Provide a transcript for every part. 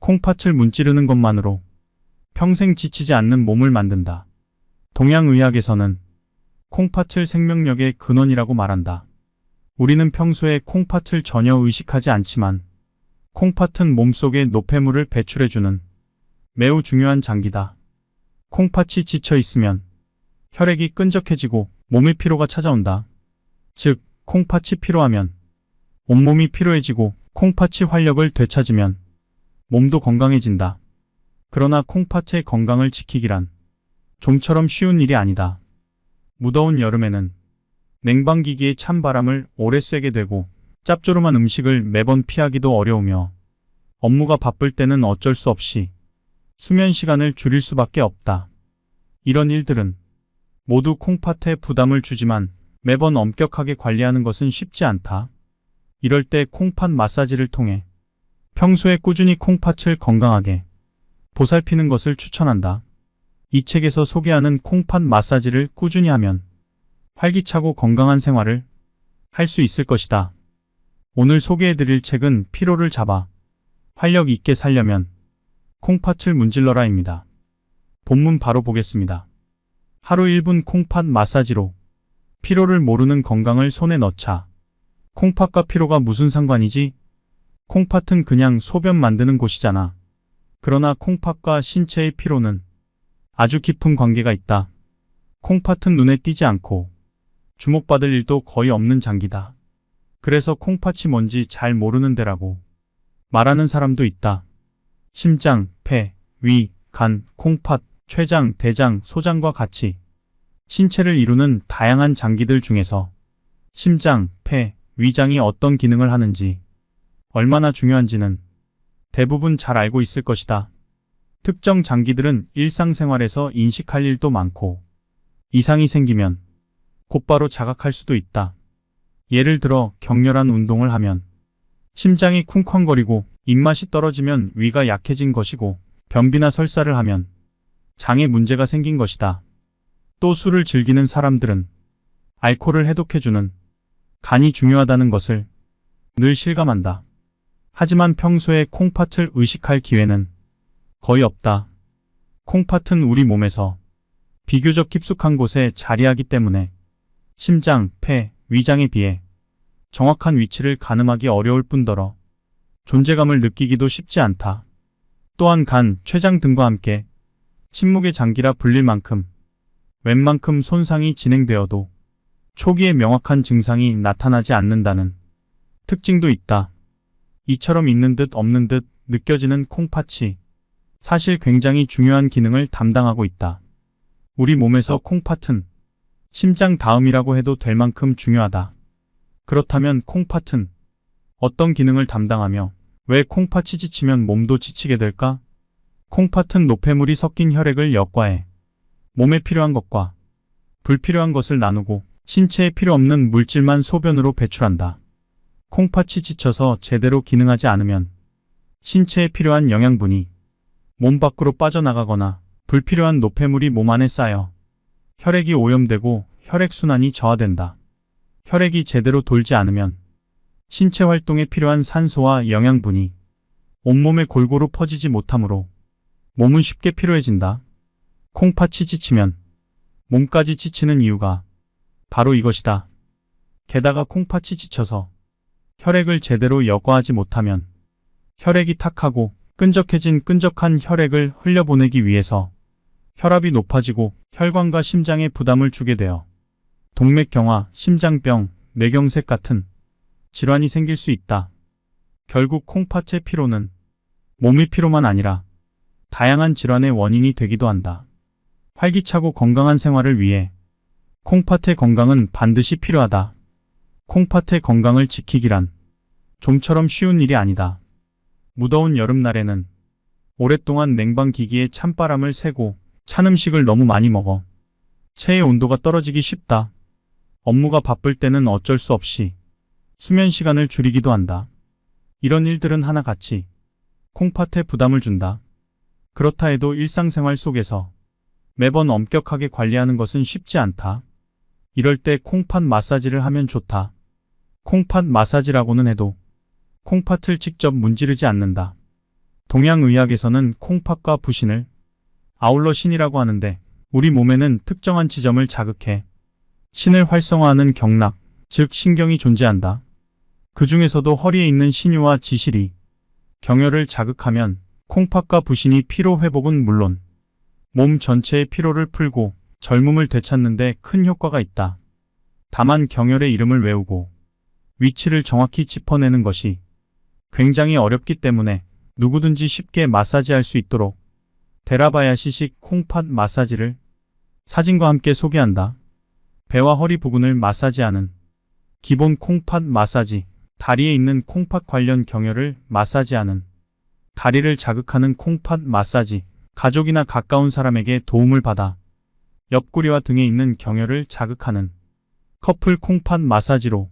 콩팥을 문지르는 것만으로 평생 지치지 않는 몸을 만든다. 동양의학에서는 콩팥을 생명력의 근원이라고 말한다. 우리는 평소에 콩팥을 전혀 의식하지 않지만 콩팥은 몸속에 노폐물을 배출해주는 매우 중요한 장기다. 콩팥이 지쳐 있으면 혈액이 끈적해지고 몸의 피로가 찾아온다. 즉, 콩팥이 피로하면 온몸이 피로해지고 콩팥이 활력을 되찾으면 몸도 건강해진다. 그러나 콩팥의 건강을 지키기란 좀처럼 쉬운 일이 아니다. 무더운 여름에는 냉방기기의 찬바람을 오래 쐬게 되고 짭조름한 음식을 매번 피하기도 어려우며 업무가 바쁠 때는 어쩔 수 없이 수면 시간을 줄일 수밖에 없다. 이런 일들은 모두 콩팥에 부담을 주지만 매번 엄격하게 관리하는 것은 쉽지 않다. 이럴 때 콩팥 마사지를 통해 평소에 꾸준히 콩팥을 건강하게 보살피는 것을 추천한다. 이 책에서 소개하는 콩팥 마사지를 꾸준히 하면 활기차고 건강한 생활을 할 수 있을 것이다. 오늘 소개해드릴 책은 피로를 잡아 활력 있게 살려면 콩팥을 문질러라입니다. 본문 바로 보겠습니다. 하루 1분 콩팥 마사지로 피로를 모르는 건강을 손에 넣자. 콩팥과 피로가 무슨 상관이지? 콩팥은 그냥 소변 만드는 곳이잖아. 그러나 콩팥과 신체의 피로는 아주 깊은 관계가 있다. 콩팥은 눈에 띄지 않고 주목받을 일도 거의 없는 장기다. 그래서 콩팥이 뭔지 잘 모르는 데라고 말하는 사람도 있다. 심장, 폐, 위, 간, 콩팥, 췌장, 대장, 소장과 같이 신체를 이루는 다양한 장기들 중에서 심장, 폐, 위장이 어떤 기능을 하는지 얼마나 중요한지는 대부분 잘 알고 있을 것이다. 특정 장기들은 일상생활에서 인식할 일도 많고 이상이 생기면 곧바로 자각할 수도 있다. 예를 들어 격렬한 운동을 하면 심장이 쿵쾅거리고 입맛이 떨어지면 위가 약해진 것이고 변비나 설사를 하면 장에 문제가 생긴 것이다. 또 술을 즐기는 사람들은 알코올을 해독해주는 간이 중요하다는 것을 늘 실감한다. 하지만 평소에 콩팥을 의식할 기회는 거의 없다. 콩팥은 우리 몸에서 비교적 깊숙한 곳에 자리하기 때문에 심장, 폐, 위장에 비해 정확한 위치를 가늠하기 어려울 뿐더러 존재감을 느끼기도 쉽지 않다. 또한 간, 췌장 등과 함께 침묵의 장기라 불릴 만큼 웬만큼 손상이 진행되어도 초기에 명확한 증상이 나타나지 않는다는 특징도 있다. 이처럼 있는 듯 없는 듯 느껴지는 콩팥이 사실 굉장히 중요한 기능을 담당하고 있다. 우리 몸에서 콩팥은 심장 다음이라고 해도 될 만큼 중요하다. 그렇다면 콩팥은 어떤 기능을 담당하며 왜 콩팥이 지치면 몸도 지치게 될까? 콩팥은 노폐물이 섞인 혈액을 역과해 몸에 필요한 것과 불필요한 것을 나누고 신체에 필요 없는 물질만 소변으로 배출한다. 콩팥이 지쳐서 제대로 기능하지 않으면 신체에 필요한 영양분이 몸 밖으로 빠져나가거나 불필요한 노폐물이 몸 안에 쌓여 혈액이 오염되고 혈액순환이 저하된다. 혈액이 제대로 돌지 않으면 신체 활동에 필요한 산소와 영양분이 온몸에 골고루 퍼지지 못하므로 몸은 쉽게 피로해진다. 콩팥이 지치면 몸까지 지치는 이유가 바로 이것이다. 게다가 콩팥이 지쳐서 혈액을 제대로 역과하지 못하면 혈액이 탁하고 끈적해진 끈적한 혈액을 흘려보내기 위해서 혈압이 높아지고 혈관과 심장에 부담을 주게 되어 동맥경화, 심장병, 뇌경색 같은 질환이 생길 수 있다. 결국 콩팥의 피로는 몸의 피로만 아니라 다양한 질환의 원인이 되기도 한다. 활기차고 건강한 생활을 위해 콩팥의 건강은 반드시 필요하다. 콩팥의 건강을 지키기란 좀처럼 쉬운 일이 아니다. 무더운 여름날에는 오랫동안 냉방기기에 찬바람을 쐬고 찬 음식을 너무 많이 먹어 체의 온도가 떨어지기 쉽다. 업무가 바쁠 때는 어쩔 수 없이 수면 시간을 줄이기도 한다. 이런 일들은 하나같이 콩팥에 부담을 준다. 그렇다 해도 일상생활 속에서 매번 엄격하게 관리하는 것은 쉽지 않다. 이럴 때 콩팥 마사지를 하면 좋다. 콩팥 마사지라고는 해도 콩팥을 직접 문지르지 않는다. 동양의학에서는 콩팥과 부신을 아울러 신이라고 하는데 우리 몸에는 특정한 지점을 자극해 신을 활성화하는 경락, 즉 신경이 존재한다. 그 중에서도 허리에 있는 신유와 지실이 경혈을 자극하면 콩팥과 부신이 피로 회복은 물론 몸 전체의 피로를 풀고 젊음을 되찾는 데 큰 효과가 있다. 다만 경혈의 이름을 외우고 위치를 정확히 짚어내는 것이 굉장히 어렵기 때문에 누구든지 쉽게 마사지할 수 있도록 데라바야시식 콩팥 마사지를 사진과 함께 소개한다. 배와 허리 부근을 마사지하는 기본 콩팥 마사지, 다리에 있는 콩팥 관련 경혈을 마사지하는 다리를 자극하는 콩팥 마사지, 가족이나 가까운 사람에게 도움을 받아 옆구리와 등에 있는 경혈을 자극하는 커플 콩팥 마사지로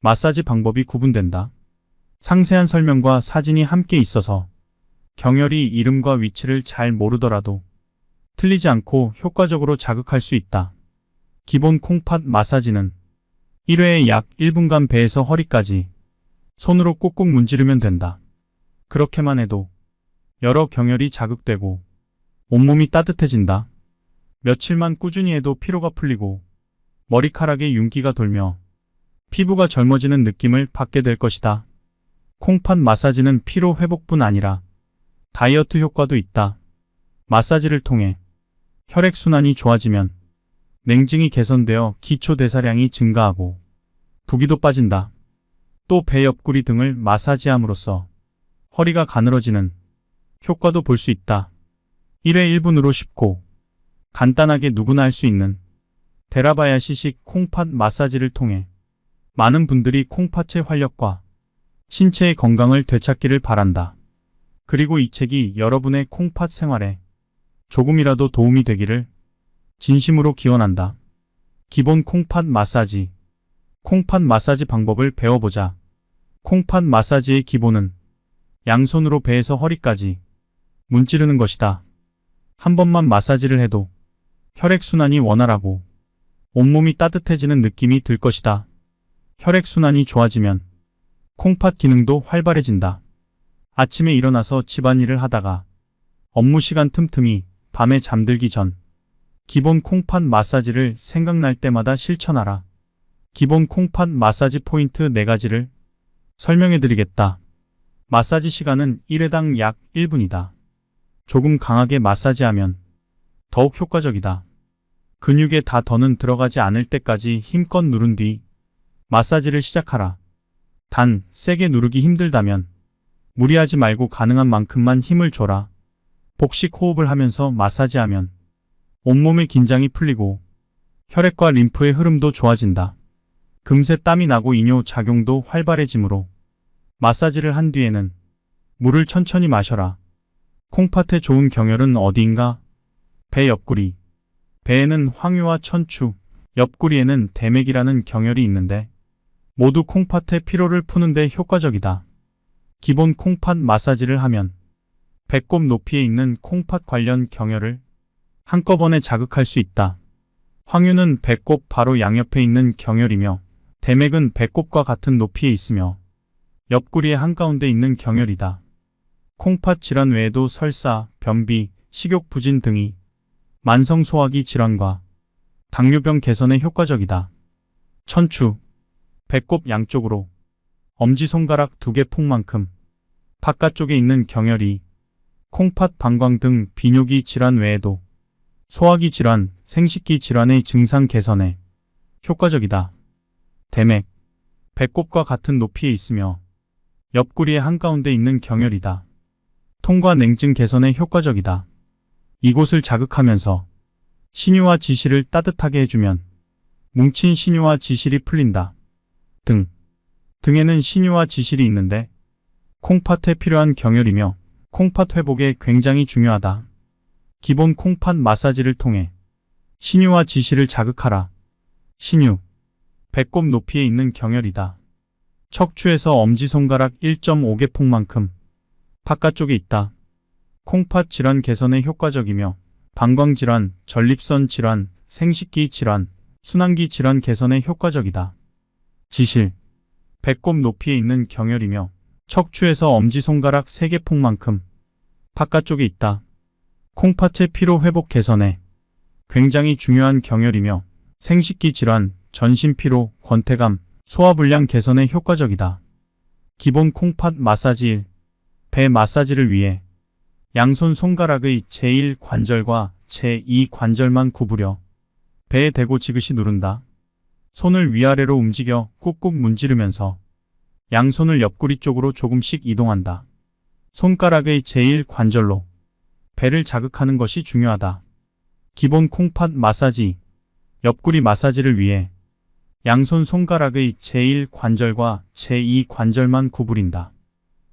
마사지 방법이 구분된다. 상세한 설명과 사진이 함께 있어서 경혈이 이름과 위치를 잘 모르더라도 틀리지 않고 효과적으로 자극할 수 있다. 기본 콩팥 마사지는 1회에 약 1분간 배에서 허리까지 손으로 꾹꾹 문지르면 된다. 그렇게만 해도 여러 경혈이 자극되고 온몸이 따뜻해진다. 며칠만 꾸준히 해도 피로가 풀리고 머리카락에 윤기가 돌며 피부가 젊어지는 느낌을 받게 될 것이다. 콩팥 마사지는 피로 회복뿐 아니라 다이어트 효과도 있다. 마사지를 통해 혈액순환이 좋아지면 냉증이 개선되어 기초 대사량이 증가하고 부기도 빠진다. 또 배 옆구리 등을 마사지함으로써 허리가 가늘어지는 효과도 볼 수 있다. 1회 1분으로 쉽고 간단하게 누구나 할 수 있는 데라바야시식 콩팥 마사지를 통해 많은 분들이 콩팥의 활력과 신체의 건강을 되찾기를 바란다. 그리고 이 책이 여러분의 콩팥 생활에 조금이라도 도움이 되기를 진심으로 기원한다. 기본 콩팥 마사지. 콩팥 마사지 방법을 배워보자. 콩팥 마사지의 기본은 양손으로 배에서 허리까지 문지르는 것이다. 한 번만 마사지를 해도 혈액순환이 원활하고 온몸이 따뜻해지는 느낌이 들 것이다. 혈액순환이 좋아지면 콩팥 기능도 활발해진다. 아침에 일어나서 집안일을 하다가 업무 시간 틈틈이 밤에 잠들기 전 기본 콩팥 마사지를 생각날 때마다 실천하라. 기본 콩팥 마사지 포인트 4가지를 설명해 드리겠다. 마사지 시간은 1회당 약 1분이다. 조금 강하게 마사지하면 더욱 효과적이다. 근육에 다 더는 들어가지 않을 때까지 힘껏 누른 뒤 마사지를 시작하라. 단, 세게 누르기 힘들다면 무리하지 말고 가능한 만큼만 힘을 줘라. 복식 호흡을 하면서 마사지하면 온몸의 긴장이 풀리고 혈액과 림프의 흐름도 좋아진다. 금세 땀이 나고 이뇨 작용도 활발해지므로 마사지를 한 뒤에는 물을 천천히 마셔라. 콩팥에 좋은 경혈은 어디인가? 배 옆구리. 배에는 황유와 천추, 옆구리에는 대맥이라는 경혈이 있는데 모두 콩팥의 피로를 푸는 데 효과적이다. 기본 콩팥 마사지를 하면 배꼽 높이에 있는 콩팥 관련 경혈을 한꺼번에 자극할 수 있다. 황유는 배꼽 바로 양옆에 있는 경혈이며 대맥은 배꼽과 같은 높이에 있으며 옆구리의 한가운데 있는 경혈이다. 콩팥 질환 외에도 설사, 변비, 식욕 부진 등이 만성 소화기 질환과 당뇨병 개선에 효과적이다. 천추. 배꼽 양쪽으로 엄지손가락 2개 폭만큼 바깥쪽에 있는 경혈이 콩팥 방광 등 비뇨기 질환 외에도 소화기 질환, 생식기 질환의 증상 개선에 효과적이다. 대맥. 배꼽과 같은 높이에 있으며 옆구리의 한가운데 있는 경혈이다. 통과 냉증 개선에 효과적이다. 이곳을 자극하면서 신유와 지실을 따뜻하게 해주면 뭉친 신유와 지실이 풀린다. 등. 등에는 신유와 지실이 있는데 콩팥에 필요한 경혈이며 콩팥 회복에 굉장히 중요하다. 기본 콩팥 마사지를 통해 신유와 지실을 자극하라. 신유. 배꼽 높이에 있는 경혈이다. 척추에서 엄지손가락 1.5개 폭만큼 바깥쪽에 있다. 콩팥 질환 개선에 효과적이며 방광질환, 전립선 질환, 생식기 질환, 순환기 질환 개선에 효과적이다. 지실. 배꼽 높이에 있는 경혈이며 척추에서 엄지손가락 3개 폭만큼 바깥쪽에 있다. 콩팥의 피로 회복 개선에 굉장히 중요한 경혈이며 생식기 질환, 전신 피로, 권태감, 소화불량 개선에 효과적이다. 기본 콩팥 마사지 1. 배 마사지를 위해 양손 손가락의 제1관절과 제2관절만 구부려 배에 대고 지그시 누른다. 손을 위아래로 움직여 꾹꾹 문지르면서 양손을 옆구리 쪽으로 조금씩 이동한다. 손가락의 제1관절로 배를 자극하는 것이 중요하다. 기본 콩팥 마사지. 옆구리 마사지를 위해 양손 손가락의 제1관절과 제2관절만 구부린다.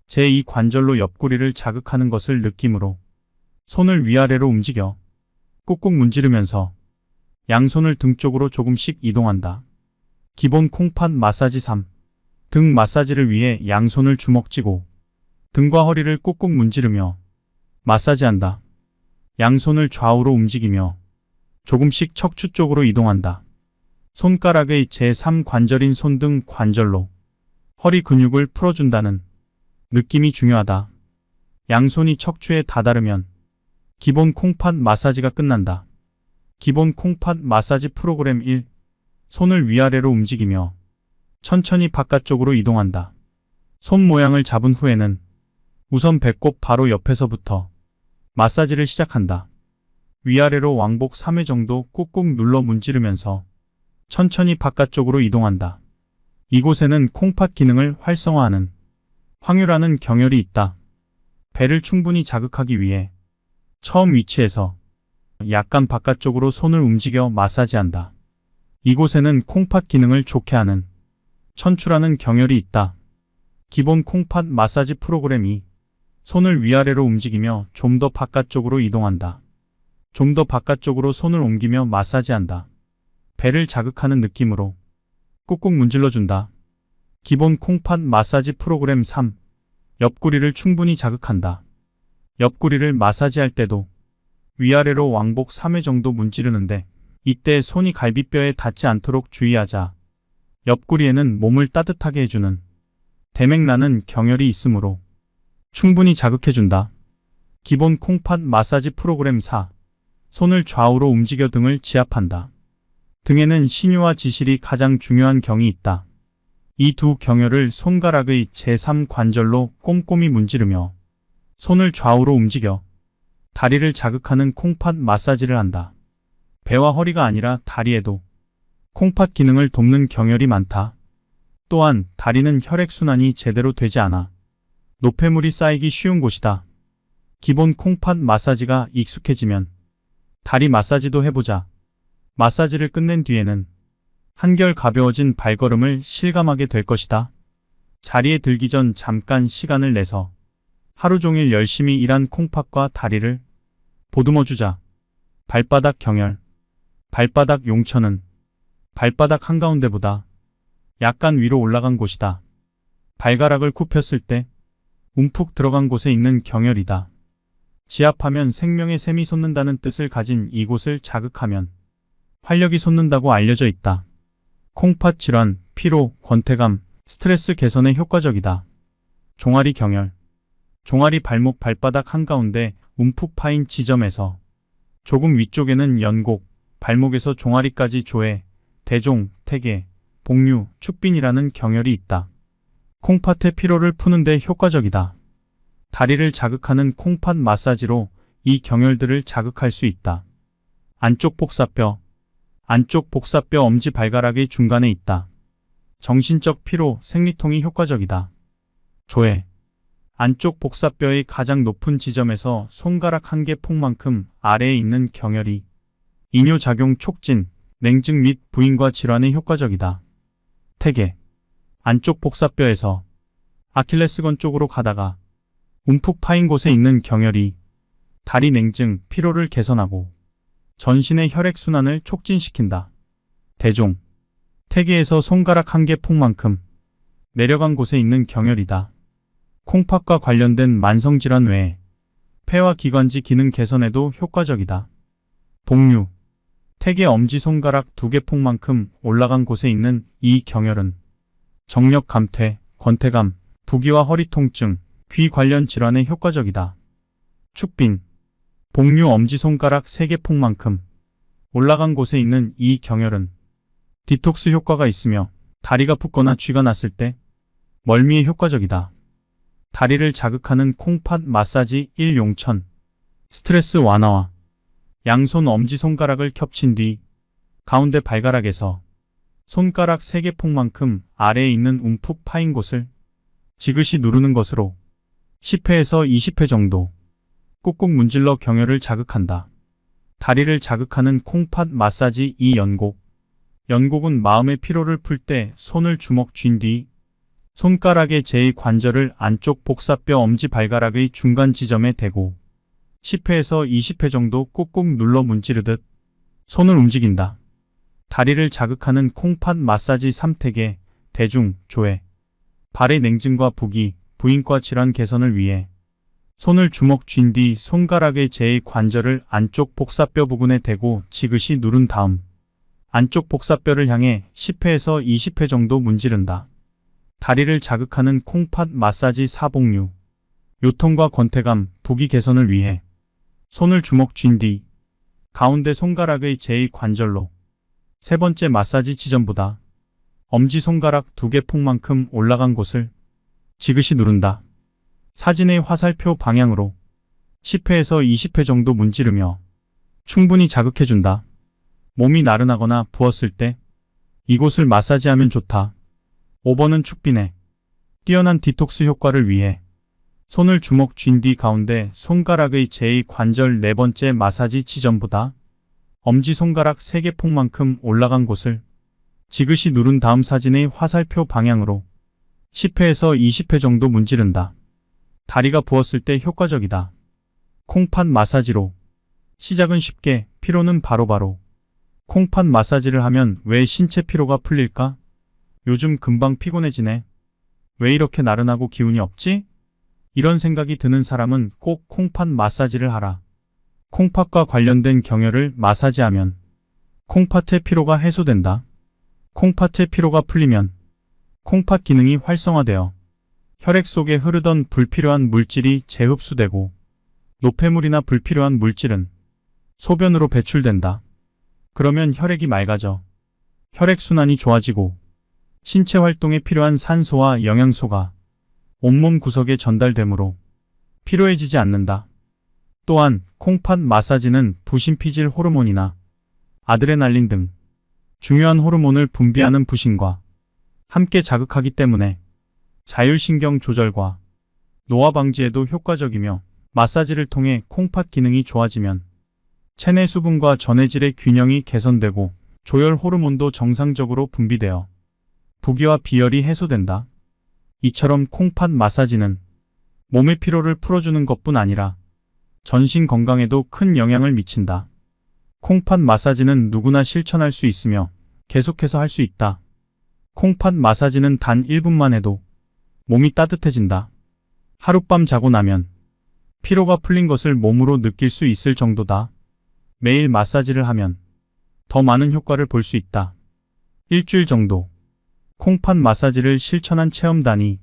제2관절로 옆구리를 자극하는 것을 느낌으로 손을 위아래로 움직여 꾹꾹 문지르면서 양손을 등 쪽으로 조금씩 이동한다. 기본 콩팥 마사지 3. 등 마사지를 위해 양손을 주먹쥐고 등과 허리를 꾹꾹 문지르며 마사지한다. 양손을 좌우로 움직이며 조금씩 척추 쪽으로 이동한다. 손가락의 제3관절인 손등 관절로 허리 근육을 풀어준다는 느낌이 중요하다. 양손이 척추에 다다르면 기본 콩팥 마사지가 끝난다. 기본 콩팥 마사지 프로그램 1. 손을 위아래로 움직이며 천천히 바깥쪽으로 이동한다. 손 모양을 잡은 후에는 우선 배꼽 바로 옆에서부터 마사지를 시작한다. 위아래로 왕복 3회 정도 꾹꾹 눌러 문지르면서 천천히 바깥쪽으로 이동한다. 이곳에는 콩팥 기능을 활성화하는 황유라는 경혈이 있다. 배를 충분히 자극하기 위해 처음 위치에서 약간 바깥쪽으로 손을 움직여 마사지한다. 이곳에는 콩팥 기능을 좋게 하는 천추라는 경혈이 있다. 기본 콩팥 마사지 프로그램 2. 손을 위아래로 움직이며 좀 더 바깥쪽으로 이동한다. 좀 더 바깥쪽으로 손을 옮기며 마사지한다. 배를 자극하는 느낌으로 꾹꾹 문질러준다. 기본 콩팥 마사지 프로그램 3. 옆구리를 충분히 자극한다. 옆구리를 마사지할 때도 위아래로 왕복 3회 정도 문지르는데 이때 손이 갈비뼈에 닿지 않도록 주의하자. 옆구리에는 몸을 따뜻하게 해주는 대맥나는 경혈이 있으므로 충분히 자극해준다. 기본 콩팥 마사지 프로그램 4. 손을 좌우로 움직여 등을 지압한다. 등에는 신유와 지실이 가장 중요한 경이 있다. 이 두 경혈을 손가락의 제3관절로 꼼꼼히 문지르며 손을 좌우로 움직여 다리를 자극하는 콩팥 마사지를 한다. 배와 허리가 아니라 다리에도 콩팥 기능을 돕는 경혈이 많다. 또한 다리는 혈액순환이 제대로 되지 않아 노폐물이 쌓이기 쉬운 곳이다. 기본 콩팥 마사지가 익숙해지면 다리 마사지도 해보자. 마사지를 끝낸 뒤에는 한결 가벼워진 발걸음을 실감하게 될 것이다. 자리에 들기 전 잠깐 시간을 내서 하루 종일 열심히 일한 콩팥과 다리를 보듬어주자. 발바닥 경혈. 발바닥 용천은 발바닥 한가운데보다 약간 위로 올라간 곳이다. 발가락을 굽혔을 때 움푹 들어간 곳에 있는 경혈이다. 지압하면 생명의 샘이 솟는다는 뜻을 가진 이곳을 자극하면 활력이 솟는다고 알려져 있다. 콩팥 질환, 피로, 권태감, 스트레스 개선에 효과적이다. 종아리 경혈. 종아리 발목 발바닥 한가운데 움푹 파인 지점에서 조금 위쪽에는 연곡, 발목에서 종아리까지 조해, 대종, 태계, 복류, 축빈이라는 경혈이 있다. 콩팥의 피로를 푸는데 효과적이다. 다리를 자극하는 콩팥 마사지로 이 경혈들을 자극할 수 있다. 안쪽 복사뼈. 안쪽 복사뼈 엄지발가락의 중간에 있다. 정신적 피로, 생리통이 효과적이다. 조해. 안쪽 복사뼈의 가장 높은 지점에서 손가락 한 개 폭만큼 아래에 있는 경혈이 이뇨작용 촉진, 냉증 및 부인과 질환에 효과적이다. 태계. 안쪽 복사뼈에서 아킬레스건 쪽으로 가다가 움푹 파인 곳에 있는 경혈이 다리 냉증, 피로를 개선하고 전신의 혈액순환을 촉진시킨다. 대종. 태계에서 손가락 한 개 폭만큼 내려간 곳에 있는 경혈이다. 콩팥과 관련된 만성질환 외에 폐와 기관지 기능 개선에도 효과적이다. 복류. 태계 엄지손가락 2개 폭만큼 올라간 곳에 있는 이 경혈은 정력 감퇴, 권태감, 부기와 허리 통증, 귀 관련 질환에 효과적이다. 축빈, 복류 엄지손가락 3개 폭만큼 올라간 곳에 있는 이 경혈은 디톡스 효과가 있으며 다리가 붓거나 쥐가 났을 때 멀미에 효과적이다. 다리를 자극하는 콩팥 마사지 1 용천. 스트레스 완화와 양손 엄지손가락을 겹친 뒤 가운데 발가락에서 손가락 3개 폭만큼 아래에 있는 움푹 파인 곳을 지그시 누르는 것으로 10회에서 20회 정도 꾹꾹 문질러 경혈을 자극한다. 다리를 자극하는 콩팥 마사지 2 연곡. 연곡은 마음의 피로를 풀 때 손을 주먹 쥔 뒤 손가락의 제2관절을 안쪽 복사뼈 엄지발가락의 중간 지점에 대고 10회에서 20회 정도 꾹꾹 눌러 문지르듯 손을 움직인다. 다리를 자극하는 콩팥 마사지 3태계 대중, 조회. 발의 냉증과 부기, 부인과 질환 개선을 위해 손을 주먹 쥔 뒤 손가락의 제2관절을 안쪽 복사뼈 부근에 대고 지그시 누른 다음 안쪽 복사뼈를 향해 10회에서 20회 정도 문지른다. 다리를 자극하는 콩팥 마사지 4복류. 요통과 권태감, 부기 개선을 위해 손을 주먹 쥔 뒤 가운데 손가락의 제2관절로 세 번째 마사지 지점보다 엄지손가락 2개 폭만큼 올라간 곳을 지그시 누른다. 사진의 화살표 방향으로 10회에서 20회 정도 문지르며 충분히 자극해준다. 몸이 나른하거나 부었을 때 이곳을 마사지하면 좋다. 5번은 축빈의 뛰어난 디톡스 효과를 위해 손을 주먹 쥔 뒤 가운데 손가락의 제2관절 네 번째 마사지 지점보다 엄지손가락 3개 폭만큼 올라간 곳을 지그시 누른 다음 사진의 화살표 방향으로 10회에서 20회 정도 문지른다. 다리가 부었을 때 효과적이다. 콩팥 마사지로 시작은 쉽게, 피로는 바로바로. 콩팥 마사지를 하면 왜 신체 피로가 풀릴까? 요즘 금방 피곤해지네. 왜 이렇게 나른하고 기운이 없지? 이런 생각이 드는 사람은 꼭 콩팥 마사지를 하라. 콩팥과 관련된 경혈을 마사지하면 콩팥의 피로가 해소된다. 콩팥의 피로가 풀리면 콩팥 기능이 활성화되어 혈액 속에 흐르던 불필요한 물질이 재흡수되고 노폐물이나 불필요한 물질은 소변으로 배출된다. 그러면 혈액이 맑아져 혈액순환이 좋아지고 신체 활동에 필요한 산소와 영양소가 온몸 구석에 전달되므로 피로해지지 않는다. 또한 콩팥 마사지는 부신피질 호르몬이나 아드레날린 등 중요한 호르몬을 분비하는 부신과 함께 자극하기 때문에 자율신경 조절과 노화 방지에도 효과적이며 마사지를 통해 콩팥 기능이 좋아지면 체내 수분과 전해질의 균형이 개선되고 조혈 호르몬도 정상적으로 분비되어 부기와 비열이 해소된다. 이처럼 콩팥 마사지는 몸의 피로를 풀어주는 것뿐 아니라 전신 건강에도 큰 영향을 미친다. 콩팥 마사지는 누구나 실천할 수 있으며 계속해서 할 수 있다. 콩팥 마사지는 단 1분만 해도 몸이 따뜻해진다. 하룻밤 자고 나면 피로가 풀린 것을 몸으로 느낄 수 있을 정도다. 매일 마사지를 하면 더 많은 효과를 볼 수 있다. 일주일 정도 콩팥 마사지를 실천한 체험단이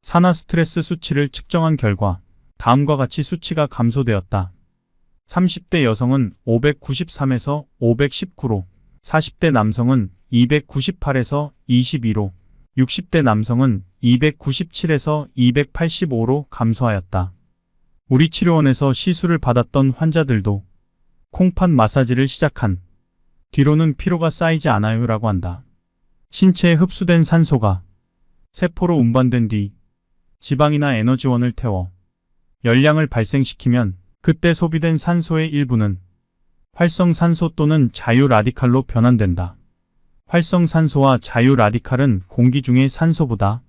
산화 스트레스 수치를 측정한 결과 다음과 같이 수치가 감소되었다. 30대 여성은 593에서 519로, 40대 남성은 298에서 22로, 60대 남성은 297에서 285로 감소하였다. 우리 치료원에서 시술을 받았던 환자들도 콩팥 마사지를 시작한 뒤로는 피로가 쌓이지 않아요 라고 한다. 신체에 흡수된 산소가 세포로 운반된 뒤 지방이나 에너지원을 태워 열량을 발생시키면 그때 소비된 산소의 일부는 활성산소 또는 자유라디칼로 변환된다. 활성산소와 자유라디칼은 공기 중의 산소보다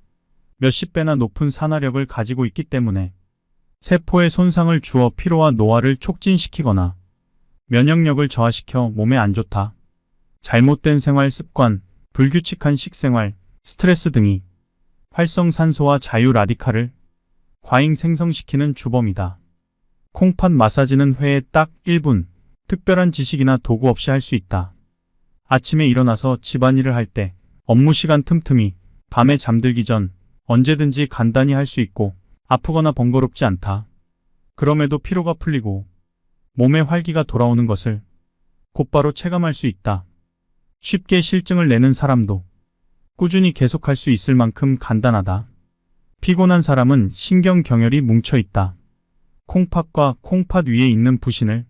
몇십 배나 높은 산화력을 가지고 있기 때문에 세포에 손상을 주어 피로와 노화를 촉진시키거나 면역력을 저하시켜 몸에 안 좋다. 잘못된 생활 습관, 불규칙한 식생활, 스트레스 등이 활성산소와 자유라디칼을 과잉 생성시키는 주범이다. 콩팥 마사지는 회에 딱 1분, 특별한 지식이나 도구 없이 할 수 있다. 아침에 일어나서 집안일을 할 때, 업무 시간 틈틈이, 밤에 잠들기 전 언제든지 간단히 할 수 있고 아프거나 번거롭지 않다. 그럼에도 피로가 풀리고 몸에 활기가 돌아오는 것을 곧바로 체감할 수 있다. 쉽게 실증을 내는 사람도 꾸준히 계속할 수 있을 만큼 간단하다. 피곤한 사람은 신경경혈이 뭉쳐 있다. 콩팥과 콩팥 위에 있는 부신을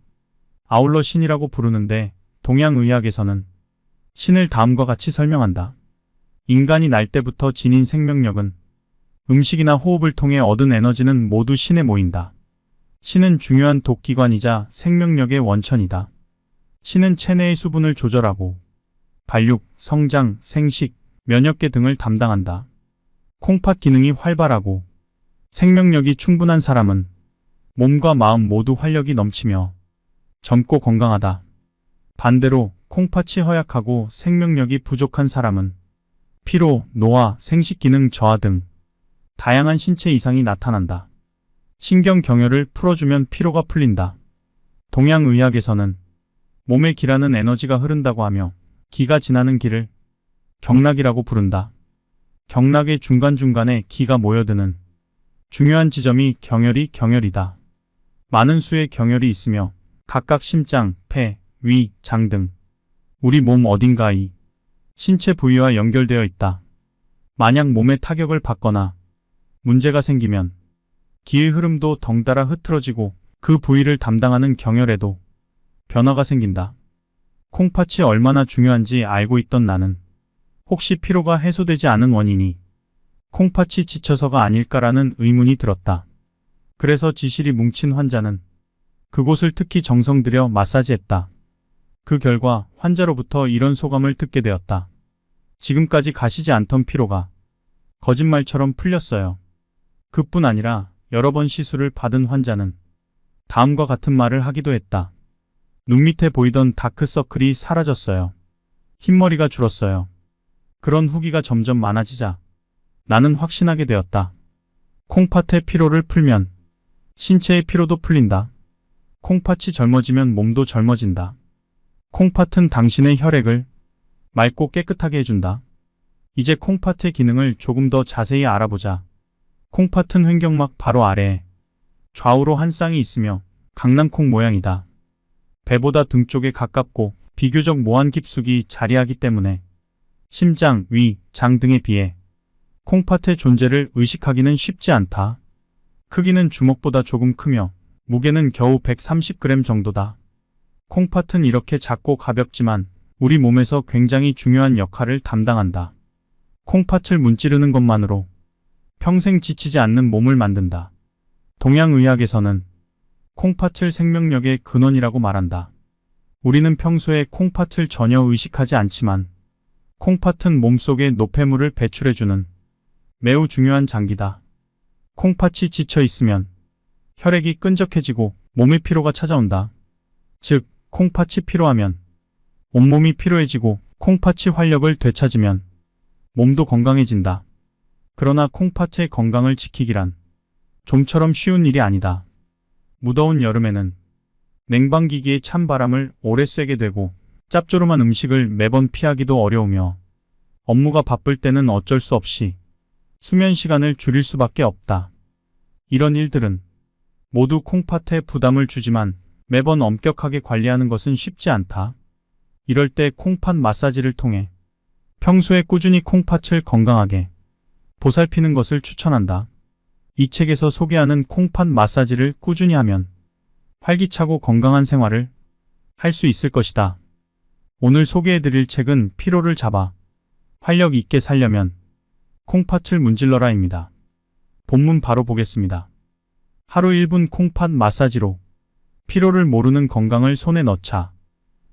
아울러 신이라고 부르는데 동양의학에서는 신을 다음과 같이 설명한다. 인간이 날 때부터 지닌 생명력은 음식이나 호흡을 통해 얻은 에너지는 모두 신에 모인다. 신은 중요한 독기관이자 생명력의 원천이다. 신은 체내의 수분을 조절하고 발육, 성장, 생식, 면역계 등을 담당한다. 콩팥 기능이 활발하고 생명력이 충분한 사람은 몸과 마음 모두 활력이 넘치며 젊고 건강하다. 반대로 콩팥이 허약하고 생명력이 부족한 사람은 피로, 노화, 생식 기능 저하 등 다양한 신체 이상이 나타난다. 신경경혈을 풀어주면 피로가 풀린다. 동양의학에서는 몸에 기라는 에너지가 흐른다고 하며 기가 지나는 길을 경락이라고 부른다. 경락의 중간중간에 기가 모여드는 중요한 지점이 경혈이다. 많은 수의 경혈이 있으며 각각 심장, 폐, 위, 장 등 우리 몸 어딘가의 신체 부위와 연결되어 있다. 만약 몸에 타격을 받거나 문제가 생기면 기의 흐름도 덩달아 흐트러지고 그 부위를 담당하는 경혈에도 변화가 생긴다. 콩팥이 얼마나 중요한지 알고 있던 나는 혹시 피로가 해소되지 않은 원인이 콩팥이 지쳐서가 아닐까라는 의문이 들었다. 그래서 지실이 뭉친 환자는 그곳을 특히 정성 들여 마사지했다. 그 결과 환자로부터 이런 소감을 듣게 되었다. 지금까지 가시지 않던 피로가 거짓말처럼 풀렸어요. 그뿐 아니라 여러 번 시술을 받은 환자는 다음과 같은 말을 하기도 했다. 눈 밑에 보이던 다크서클이 사라졌어요. 흰머리가 줄었어요. 그런 후기가 점점 많아지자 나는 확신하게 되었다. 콩팥의 피로를 풀면 신체의 피로도 풀린다. 콩팥이 젊어지면 몸도 젊어진다. 콩팥은 당신의 혈액을 맑고 깨끗하게 해준다. 이제 콩팥의 기능을 조금 더 자세히 알아보자. 콩팥은 횡격막 바로 아래에 좌우로 한 쌍이 있으며 강낭콩 모양이다. 배보다 등 쪽에 가깝고 비교적 모환 깊숙이 자리하기 때문에 심장, 위, 장 등에 비해 콩팥의 존재를 의식하기는 쉽지 않다. 크기는 주먹보다 조금 크며 무게는 겨우 130g 정도다. 콩팥은 이렇게 작고 가볍지만 우리 몸에서 굉장히 중요한 역할을 담당한다. 콩팥을 문지르는 것만으로 평생 지치지 않는 몸을 만든다. 동양의학에서는 콩팥을 생명력의 근원이라고 말한다. 우리는 평소에 콩팥을 전혀 의식하지 않지만 콩팥은 몸속에 노폐물을 배출해주는 매우 중요한 장기다. 콩팥이 지쳐 있으면 혈액이 끈적해지고 몸의 피로가 찾아온다. 즉, 콩팥이 피로하면 온몸이 피로해지고 콩팥이 활력을 되찾으면 몸도 건강해진다. 그러나 콩팥의 건강을 지키기란 좀처럼 쉬운 일이 아니다. 무더운 여름에는 냉방기기의 찬바람을 오래 쐬게 되고 짭조름한 음식을 매번 피하기도 어려우며 업무가 바쁠 때는 어쩔 수 없이 수면 시간을 줄일 수밖에 없다. 이런 일들은 모두 콩팥에 부담을 주지만 매번 엄격하게 관리하는 것은 쉽지 않다. 이럴 때 콩팥 마사지를 통해 평소에 꾸준히 콩팥을 건강하게 보살피는 것을 추천한다. 이 책에서 소개하는 콩팥 마사지를 꾸준히 하면 활기차고 건강한 생활을 할 수 있을 것이다. 오늘 소개해드릴 책은 피로를 잡아 활력 있게 살려면 콩팥을 문질러라입니다. 본문 바로 보겠습니다. 하루 1분 콩팥 마사지로 피로를 모르는 건강을 손에 넣자.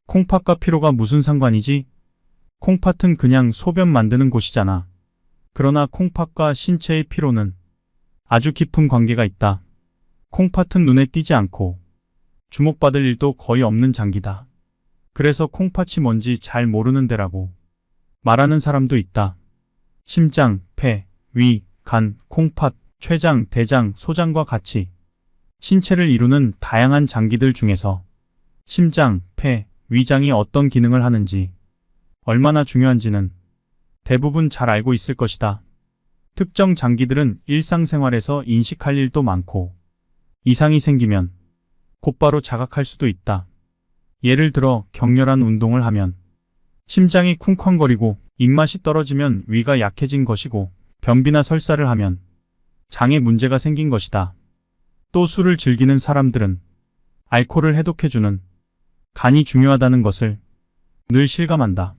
콩팥과 피로가 무슨 상관이지? 콩팥은 그냥 소변 만드는 곳이잖아. 그러나 콩팥과 신체의 피로는 아주 깊은 관계가 있다. 콩팥은 눈에 띄지 않고 주목받을 일도 거의 없는 장기다. 그래서 콩팥이 뭔지 잘 모르는 데라고 말하는 사람도 있다. 심장, 폐, 위, 간, 콩팥, 췌장, 대장, 소장과 같이 신체를 이루는 다양한 장기들 중에서 심장, 폐, 위장이 어떤 기능을 하는지 얼마나 중요한지는 대부분 잘 알고 있을 것이다. 특정 장기들은 일상생활에서 인식할 일도 많고 이상이 생기면 곧바로 자각할 수도 있다. 예를 들어 격렬한 운동을 하면 심장이 쿵쾅거리고 입맛이 떨어지면 위가 약해진 것이고 변비나 설사를 하면 장에 문제가 생긴 것이다. 또 술을 즐기는 사람들은 알코올을 해독해주는 간이 중요하다는 것을 늘 실감한다.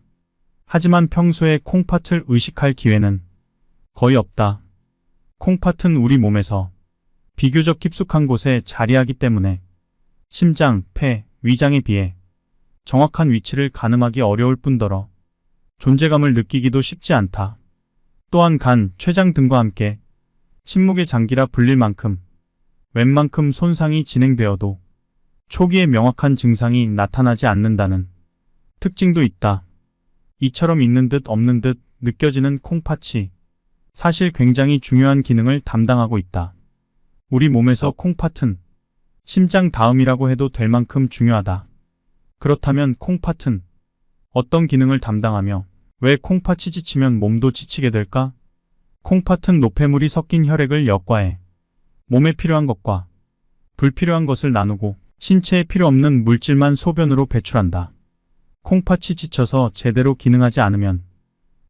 하지만 평소에 콩팥을 의식할 기회는 거의 없다. 콩팥은 우리 몸에서 비교적 깊숙한 곳에 자리하기 때문에 심장, 폐, 위장에 비해 정확한 위치를 가늠하기 어려울 뿐더러 존재감을 느끼기도 쉽지 않다. 또한 간, 췌장 등과 함께 침묵의 장기라 불릴 만큼 웬만큼 손상이 진행되어도 초기에 명확한 증상이 나타나지 않는다는 특징도 있다. 이처럼 있는 듯 없는 듯 느껴지는 콩팥이 사실 굉장히 중요한 기능을 담당하고 있다. 우리 몸에서 콩팥은 심장 다음이라고 해도 될 만큼 중요하다. 그렇다면 콩팥은 어떤 기능을 담당하며 왜 콩팥이 지치면 몸도 지치게 될까? 콩팥은 노폐물이 섞인 혈액을 역과해 몸에 필요한 것과 불필요한 것을 나누고 신체에 필요 없는 물질만 소변으로 배출한다. 콩팥이 지쳐서 제대로 기능하지 않으면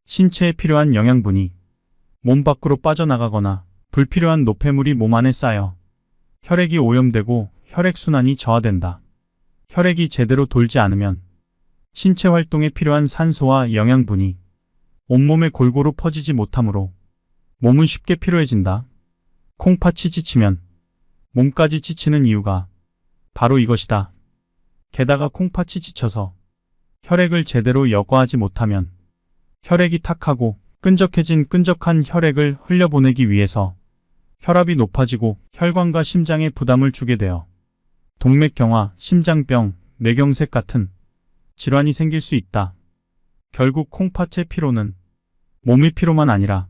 신체에 필요한 영양분이 몸 밖으로 빠져나가거나 불필요한 노폐물이 몸 안에 쌓여 혈액이 오염되고 혈액순환이 저하된다. 혈액이 제대로 돌지 않으면 신체 활동에 필요한 산소와 영양분이 온몸에 골고루 퍼지지 못하므로 몸은 쉽게 피로해진다. 콩팥이 지치면 몸까지 지치는 이유가 바로 이것이다. 게다가 콩팥이 지쳐서 혈액을 제대로 역과하지 못하면 혈액이 탁하고 끈적한 혈액을 흘려보내기 위해서 혈압이 높아지고 혈관과 심장에 부담을 주게 되어 동맥경화, 심장병, 뇌경색 같은 질환이 생길 수 있다. 결국 콩팥의 피로는 몸의 피로만 아니라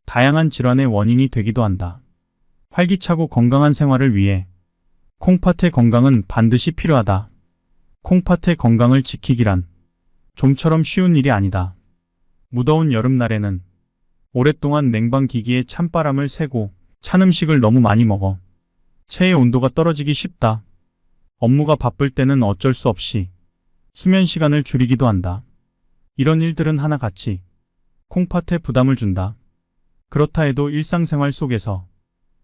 다양한 질환의 원인이 되기도 한다. 활기차고 건강한 생활을 위해 콩팥의 건강은 반드시 필요하다. 콩팥의 건강을 지키기란 좀처럼 쉬운 일이 아니다. 무더운 여름날에는 오랫동안 냉방기기에 찬바람을 쐬고 찬 음식을 너무 많이 먹어 체의 온도가 떨어지기 쉽다. 업무가 바쁠 때는 어쩔 수 없이 수면 시간을 줄이기도 한다. 이런 일들은 하나같이 콩팥에 부담을 준다. 그렇다 해도 일상생활 속에서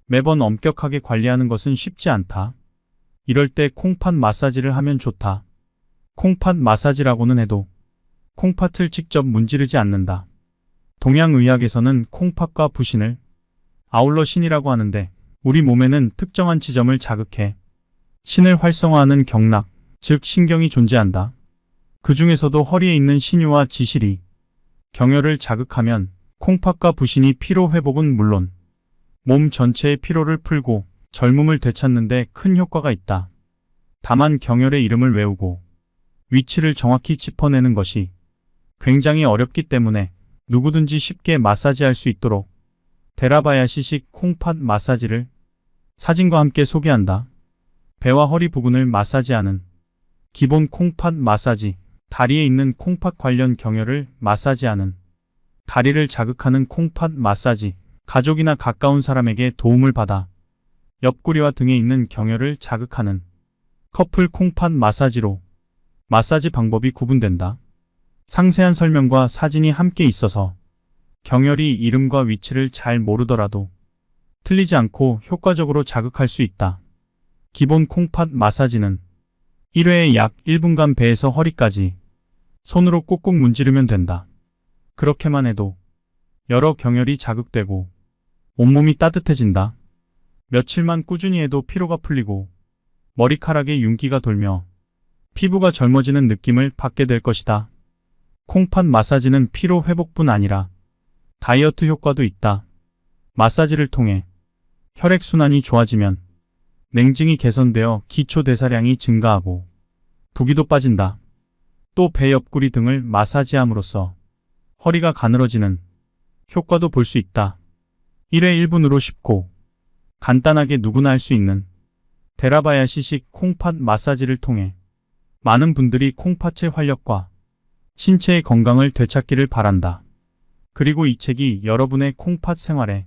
매번 엄격하게 관리하는 것은 쉽지 않다. 이럴 때 콩팥 마사지를 하면 좋다. 콩팥 마사지라고는 해도 콩팥을 직접 문지르지 않는다. 동양의학에서는 콩팥과 부신을 아울러 신이라고 하는데 우리 몸에는 특정한 지점을 자극해 신을 활성화하는 경락, 즉 신경이 존재한다. 그 중에서도 허리에 있는 신유와 지실이 경혈을 자극하면 콩팥과 부신이 피로 회복은 물론 몸 전체의 피로를 풀고 젊음을 되찾는 데 큰 효과가 있다. 다만 경혈의 이름을 외우고 위치를 정확히 짚어내는 것이 굉장히 어렵기 때문에 누구든지 쉽게 마사지할 수 있도록 데라바야시식 콩팥 마사지를 사진과 함께 소개한다. 배와 허리 부근을 마사지하는 기본 콩팥 마사지, 다리에 있는 콩팥 관련 경혈을 마사지하는 다리를 자극하는 콩팥 마사지, 가족이나 가까운 사람에게 도움을 받아 옆구리와 등에 있는 경혈을 자극하는 커플 콩팥 마사지로 마사지 방법이 구분된다. 상세한 설명과 사진이 함께 있어서 경혈이 이름과 위치를 잘 모르더라도 틀리지 않고 효과적으로 자극할 수 있다. 기본 콩팥 마사지는 1회에 약 1분간 배에서 허리까지 손으로 꾹꾹 문지르면 된다. 그렇게만 해도 여러 경혈이 자극되고 온몸이 따뜻해진다. 며칠만 꾸준히 해도 피로가 풀리고 머리카락에 윤기가 돌며 피부가 젊어지는 느낌을 받게 될 것이다. 콩팥 마사지는 피로 회복뿐 아니라 다이어트 효과도 있다. 마사지를 통해 혈액순환이 좋아지면 냉증이 개선되어 기초 대사량이 증가하고 부기도 빠진다. 또 배 옆구리 등을 마사지함으로써 허리가 가늘어지는 효과도 볼 수 있다. 1회 1분으로 쉽고 간단하게 누구나 할 수 있는 데라바야시식 콩팥 마사지를 통해 많은 분들이 콩팥의 활력과 신체의 건강을 되찾기를 바란다. 그리고 이 책이 여러분의 콩팥 생활에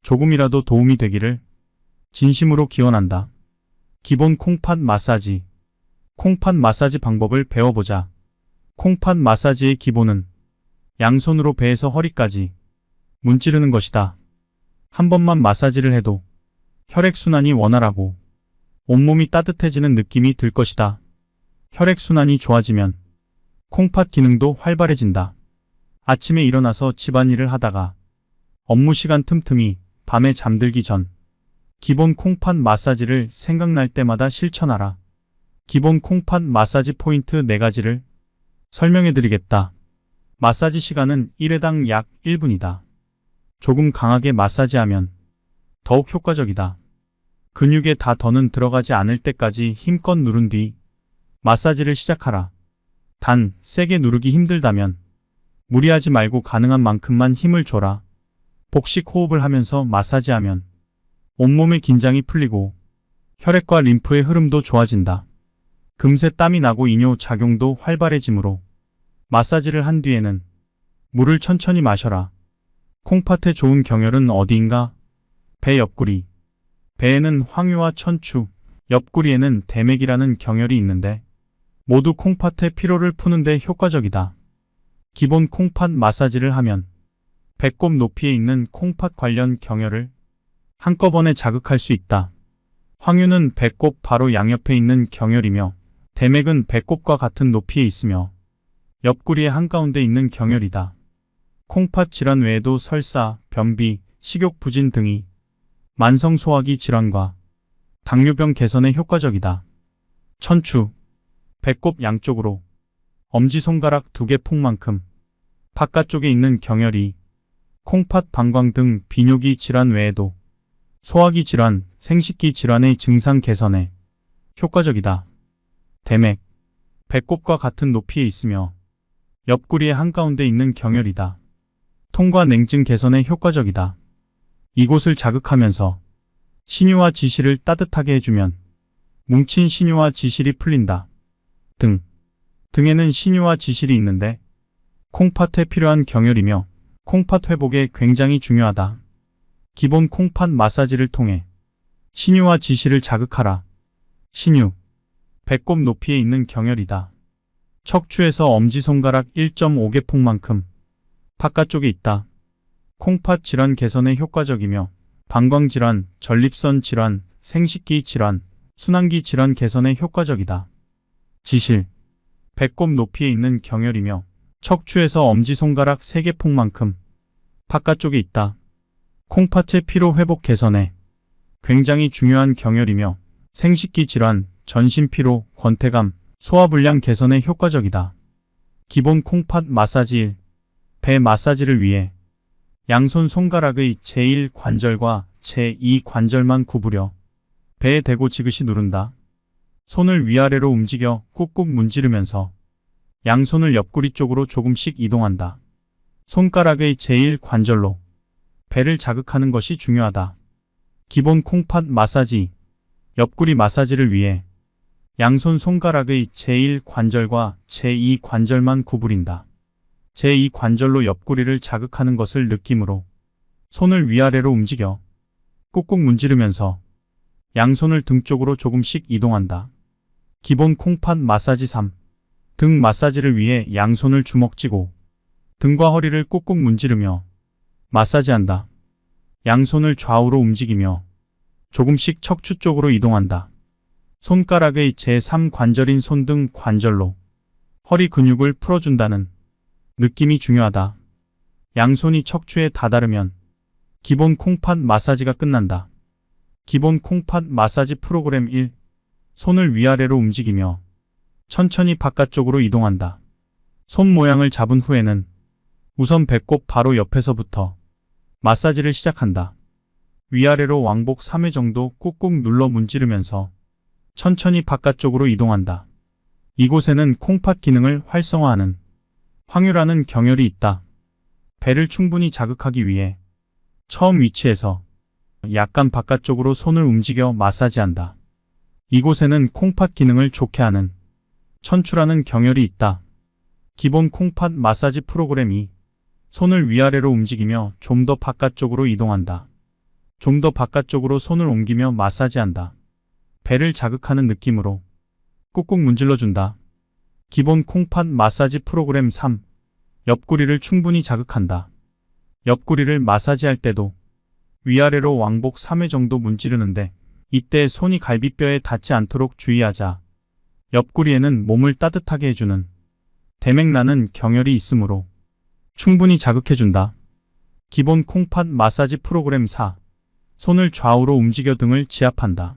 조금이라도 도움이 되기를 진심으로 기원한다. 기본 콩팥 마사지. 콩팥 마사지 방법을 배워보자. 콩팥 마사지의 기본은 양손으로 배에서 허리까지 문지르는 것이다. 한 번만 마사지를 해도 혈액순환이 원활하고 온몸이 따뜻해지는 느낌이 들 것이다. 혈액순환이 좋아지면 콩팥 기능도 활발해진다. 아침에 일어나서 집안일을 하다가 업무 시간 틈틈이 밤에 잠들기 전 기본 콩팥 마사지를 생각날 때마다 실천하라. 기본 콩팥 마사지 포인트 4가지를 설명해 드리겠다. 마사지 시간은 1회당 약 1분이다. 조금 강하게 마사지하면 더욱 효과적이다. 근육에 다 더는 들어가지 않을 때까지 힘껏 누른 뒤 마사지를 시작하라. 단, 세게 누르기 힘들다면 무리하지 말고 가능한 만큼만 힘을 줘라. 복식 호흡을 하면서 마사지하면 온몸의 긴장이 풀리고 혈액과 림프의 흐름도 좋아진다. 금세 땀이 나고 이뇨 작용도 활발해지므로 마사지를 한 뒤에는 물을 천천히 마셔라. 콩팥에 좋은 경혈은 어디인가? 배 옆구리. 배에는 황유와 천추, 옆구리에는 대맥이라는 경혈이 있는데 모두 콩팥의 피로를 푸는데 효과적이다. 기본 콩팥 마사지를 하면 배꼽 높이에 있는 콩팥 관련 경혈을 한꺼번에 자극할 수 있다. 황유는 배꼽 바로 양옆에 있는 경혈이며 대맥은 배꼽과 같은 높이에 있으며 옆구리의 한가운데 있는 경혈이다. 콩팥 질환 외에도 설사, 변비, 식욕 부진 등이 만성 소화기 질환과 당뇨병 개선에 효과적이다. 천추. 배꼽 양쪽으로 엄지손가락 2개 폭만큼 바깥쪽에 있는 경혈이 콩팥 방광 등 비뇨기 질환 외에도 소화기 질환, 생식기 질환의 증상 개선에 효과적이다. 대맥. 배꼽과 같은 높이에 있으며 옆구리의 한가운데 있는 경혈이다. 통과 냉증 개선에 효과적이다. 이곳을 자극하면서 신유와 지실을 따뜻하게 해주면 뭉친 신유와 지실이 풀린다. 등. 등에는 신유와 지실이 있는데 콩팥에 필요한 경혈이며 콩팥 회복에 굉장히 중요하다. 기본 콩팥 마사지를 통해 신유와 지실을 자극하라. 신유. 배꼽 높이에 있는 경혈이다. 척추에서 엄지손가락 1.5개 폭만큼 바깥쪽에 있다. 콩팥 질환 개선에 효과적이며 방광질환, 전립선 질환, 생식기 질환, 순환기 질환 개선에 효과적이다. 지실. 배꼽 높이에 있는 경혈이며 척추에서 엄지손가락 3개 폭만큼 바깥쪽에 있다. 콩팥의 피로 회복 개선에 굉장히 중요한 경혈이며 생식기 질환, 전신피로, 권태감, 소화불량 개선에 효과적이다. 기본 콩팥 마사지 1. 배 마사지를 위해 양손 손가락의 제1관절과 제2관절만 구부려 배에 대고 지그시 누른다. 손을 위아래로 움직여 꾹꾹 문지르면서 양손을 옆구리 쪽으로 조금씩 이동한다. 손가락의 제1관절로 배를 자극하는 것이 중요하다. 기본 콩팥 마사지. 옆구리 마사지를 위해 양손 손가락의 제1관절과 제2관절만 구부린다. 제2관절로 옆구리를 자극하는 것을 느낌으로 손을 위아래로 움직여 꾹꾹 문지르면서 양손을 등 쪽으로 조금씩 이동한다. 기본 콩팥 마사지 3. 등 마사지를 위해 양손을 주먹쥐고 등과 허리를 꾹꾹 문지르며 마사지한다. 양손을 좌우로 움직이며 조금씩 척추 쪽으로 이동한다. 손가락의 제3관절인 손등 관절로 허리 근육을 풀어준다는 느낌이 중요하다. 양손이 척추에 다다르면 기본 콩팥 마사지가 끝난다. 기본 콩팥 마사지 프로그램 1. 손을 위아래로 움직이며 천천히 바깥쪽으로 이동한다. 손 모양을 잡은 후에는 우선 배꼽 바로 옆에서부터 마사지를 시작한다. 위아래로 왕복 3회 정도 꾹꾹 눌러 문지르면서 천천히 바깥쪽으로 이동한다. 이곳에는 콩팥 기능을 활성화하는 황유라는 경혈이 있다. 배를 충분히 자극하기 위해 처음 위치에서 약간 바깥쪽으로 손을 움직여 마사지한다. 이곳에는 콩팥 기능을 좋게 하는 천추라는 경혈이 있다. 기본 콩팥 마사지 프로그램 2. 손을 위아래로 움직이며 좀 더 바깥쪽으로 이동한다. 좀 더 바깥쪽으로 손을 옮기며 마사지한다. 배를 자극하는 느낌으로 꾹꾹 문질러준다. 기본 콩팥 마사지 프로그램 3. 옆구리를 충분히 자극한다. 옆구리를 마사지할 때도 위아래로 왕복 3회 정도 문지르는데 이때 손이 갈비뼈에 닿지 않도록 주의하자. 옆구리에는 몸을 따뜻하게 해주는 대맥나는 경혈이 있으므로 충분히 자극해준다. 기본 콩팥 마사지 프로그램 4. 손을 좌우로 움직여 등을 지압한다.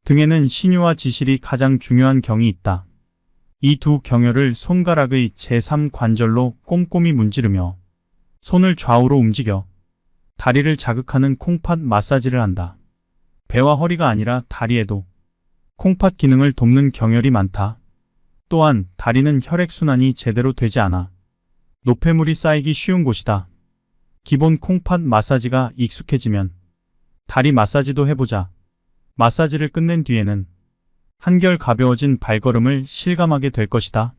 등에는 신유와 지실이 가장 중요한 경이 있다. 이 두 경혈을 손가락의 제3관절로 꼼꼼히 문지르며 손을 좌우로 움직여 다리를 자극하는 콩팥 마사지를 한다. 배와 허리가 아니라 다리에도 콩팥 기능을 돕는 경혈이 많다. 또한 다리는 혈액순환이 제대로 되지 않아 노폐물이 쌓이기 쉬운 곳이다. 기본 콩팥 마사지가 익숙해지면 다리 마사지도 해보자. 마사지를 끝낸 뒤에는 한결 가벼워진 발걸음을 실감하게 될 것이다.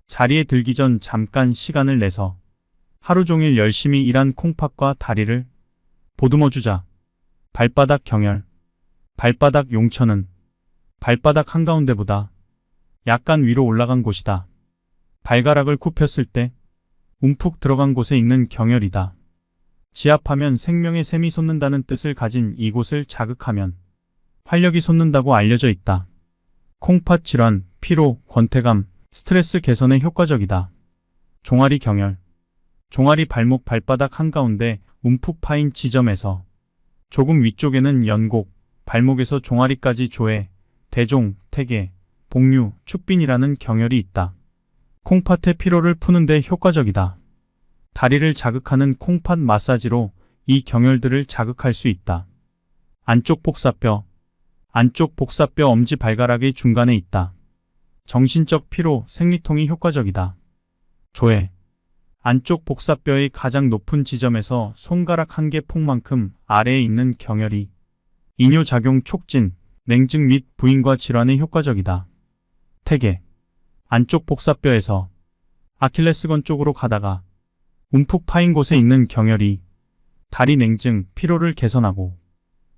자리에 들기 전 잠깐 시간을 내서 하루 종일 열심히 일한 콩팥과 다리를 보듬어주자. 발바닥 경혈. 발바닥 용천은 발바닥 한가운데보다 약간 위로 올라간 곳이다. 발가락을 굽혔을 때 움푹 들어간 곳에 있는 경혈이다. 지압하면 생명의 샘이 솟는다는 뜻을 가진 이곳을 자극하면 활력이 솟는다고 알려져 있다. 콩팥 질환, 피로, 권태감, 스트레스 개선에 효과적이다. 종아리 경혈. 종아리 발목 발바닥 한가운데 움푹 파인 지점에서 조금 위쪽에는 연곡, 발목에서 종아리까지 조해, 대종, 태계, 복류, 축빈이라는 경혈이 있다. 콩팥의 피로를 푸는 데 효과적이다. 다리를 자극하는 콩팥 마사지로 이 경혈들을 자극할 수 있다. 안쪽 복사뼈. 안쪽 복사뼈 엄지발가락의 중간에 있다. 정신적 피로, 생리통이 효과적이다. 조해. 안쪽 복사뼈의 가장 높은 지점에서 손가락 한 개 폭만큼 아래에 있는 경혈이 이뇨작용 촉진, 냉증 및 부인과 질환에 효과적이다. 태계. 안쪽 복사뼈에서 아킬레스건 쪽으로 가다가 움푹 파인 곳에 있는 경혈이 다리 냉증, 피로를 개선하고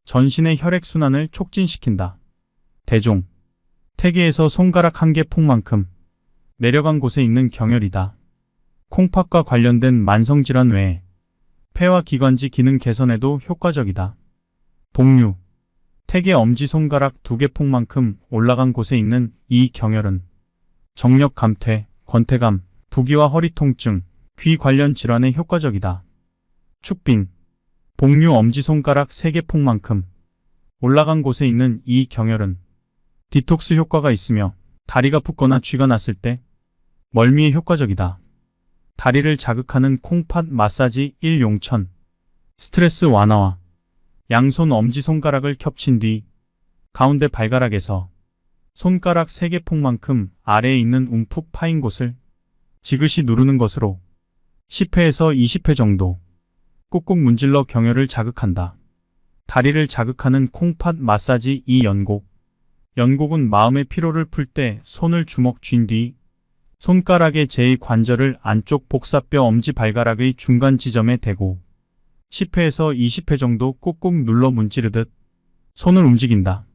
전신의 혈액순환을 촉진시킨다. 대종. 태계에서 손가락 한 개 폭만큼 내려간 곳에 있는 경혈이다. 콩팥과 관련된 만성질환 외에 폐와 기관지 기능 개선에도 효과적이다. 복류. 태계 엄지손가락 2개 폭만큼 올라간 곳에 있는 이 경혈은 정력 감퇴, 권태감, 부기와 허리 통증, 귀 관련 질환에 효과적이다. 축빈. 복류 엄지손가락 3개 폭만큼 올라간 곳에 있는 이 경혈은 디톡스 효과가 있으며 다리가 붓거나 쥐가 났을 때 멀미에 효과적이다. 다리를 자극하는 콩팥 마사지 1. 용천. 스트레스 완화와 양손 엄지손가락을 겹친 뒤 가운데 발가락에서 손가락 3개 폭만큼 아래에 있는 움푹 파인 곳을 지그시 누르는 것으로 10회에서 20회 정도 꾹꾹 문질러 경혈을 자극한다. 다리를 자극하는 콩팥 마사지 2. 연곡. 연곡은 마음의 피로를 풀 때 손을 주먹 쥔 뒤 손가락의 제2관절을 안쪽 복사뼈 엄지발가락의 중간 지점에 대고 10회에서 20회 정도 꾹꾹 눌러 문지르듯 손을 움직인다.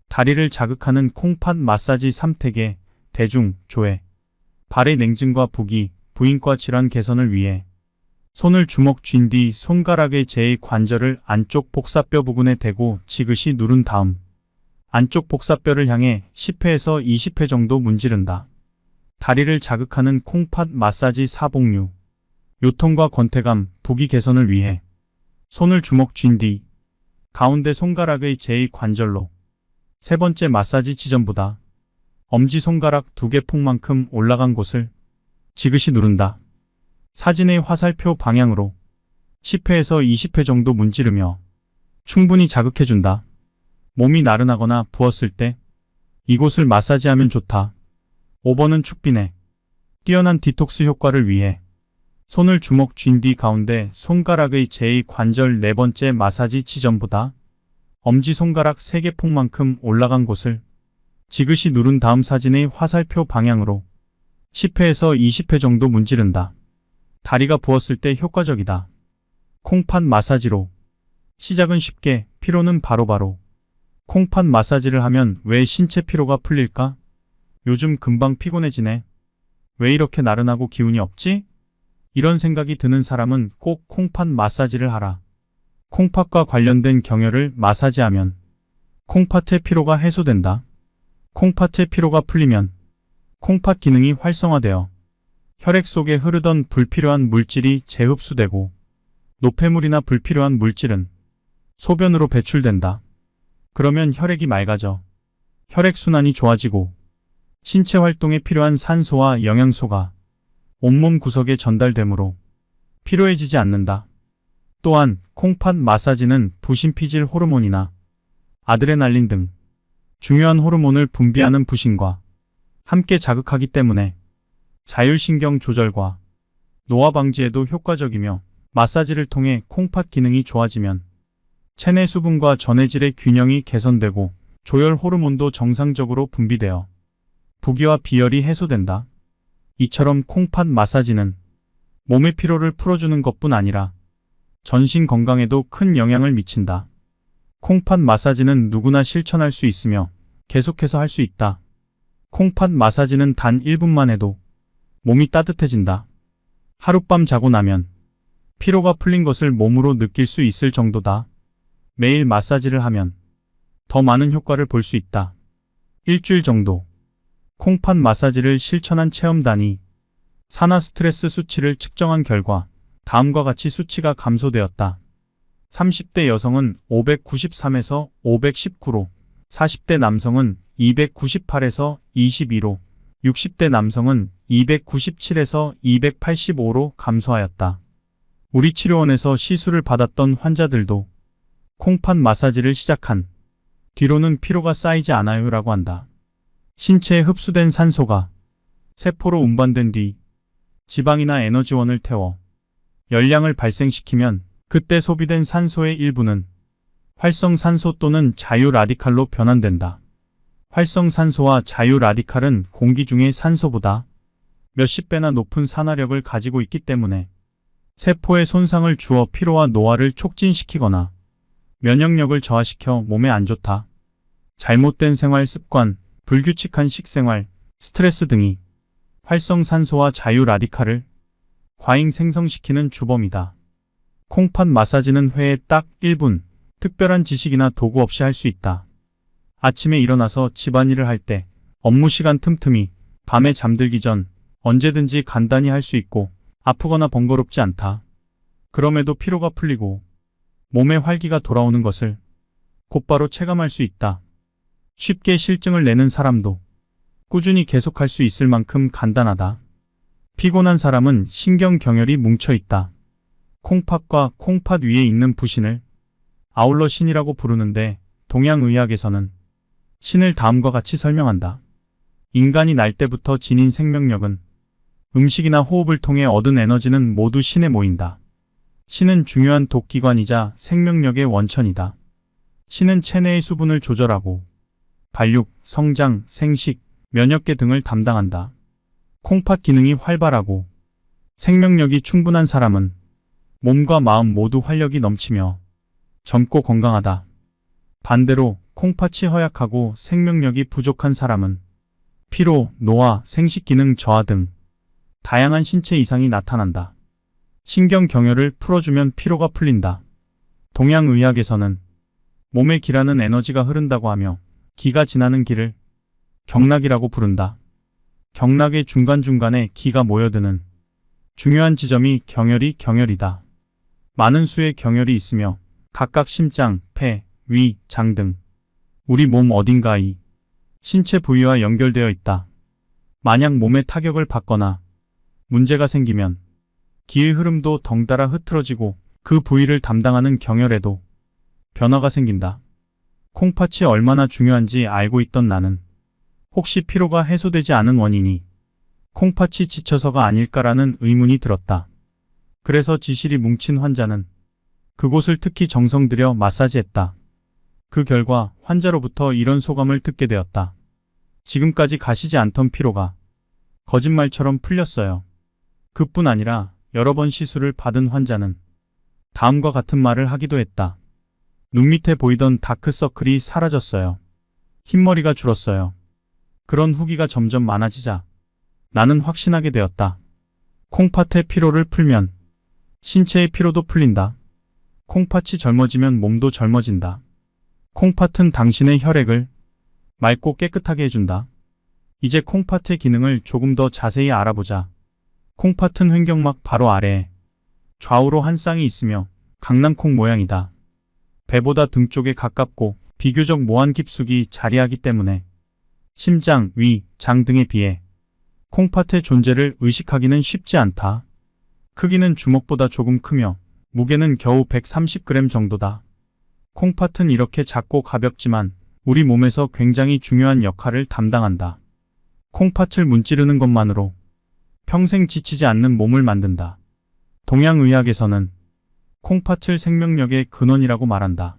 다리를 자극하는 콩팥 마사지 3. 태계, 대중, 조해. 발의 냉증과 부기, 부인과 질환 개선을 위해 손을 주먹 쥔 뒤 손가락의 제2관절을 안쪽 복사뼈 부근에 대고 지그시 누른 다음 안쪽 복사뼈를 향해 10회에서 20회 정도 문지른다. 다리를 자극하는 콩팥 마사지 4. 복류. 요통과 권태감, 부기 개선을 위해 손을 주먹 쥔 뒤 가운데 손가락의 제2관절로 세 번째 마사지 지점보다 엄지손가락 2개 폭만큼 올라간 곳을 지그시 누른다. 사진의 화살표 방향으로 10회에서 20회 정도 문지르며 충분히 자극해준다. 몸이 나른하거나 부었을 때 이곳을 마사지하면 좋다. 5번은 축빈에 뛰어난 디톡스 효과를 위해 손을 주먹 쥔 뒤 가운데 손가락의 제2관절 네 번째 마사지 지점보다 엄지손가락 3개 폭만큼 올라간 곳을 지그시 누른 다음 사진의 화살표 방향으로 10회에서 20회 정도 문지른다. 다리가 부었을 때 효과적이다. 콩팥 마사지로 시작은 쉽게, 피로는 바로바로. 콩팥 마사지를 하면 왜 신체 피로가 풀릴까? 요즘 금방 피곤해지네. 왜 이렇게 나른하고 기운이 없지? 이런 생각이 드는 사람은 꼭 콩팥 마사지를 하라. 콩팥과 관련된 경혈을 마사지하면 콩팥의 피로가 해소된다. 콩팥의 피로가 풀리면 콩팥 기능이 활성화되어 혈액 속에 흐르던 불필요한 물질이 재흡수되고 노폐물이나 불필요한 물질은 소변으로 배출된다. 그러면 혈액이 맑아져 혈액순환이 좋아지고 신체 활동에 필요한 산소와 영양소가 온몸 구석에 전달되므로 피로해지지 않는다. 또한 콩팥 마사지는 부신피질 호르몬이나 아드레날린 등 중요한 호르몬을 분비하는 부신과 함께 자극하기 때문에 자율신경 조절과 노화 방지에도 효과적이며 마사지를 통해 콩팥 기능이 좋아지면 체내 수분과 전해질의 균형이 개선되고 조혈 호르몬도 정상적으로 분비되어 부기와 비열이 해소된다. 이처럼 콩팥 마사지는 몸의 피로를 풀어주는 것뿐 아니라 전신 건강에도 큰 영향을 미친다. 콩팥 마사지는 누구나 실천할 수 있으며 계속해서 할 수 있다. 콩팥 마사지는 단 1분만 해도 몸이 따뜻해진다. 하룻밤 자고 나면 피로가 풀린 것을 몸으로 느낄 수 있을 정도다. 매일 마사지를 하면 더 많은 효과를 볼 수 있다. 일주일 정도 콩팥 마사지를 실천한 체험단이 산화 스트레스 수치를 측정한 결과 다음과 같이 수치가 감소되었다. 30대 여성은 593에서 519로, 40대 남성은 298에서 22로, 60대 남성은 297에서 285로 감소하였다. 우리 치료원에서 시술을 받았던 환자들도 콩팥 마사지를 시작한 뒤로는 피로가 쌓이지 않아요 라고 한다. 신체에 흡수된 산소가 세포로 운반된 뒤 지방이나 에너지원을 태워 열량을 발생시키면 그때 소비된 산소의 일부는 활성산소 또는 자유라디칼로 변환된다. 활성산소와 자유라디칼은 공기 중의 산소보다 몇십 배나 높은 산화력을 가지고 있기 때문에 세포에 손상을 주어 피로와 노화를 촉진시키거나 면역력을 저하시켜 몸에 안 좋다. 잘못된 생활 습관, 불규칙한 식생활, 스트레스 등이 활성산소와 자유라디칼을 과잉 생성시키는 주범이다. 콩팥 마사지는 회에 딱 1분, 특별한 지식이나 도구 없이 할 수 있다. 아침에 일어나서 집안일을 할 때, 업무 시간 틈틈이, 밤에 잠들기 전 언제든지 간단히 할 수 있고 아프거나 번거롭지 않다. 그럼에도 피로가 풀리고 몸에 활기가 돌아오는 것을 곧바로 체감할 수 있다. 쉽게 실증을 내는 사람도 꾸준히 계속할 수 있을 만큼 간단하다. 피곤한 사람은 신경경혈이 뭉쳐있다. 콩팥과 콩팥 위에 있는 부신을 아울러 신이라고 부르는데 동양의학에서는 신을 다음과 같이 설명한다. 인간이 날 때부터 지닌 생명력은 음식이나 호흡을 통해 얻은 에너지는 모두 신에 모인다. 신은 중요한 독기관이자 생명력의 원천이다. 신은 체내의 수분을 조절하고 발육, 성장, 생식, 면역계 등을 담당한다. 콩팥 기능이 활발하고 생명력이 충분한 사람은 몸과 마음 모두 활력이 넘치며 젊고 건강하다. 반대로 콩팥이 허약하고 생명력이 부족한 사람은 피로, 노화, 생식기능 저하 등 다양한 신체 이상이 나타난다. 신경경혈을 풀어주면 피로가 풀린다. 동양의학에서는 몸에 기라는 에너지가 흐른다고 하며 기가 지나는 길을 경락이라고 부른다. 경락의 중간중간에 기가 모여드는 중요한 지점이 경혈이다. 많은 수의 경혈이 있으며 각각 심장, 폐, 위, 장 등 우리 몸 어딘가의 신체 부위와 연결되어 있다. 만약 몸에 타격을 받거나 문제가 생기면 기의 흐름도 덩달아 흐트러지고 그 부위를 담당하는 경혈에도 변화가 생긴다. 콩팥이 얼마나 중요한지 알고 있던 나는 혹시 피로가 해소되지 않은 원인이 콩팥이 지쳐서가 아닐까라는 의문이 들었다. 그래서 지실이 뭉친 환자는 그곳을 특히 정성 들여 마사지했다. 그 결과 환자로부터 이런 소감을 듣게 되었다. 지금까지 가시지 않던 피로가 거짓말처럼 풀렸어요. 그뿐 아니라 여러 번 시술을 받은 환자는 다음과 같은 말을 하기도 했다. 눈 밑에 보이던 다크서클이 사라졌어요. 흰머리가 줄었어요. 그런 후기가 점점 많아지자 나는 확신하게 되었다. 콩팥의 피로를 풀면 신체의 피로도 풀린다. 콩팥이 젊어지면 몸도 젊어진다. 콩팥은 당신의 혈액을 맑고 깨끗하게 해준다. 이제 콩팥의 기능을 조금 더 자세히 알아보자. 콩팥은 횡격막 바로 아래에 좌우로 한 쌍이 있으며 강낭콩 모양이다. 배보다 등 쪽에 가깝고 비교적 모안 깊숙이 자리하기 때문에 심장, 위, 장 등에 비해 콩팥의 존재를 의식하기는 쉽지 않다. 크기는 주먹보다 조금 크며 무게는 겨우 130g 정도다. 콩팥은 이렇게 작고 가볍지만 우리 몸에서 굉장히 중요한 역할을 담당한다. 콩팥을 문지르는 것만으로 평생 지치지 않는 몸을 만든다. 동양의학에서는 콩팥을 생명력의 근원이라고 말한다.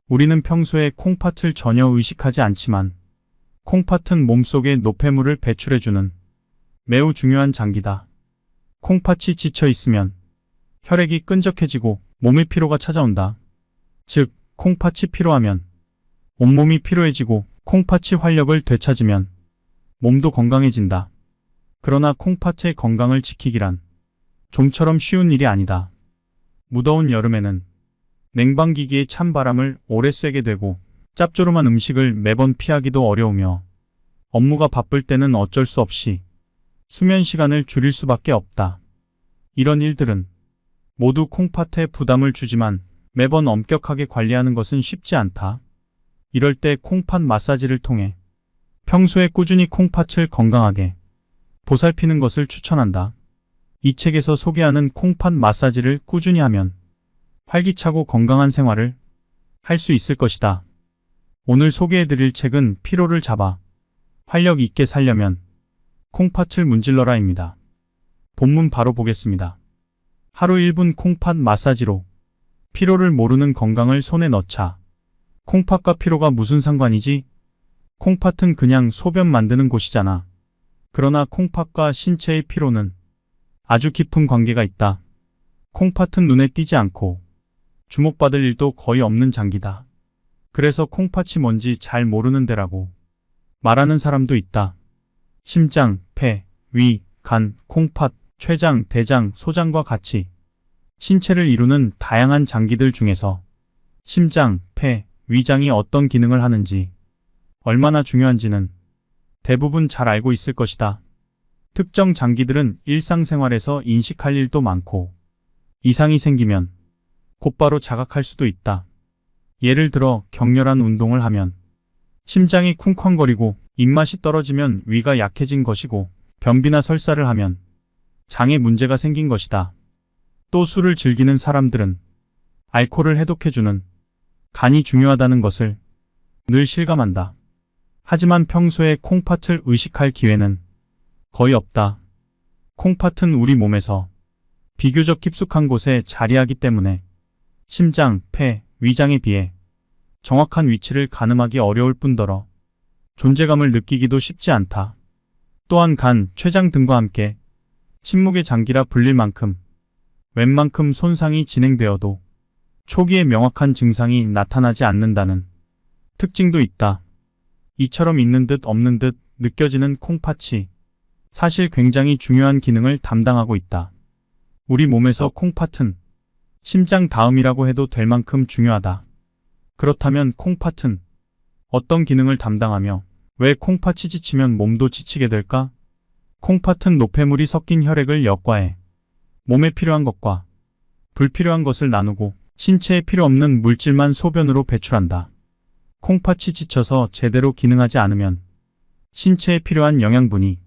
우리는 평소에 콩팥을 전혀 의식하지 않지만 콩팥은 몸속에 노폐물을 배출해주는 매우 중요한 장기다. 콩팥이 지쳐 있으면 혈액이 끈적해지고 몸의 피로가 찾아온다. 즉, 콩팥이 피로하면 온몸이 피로해지고 콩팥이 활력을 되찾으면 몸도 건강해진다. 그러나 콩팥의 건강을 지키기란 좀처럼 쉬운 일이 아니다. 무더운 여름에는 냉방기기의 찬바람을 오래 쐬게 되고 짭조름한 음식을 매번 피하기도 어려우며 업무가 바쁠 때는 어쩔 수 없이 수면 시간을 줄일 수밖에 없다. 이런 일들은 모두 콩팥에 부담을 주지만 매번 엄격하게 관리하는 것은 쉽지 않다. 이럴 때 콩팥 마사지를 통해 평소에 꾸준히 콩팥을 건강하게 보살피는 것을 추천한다. 이 책에서 소개하는 콩팥 마사지를 꾸준히 하면 활기차고 건강한 생활을 할 수 있을 것이다. 오늘 소개해드릴 책은 피로를 잡아 활력 있게 살려면 콩팥을 문질러라입니다. 본문 바로 보겠습니다. 하루 1분 콩팥 마사지로 피로를 모르는 건강을 손에 넣자. 콩팥과 피로가 무슨 상관이지? 콩팥은 그냥 소변 만드는 곳이잖아. 그러나 콩팥과 신체의 피로는 아주 깊은 관계가 있다. 콩팥은 눈에 띄지 않고 주목받을 일도 거의 없는 장기다. 그래서 콩팥이 뭔지 잘 모르는 데라고 말하는 사람도 있다. 심장, 폐, 위, 간, 콩팥, 췌장, 대장, 소장과 같이 신체를 이루는 다양한 장기들 중에서 심장, 폐, 위장이 어떤 기능을 하는지 얼마나 중요한지는 대부분 잘 알고 있을 것이다. 특정 장기들은 일상생활에서 인식할 일도 많고 이상이 생기면 곧바로 자각할 수도 있다. 예를 들어 격렬한 운동을 하면 심장이 쿵쾅거리고 입맛이 떨어지면 위가 약해진 것이고 변비나 설사를 하면 장에 문제가 생긴 것이다. 또 술을 즐기는 사람들은 알코올을 해독해주는 간이 중요하다는 것을 늘 실감한다. 하지만 평소에 콩팥을 의식할 기회는 거의 없다. 콩팥은 우리 몸에서 비교적 깊숙한 곳에 자리하기 때문에 심장, 폐, 위장에 비해 정확한 위치를 가늠하기 어려울 뿐더러 존재감을 느끼기도 쉽지 않다. 또한 간, 췌장 등과 함께 침묵의 장기라 불릴 만큼 웬만큼 손상이 진행되어도 초기에 명확한 증상이 나타나지 않는다는 특징도 있다. 이처럼 있는 듯 없는 듯 느껴지는 콩팥이 사실 굉장히 중요한 기능을 담당하고 있다. 우리 몸에서 콩팥은 심장 다음이라고 해도 될 만큼 중요하다. 그렇다면 콩팥은 어떤 기능을 담당하며 왜 콩팥이 지치면 몸도 지치게 될까? 콩팥은 노폐물이 섞인 혈액을 역과해 몸에 필요한 것과 불필요한 것을 나누고 신체에 필요 없는 물질만 소변으로 배출한다. 콩팥이 지쳐서 제대로 기능하지 않으면 신체에 필요한 영양분이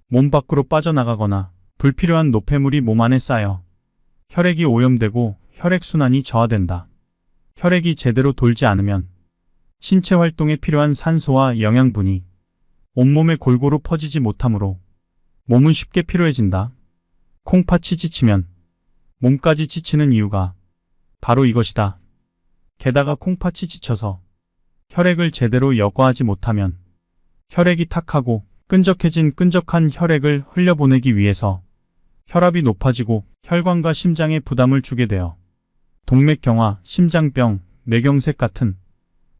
몸 밖으로 빠져나가거나 불필요한 노폐물이 몸 안에 쌓여 혈액이 오염되고 혈액순환이 저하된다. 혈액이 제대로 돌지 않으면 신체 활동에 필요한 산소와 영양분이 온몸에 골고루 퍼지지 못하므로 몸은 쉽게 피로해진다. 콩팥이 지치면 몸까지 지치는 이유가 바로 이것이다. 게다가 콩팥이 지쳐서 혈액을 제대로 여과하지 못하면 혈액이 탁하고 끈적한 혈액을 흘려보내기 위해서 혈압이 높아지고 혈관과 심장에 부담을 주게 되어 동맥경화, 심장병, 뇌경색 같은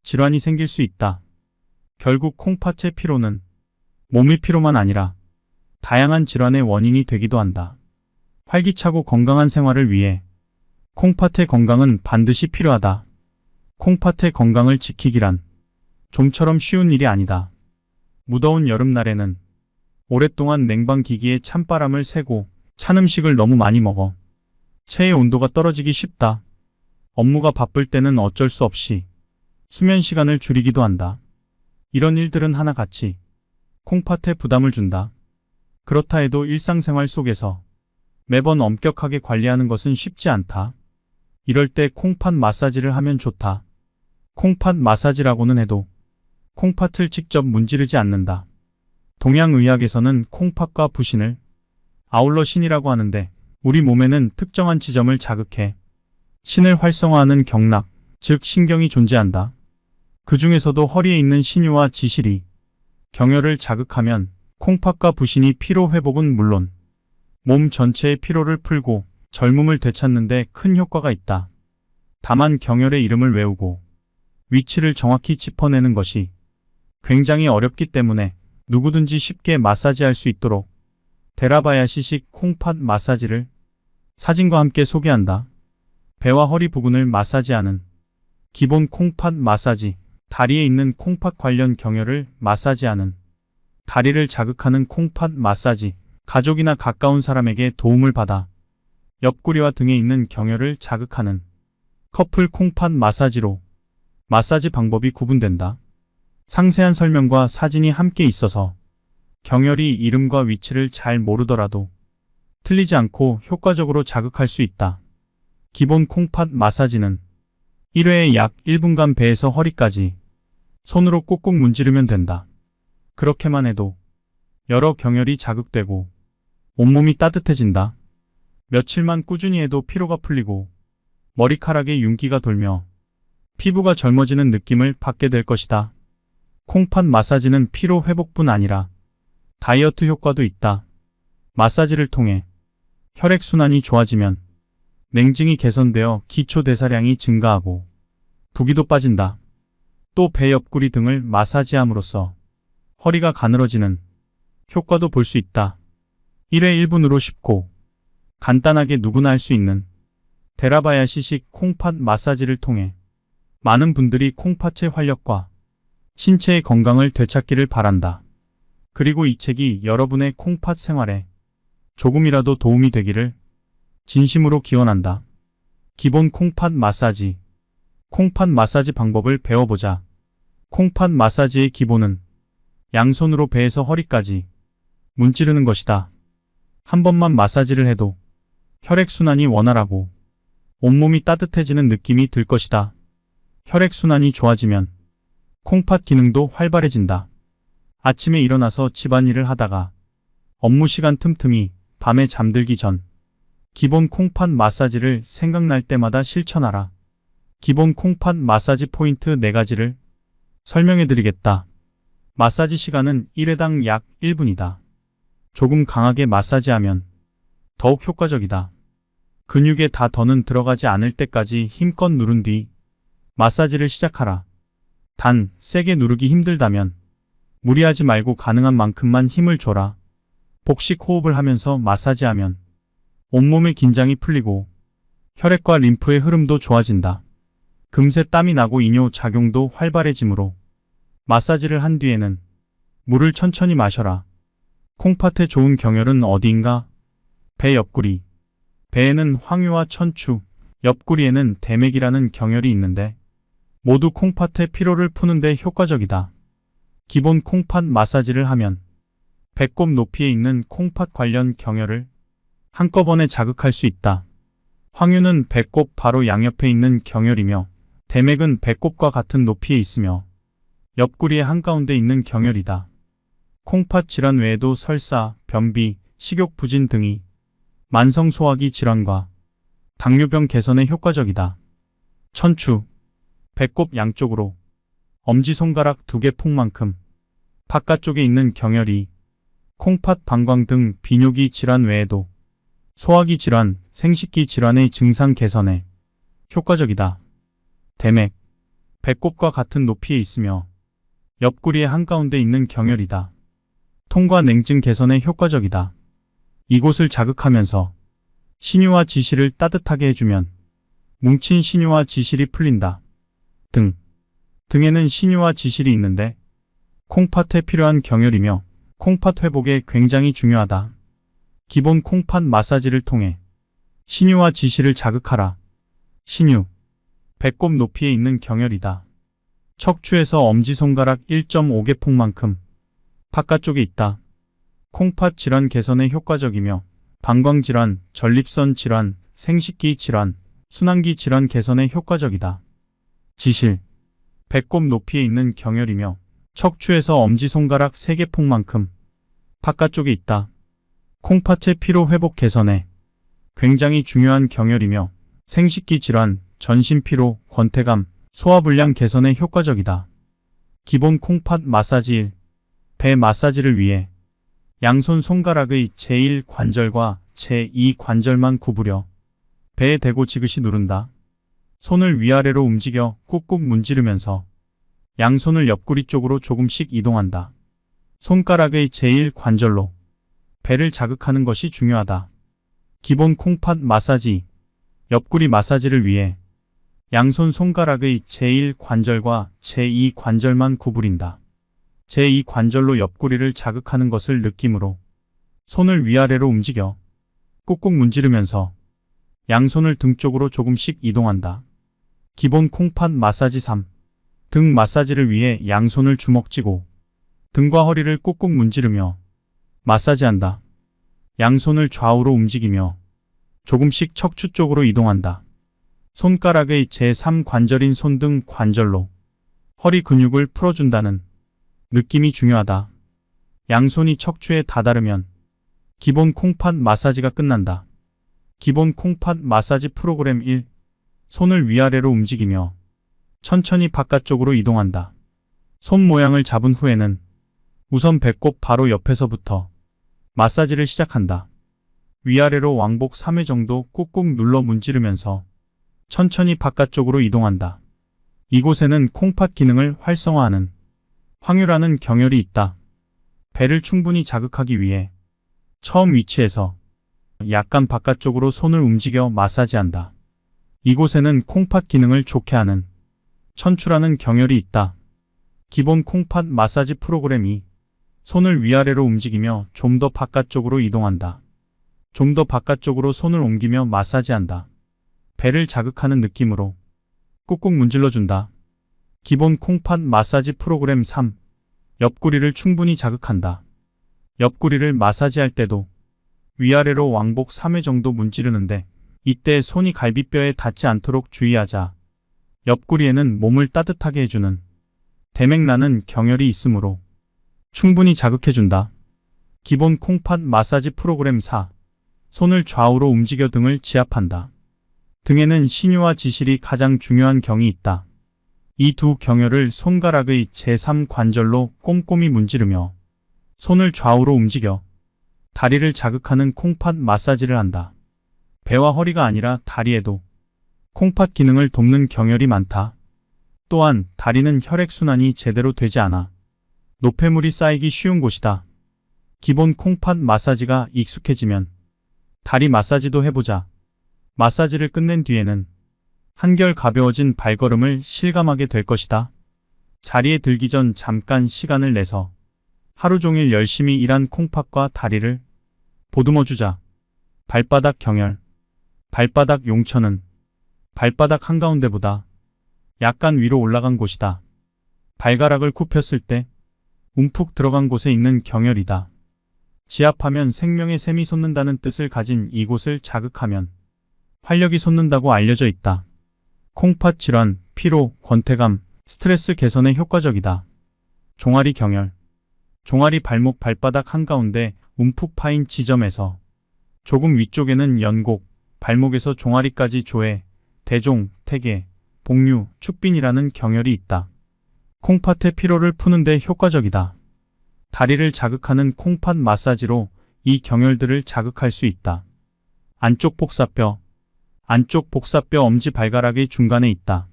질환이 생길 수 있다. 결국 콩팥의 피로는 몸의 피로만 아니라 다양한 질환의 원인이 되기도 한다. 활기차고 건강한 생활을 위해 콩팥의 건강은 반드시 필요하다. 콩팥의 건강을 지키기란 좀처럼 쉬운 일이 아니다. 무더운 여름날에는 오랫동안 냉방기기에 찬바람을 쐬고 찬 음식을 너무 많이 먹어 체의 온도가 떨어지기 쉽다. 업무가 바쁠 때는 어쩔 수 없이 수면 시간을 줄이기도 한다. 이런 일들은 하나같이 콩팥에 부담을 준다. 그렇다 해도 일상생활 속에서 매번 엄격하게 관리하는 것은 쉽지 않다. 이럴 때 콩팥 마사지를 하면 좋다. 콩팥 마사지라고는 해도 콩팥을 직접 문지르지 않는다. 동양의학에서는 콩팥과 부신을 아울러 신이라고 하는데 우리 몸에는 특정한 지점을 자극해 신을 활성화하는 경락, 즉 신경이 존재한다. 그 중에서도 허리에 있는 신유와 지실이 경혈을 자극하면 콩팥과 부신이 피로 회복은 물론 몸 전체의 피로를 풀고 젊음을 되찾는 데 큰 효과가 있다. 다만 경혈의 이름을 외우고 위치를 정확히 짚어내는 것이 굉장히 어렵기 때문에 누구든지 쉽게 마사지할 수 있도록 데라바야시식 콩팥 마사지를 사진과 함께 소개한다. 배와 허리 부근을 마사지하는 기본 콩팥 마사지, 다리에 있는 콩팥 관련 경혈을 마사지하는 다리를 자극하는 콩팥 마사지, 가족이나 가까운 사람에게 도움을 받아 옆구리와 등에 있는 경혈을 자극하는 커플 콩팥 마사지로 마사지 방법이 구분된다. 상세한 설명과 사진이 함께 있어서 경혈이 이름과 위치를 잘 모르더라도 틀리지 않고 효과적으로 자극할 수 있다. 기본 콩팥 마사지는 1회에 약 1분간 배에서 허리까지 손으로 꾹꾹 문지르면 된다. 그렇게만 해도 여러 경혈이 자극되고 온몸이 따뜻해진다. 며칠만 꾸준히 해도 피로가 풀리고 머리카락에 윤기가 돌며 피부가 젊어지는 느낌을 받게 될 것이다. 콩팥 마사지는 피로 회복뿐 아니라 다이어트 효과도 있다. 마사지를 통해 혈액순환이 좋아지면 냉증이 개선되어 기초대사량이 증가하고 부기도 빠진다. 또 배 옆구리 등을 마사지함으로써 허리가 가늘어지는 효과도 볼 수 있다. 1회 1분으로 쉽고 간단하게 누구나 할 수 있는 데라바야시식 콩팥 마사지를 통해 많은 분들이 콩팥의 활력과 신체의 건강을 되찾기를 바란다. 그리고 이 책이 여러분의 콩팥 생활에 조금이라도 도움이 되기를 진심으로 기원한다. 기본 콩팥 마사지. 콩팥 마사지 방법을 배워보자. 콩팥 마사지의 기본은 양손으로 배에서 허리까지 문지르는 것이다. 한 번만 마사지를 해도 혈액순환이 원활하고 온몸이 따뜻해지는 느낌이 들 것이다. 혈액순환이 좋아지면 콩팥 기능도 활발해진다. 아침에 일어나서 집안일을 하다가 업무 시간 틈틈이 밤에 잠들기 전 기본 콩팥 마사지를 생각날 때마다 실천하라. 기본 콩팥 마사지 포인트 4가지를 설명해 드리겠다. 마사지 시간은 1회당 약 1분이다. 조금 강하게 마사지하면 더욱 효과적이다. 근육에 다 더는 들어가지 않을 때까지 힘껏 누른 뒤 마사지를 시작하라. 단, 세게 누르기 힘들다면 무리하지 말고 가능한 만큼만 힘을 줘라. 복식 호흡을 하면서 마사지하면 온몸의 긴장이 풀리고 혈액과 림프의 흐름도 좋아진다. 금세 땀이 나고 이뇨 작용도 활발해지므로 마사지를 한 뒤에는 물을 천천히 마셔라. 콩팥에 좋은 경혈은 어디인가? 배 옆구리. 배에는 황유와 천추, 옆구리에는 대맥이라는 경혈이 있는데 모두 콩팥의 피로를 푸는데 효과적이다. 기본 콩팥 마사지를 하면 배꼽 높이에 있는 콩팥 관련 경혈을 한꺼번에 자극할 수 있다. 황유는 배꼽 바로 양옆에 있는 경혈이며 대맥은 배꼽과 같은 높이에 있으며 옆구리의 한가운데 있는 경혈이다. 콩팥 질환 외에도 설사, 변비, 식욕부진 등이 만성 소화기 질환과 당뇨병 개선에 효과적이다. 천추. 배꼽 양쪽으로 엄지손가락 2개 폭만큼 바깥쪽에 있는 경혈이 콩팥 방광 등 비뇨기 질환 외에도 소화기 질환, 생식기 질환의 증상 개선에 효과적이다. 대맥, 배꼽과 같은 높이에 있으며 옆구리의 한가운데 있는 경혈이다. 통과 냉증 개선에 효과적이다. 이곳을 자극하면서 신유와 지시를 따뜻하게 해주면 뭉친 신유와 지실이 풀린다. 등에는 신유와 지실이 있는데 콩팥에 필요한 경혈이며 콩팥 회복에 굉장히 중요하다. 기본 콩팥 마사지를 통해 신유와 지실을 자극하라. 신유, 배꼽 높이에 있는 경혈이다. 척추에서 엄지손가락 1.5개 폭만큼 바깥쪽에 있다. 콩팥 질환 개선에 효과적이며 방광질환, 전립선 질환, 생식기 질환, 순환기 질환 개선에 효과적이다. 지실, 배꼽 높이에 있는 경혈이며 척추에서 엄지손가락 3개 폭만큼 바깥쪽에 있다. 콩팥의 피로 회복 개선에 굉장히 중요한 경혈이며 생식기 질환, 전신피로, 권태감, 소화불량 개선에 효과적이다. 기본 콩팥 마사지 1. 배 마사지를 위해 양손 손가락의 제1관절과 제2관절만 구부려 배에 대고 지그시 누른다. 손을 위아래로 움직여 꾹꾹 문지르면서 양손을 옆구리 쪽으로 조금씩 이동한다. 손가락의 제1관절로 배를 자극하는 것이 중요하다. 기본 콩팥 마사지, 옆구리 마사지를 위해 양손 손가락의 제1관절과 제2관절만 구부린다. 제2관절로 옆구리를 자극하는 것을 느낌으로 손을 위아래로 움직여 꾹꾹 문지르면서 양손을 등 쪽으로 조금씩 이동한다. 기본 콩팥 마사지 3. 등 마사지를 위해 양손을 주먹쥐고 등과 허리를 꾹꾹 문지르며 마사지한다. 양손을 좌우로 움직이며 조금씩 척추 쪽으로 이동한다. 손가락의 제3관절인 손등 관절로 허리 근육을 풀어준다는 느낌이 중요하다. 양손이 척추에 다다르면 기본 콩팥 마사지가 끝난다. 기본 콩팥 마사지 프로그램 1. 손을 위아래로 움직이며 천천히 바깥쪽으로 이동한다. 손 모양을 잡은 후에는 우선 배꼽 바로 옆에서부터 마사지를 시작한다. 위아래로 왕복 3회 정도 꾹꾹 눌러 문지르면서 천천히 바깥쪽으로 이동한다. 이곳에는 콩팥 기능을 활성화하는 황유라는 경혈이 있다. 배를 충분히 자극하기 위해 처음 위치에서 약간 바깥쪽으로 손을 움직여 마사지한다. 이곳에는 콩팥 기능을 좋게 하는 천추라는 경혈이 있다. 기본 콩팥 마사지 프로그램 2. 손을 위아래로 움직이며 좀 더 바깥쪽으로 이동한다. 좀 더 바깥쪽으로 손을 옮기며 마사지한다. 배를 자극하는 느낌으로 꾹꾹 문질러준다. 기본 콩팥 마사지 프로그램 3. 옆구리를 충분히 자극한다. 옆구리를 마사지할 때도 위아래로 왕복 3회 정도 문지르는데 이때 손이 갈비뼈에 닿지 않도록 주의하자. 옆구리에는 몸을 따뜻하게 해주는 대맥나는 경혈이 있으므로 충분히 자극해준다. 기본 콩팥 마사지 프로그램 4. 손을 좌우로 움직여 등을 지압한다. 등에는 신유와 지실이 가장 중요한 경이 있다. 이 두 경혈을 손가락의 제3관절로 꼼꼼히 문지르며 손을 좌우로 움직여 다리를 자극하는 콩팥 마사지를 한다. 배와 허리가 아니라 다리에도 콩팥 기능을 돕는 경혈이 많다. 또한 다리는 혈액순환이 제대로 되지 않아 노폐물이 쌓이기 쉬운 곳이다. 기본 콩팥 마사지가 익숙해지면 다리 마사지도 해보자. 마사지를 끝낸 뒤에는 한결 가벼워진 발걸음을 실감하게 될 것이다. 자리에 들기 전 잠깐 시간을 내서 하루 종일 열심히 일한 콩팥과 다리를 보듬어주자. 발바닥 경혈. 발바닥 용천은 발바닥 한가운데보다 약간 위로 올라간 곳이다. 발가락을 굽혔을 때 움푹 들어간 곳에 있는 경혈이다. 지압하면 생명의 샘이 솟는다는 뜻을 가진 이곳을 자극하면 활력이 솟는다고 알려져 있다. 콩팥 질환, 피로, 권태감, 스트레스 개선에 효과적이다. 종아리 경혈. 종아리 발목 발바닥 한가운데 움푹 파인 지점에서 조금 위쪽에는 연곡, 발목에서 종아리까지 조해, 대종, 태계, 복류, 축빈이라는 경혈이 있다. 콩팥의 피로를 푸는데 효과적이다. 다리를 자극하는 콩팥 마사지로 이 경혈들을 자극할 수 있다. 안쪽 복사뼈. 안쪽 복사뼈 엄지발가락의 중간에 있다.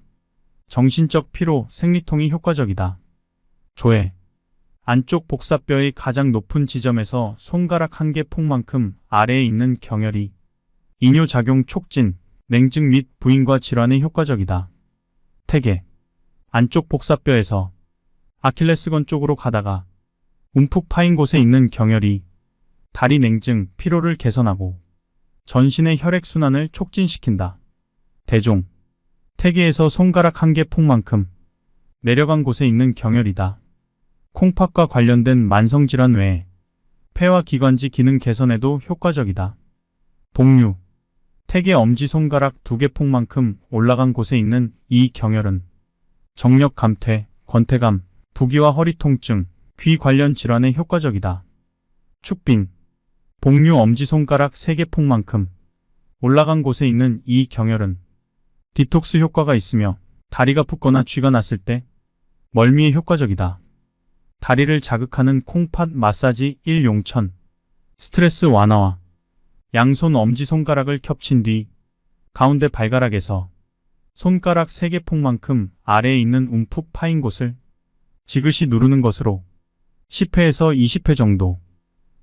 정신적 피로, 생리통이 효과적이다. 조회. 안쪽 복사뼈의 가장 높은 지점에서 손가락 한 개 폭만큼 아래에 있는 경혈이 이뇨작용 촉진, 냉증 및 부인과 질환에 효과적이다. 태계. 안쪽 복사뼈에서 아킬레스건 쪽으로 가다가 움푹 파인 곳에 있는 경혈이 다리 냉증, 피로를 개선하고 전신의 혈액순환을 촉진시킨다. 대종. 태계에서 손가락 한 개 폭만큼 내려간 곳에 있는 경혈이다. 콩팥과 관련된 만성질환 외에 폐와 기관지 기능 개선에도 효과적이다. 복류. 태계 엄지손가락 두 개 폭만큼 올라간 곳에 있는 이 경혈은 정력 감퇴, 권태감, 부기와 허리 통증, 귀 관련 질환에 효과적이다. 축빈. 복류 엄지손가락 세 개 폭만큼 올라간 곳에 있는 이 경혈은 디톡스 효과가 있으며 다리가 붓거나 쥐가 났을 때 멀미에 효과적이다. 다리를 자극하는 콩팥 마사지 1용천. 스트레스 완화와 양손 엄지손가락을 겹친 뒤 가운데 발가락에서 손가락 3개 폭만큼 아래에 있는 움푹 파인 곳을 지그시 누르는 것으로 10회에서 20회 정도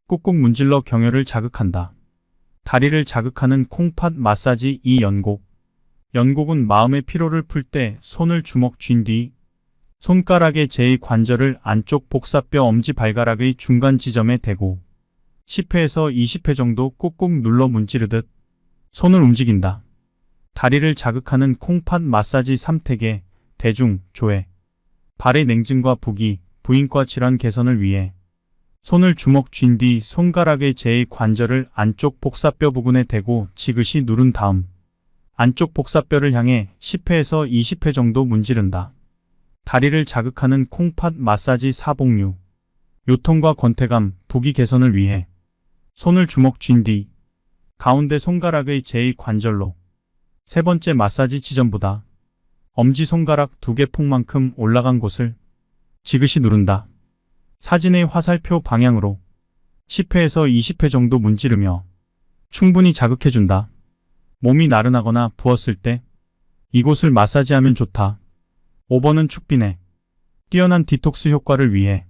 꾹꾹 문질러 경혈을 자극한다. 다리를 자극하는 콩팥 마사지 2연곡. 연곡은 마음의 피로를 풀 때 손을 주먹 쥔 뒤 손가락의 제2관절을 안쪽 복사뼈 엄지발가락의 중간 지점에 대고 10회에서 20회 정도 꾹꾹 눌러 문지르듯 손을 움직인다. 다리를 자극하는 콩팥 마사지 3태계, 대중, 조회. 발의 냉증과 부기, 부인과 질환 개선을 위해 손을 주먹 쥔 뒤 손가락의 제2관절을 안쪽 복사뼈 부근에 대고 지그시 누른 다음 안쪽 복사뼈를 향해 10회에서 20회 정도 문지른다. 다리를 자극하는 콩팥 마사지 4복류. 요통과 권태감, 부기 개선을 위해 손을 주먹 쥔 뒤 가운데 손가락의 제2관절로 세 번째 마사지 지점보다 엄지손가락 두 개 폭만큼 올라간 곳을 지그시 누른다. 사진의 화살표 방향으로 10회에서 20회 정도 문지르며 충분히 자극해준다. 몸이 나른하거나 부었을 때 이곳을 마사지하면 좋다. 5번은 축빈에 뛰어난 디톡스 효과를 위해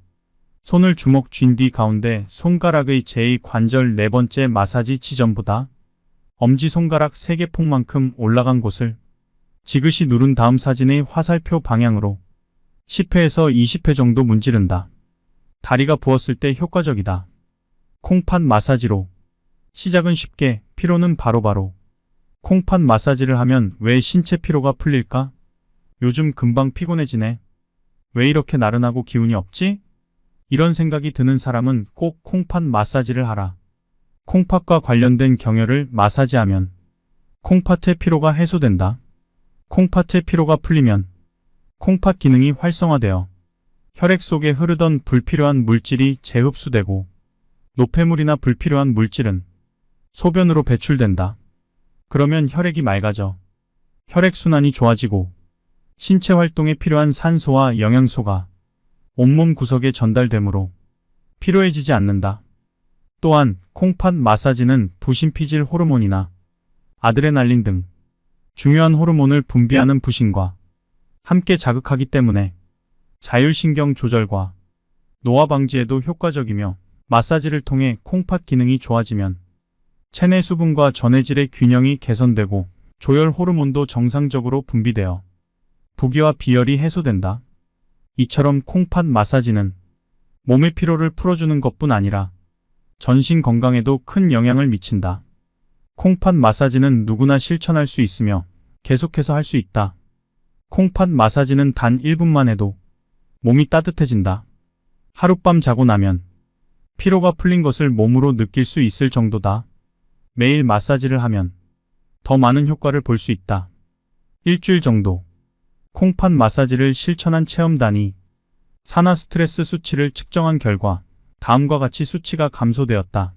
손을 주먹 쥔 뒤 가운데 손가락의 제2관절 네 번째 마사지 지점보다 엄지손가락 3개 폭만큼 올라간 곳을 지그시 누른 다음 사진의 화살표 방향으로 10회에서 20회 정도 문지른다. 다리가 부었을 때 효과적이다. 콩팥 마사지로 시작은 쉽게, 피로는 바로바로. 콩팥 마사지를 하면 왜 신체 피로가 풀릴까? 요즘 금방 피곤해지네. 왜 이렇게 나른하고 기운이 없지? 이런 생각이 드는 사람은 꼭 콩팥 마사지를 하라. 콩팥과 관련된 경혈을 마사지하면 콩팥의 피로가 해소된다. 콩팥의 피로가 풀리면 콩팥 기능이 활성화되어 혈액 속에 흐르던 불필요한 물질이 재흡수되고 노폐물이나 불필요한 물질은 소변으로 배출된다. 그러면 혈액이 맑아져 혈액순환이 좋아지고 신체 활동에 필요한 산소와 영양소가 온몸 구석에 전달되므로 피로해지지 않는다. 또한 콩팥 마사지는 부신피질 호르몬이나 아드레날린 등 중요한 호르몬을 분비하는 부신과 함께 자극하기 때문에 자율신경 조절과 노화 방지에도 효과적이며 마사지를 통해 콩팥 기능이 좋아지면 체내 수분과 전해질의 균형이 개선되고 조혈 호르몬도 정상적으로 분비되어 부기와 비열이 해소된다. 이처럼 콩팥 마사지는 몸의 피로를 풀어주는 것뿐 아니라 전신 건강에도 큰 영향을 미친다. 콩팥 마사지는 누구나 실천할 수 있으며 계속해서 할 수 있다. 콩팥 마사지는 단 1분만 해도 몸이 따뜻해진다. 하룻밤 자고 나면 피로가 풀린 것을 몸으로 느낄 수 있을 정도다. 매일 마사지를 하면 더 많은 효과를 볼 수 있다. 일주일 정도 콩팥 마사지를 실천한 체험단이 산화 스트레스 수치를 측정한 결과 다음과 같이 수치가 감소되었다.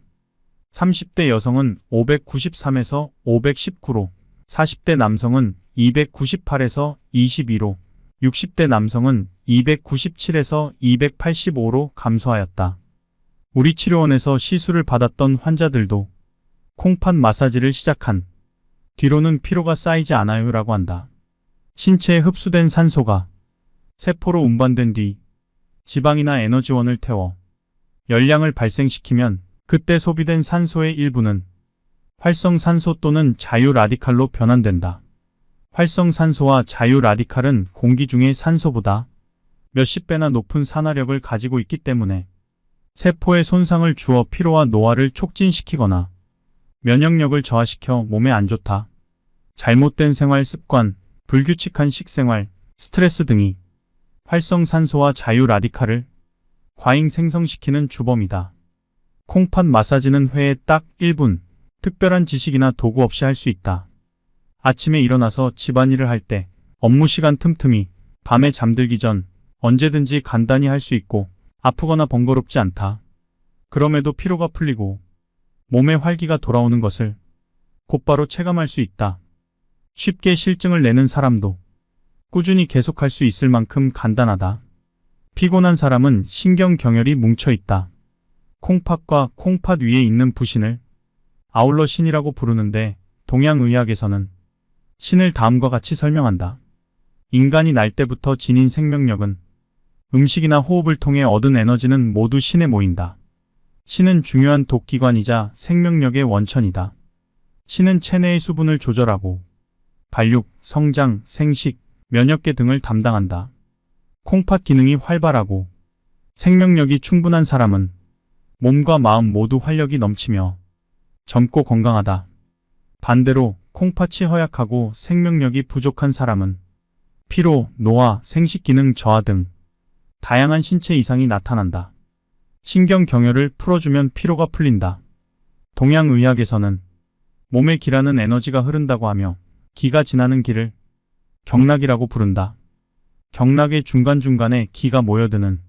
30대 여성은 593에서 519로, 40대 남성은 298에서 22로, 60대 남성은 297에서 285로 감소하였다. 우리 치료원에서 시술을 받았던 환자들도 콩팥 마사지를 시작한 뒤로는 피로가 쌓이지 않아요 라고 한다. 신체에 흡수된 산소가 세포로 운반된 뒤 지방이나 에너지원을 태워 열량을 발생시키면 그때 소비된 산소의 일부는 활성산소 또는 자유라디칼로 변환된다. 활성산소와 자유라디칼은 공기 중의 산소보다 몇십 배나 높은 산화력을 가지고 있기 때문에 세포에 손상을 주어 피로와 노화를 촉진시키거나 면역력을 저하시켜 몸에 안 좋다. 잘못된 생활 습관, 불규칙한 식생활, 스트레스 등이 활성산소와 자유라디칼을 과잉 생성시키는 주범이다. 콩팥 마사지는 회에 딱 1분, 특별한 지식이나 도구 없이 할 수 있다. 아침에 일어나서 집안일을 할 때, 업무 시간 틈틈이, 밤에 잠들기 전 언제든지 간단히 할 수 있고 아프거나 번거롭지 않다. 그럼에도 피로가 풀리고 몸에 활기가 돌아오는 것을 곧바로 체감할 수 있다. 쉽게 실증을 내는 사람도 꾸준히 계속할 수 있을 만큼 간단하다. 피곤한 사람은 신경경혈이 뭉쳐있다. 콩팥과 콩팥 위에 있는 부신을 아울러 신이라고 부르는데 동양의학에서는 신을 다음과 같이 설명한다. 인간이 날 때부터 지닌 생명력은 음식이나 호흡을 통해 얻은 에너지는 모두 신에 모인다. 신은 중요한 독기관이자 생명력의 원천이다. 신은 체내의 수분을 조절하고 발육, 성장, 생식, 면역계 등을 담당한다. 콩팥 기능이 활발하고 생명력이 충분한 사람은 몸과 마음 모두 활력이 넘치며 젊고 건강하다. 반대로 콩팥이 허약하고 생명력이 부족한 사람은 피로, 노화, 생식 기능 저하 등 다양한 신체 이상이 나타난다. 신경경혈을 풀어주면 피로가 풀린다. 동양의학에서는 몸에 기라는 에너지가 흐른다고 하며 기가 지나는 길을 경락이라고 부른다. 경락의 중간중간에 기가 모여드는